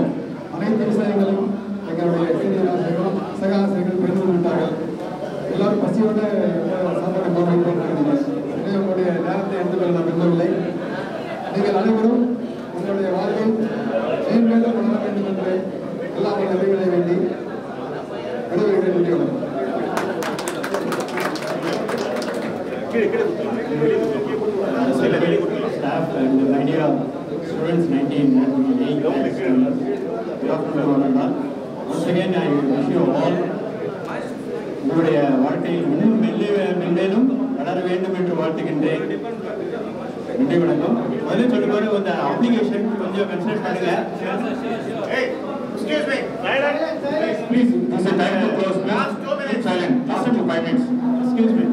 அனைத்து விஷயங்களும் எங்களுடைய senior ஆசிரியர்களும் சக ஆசிரியர்கள் பகிர்ந்து கொண்டார்கள். எல்லாரும் பசியோட சாப்பாடு போராடுகிறார்கள். எனவே உங்களுடைய நேரத்தை எடுத்துக்கொள்ள நான் விரும்பவில்லை. நீங்கள் அனைவரும் உங்களுடைய வாழ்வில் மேன்மேலும் வளர வேண்டும் என்று எல்லாம் நிறைவேற வேண்டி விடைபெறுகிறேன். நன்றி, வணக்கம். Staff and my dear students, 1998 students, good afternoon, Ananda. Once again, I wish you all உங்களுடைய வாழ்க்கை இன்னும் மென்மேலும் வளர வேண்டும் என்று வாழ்த்துகின்றேன். நன்றி, வணக்கம். முதல்ல சொல்லும்போது அந்த அப்ளிகேஷன் கொஞ்சம் கன்சிடர் பண்ணுங்க. Excuse me. Please, this is the time to close. Please, silent. Last 5 minutes. Excuse me.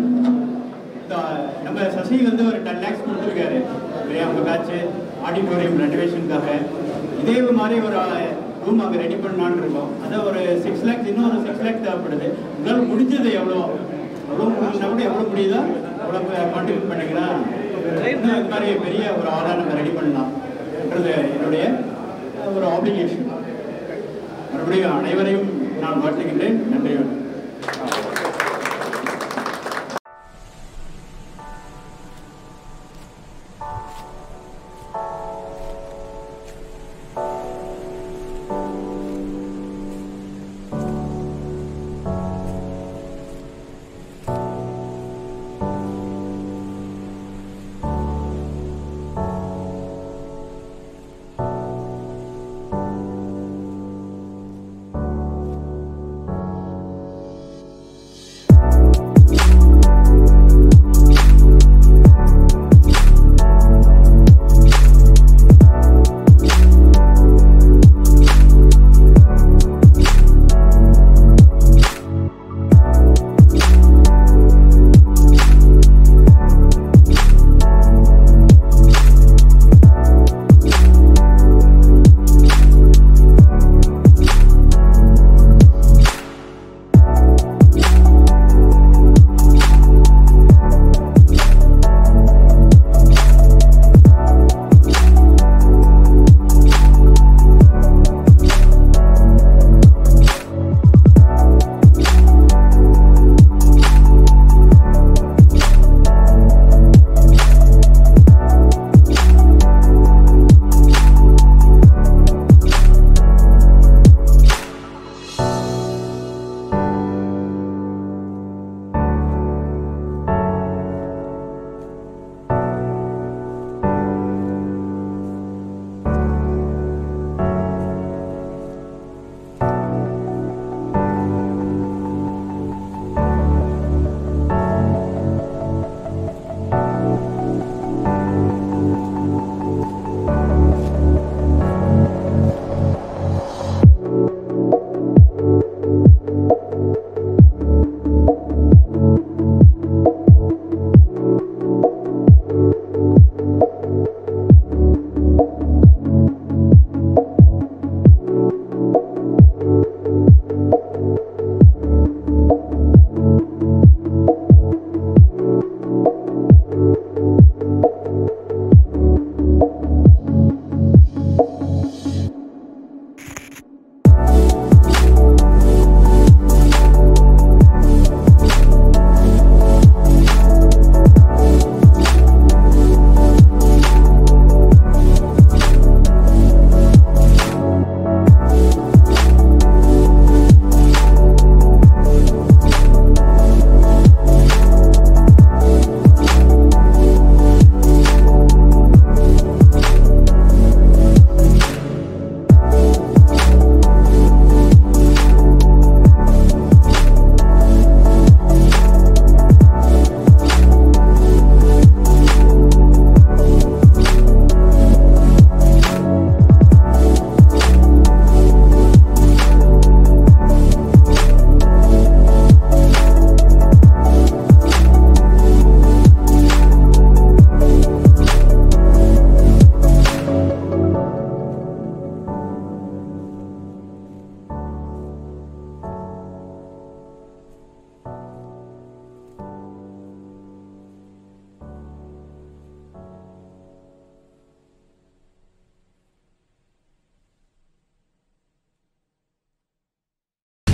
நம்ம சசி வந்து ஒரு 10 lakhs கொடுத்துருக்காரு அவங்க காட்சி ஆடிட்டோரியம் ரெனோவேஷனுக்காக. இதே மாதிரி ஒரு ரூம் அங்கே ரெடி பண்ணலான்னு இருக்கோம். அதான் ஒரு 6 lakhs, இன்னும் ஒரு 6 lakhs தேவைப்படுது. உங்களால் முடிஞ்சது எவ்வளோ முடிஞ்சா கூட எவ்வளோ முடியுதோ அவ்வளோ கான்ட்ரிபியூட் பண்ணிங்கன்னா இன்னும் இது மாதிரி பெரிய ஒரு ஆளாக நம்ம ரெடி பண்ணலாம்ன்றது என்னுடைய ஒரு ஆப்ளிகேஷன். மறுபடியும் அனைவரையும் நான் வாழ்த்துகின்றேன். நன்றி.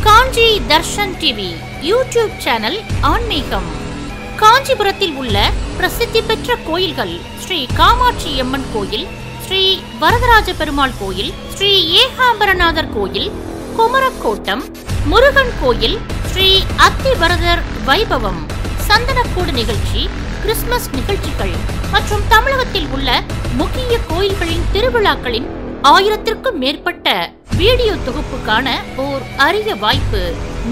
காஞ்சி தர்ஷன் டிவி யூடியூப் சேனல் ஆன்மீகம். காஞ்சிபுரத்தில் உள்ள பிரசித்தி பெற்ற கோயில்கள்: ஸ்ரீ காமாட்சி அம்மன் கோயில், ஸ்ரீ வரதராஜ பெருமாள் கோயில், ஸ்ரீ ஏகாம்பரநாதர் கோயில், குமரக்கோட்டம் முருகன் கோயில், ஸ்ரீ அத்திவரதர் வைபவம், சந்தனக்கூடு நிகழ்ச்சி, கிறிஸ்துமஸ் நிகழ்ச்சிகள் மற்றும் தமிழகத்தில் உள்ள முக்கிய கோயில்களின் திருவிழாக்களின் 1000க்கும் மேற்பட்ட வீடியோ தொகுப்புக்கான ஓர் அரிய வாய்ப்பு.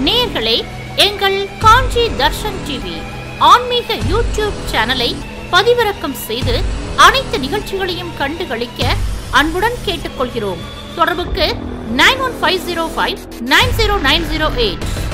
நேயர்களே, எங்கள் காஞ்சி தர்ஷன் டிவி ஆன்மீக யூடியூப் சேனலை பதிவிறக்கம் செய்து அனைத்து நிகழ்ச்சிகளையும் கண்டுகளிக்க அன்புடன் கேட்டுக்கொள்கிறோம். தொடர்புக்கு 9150590908.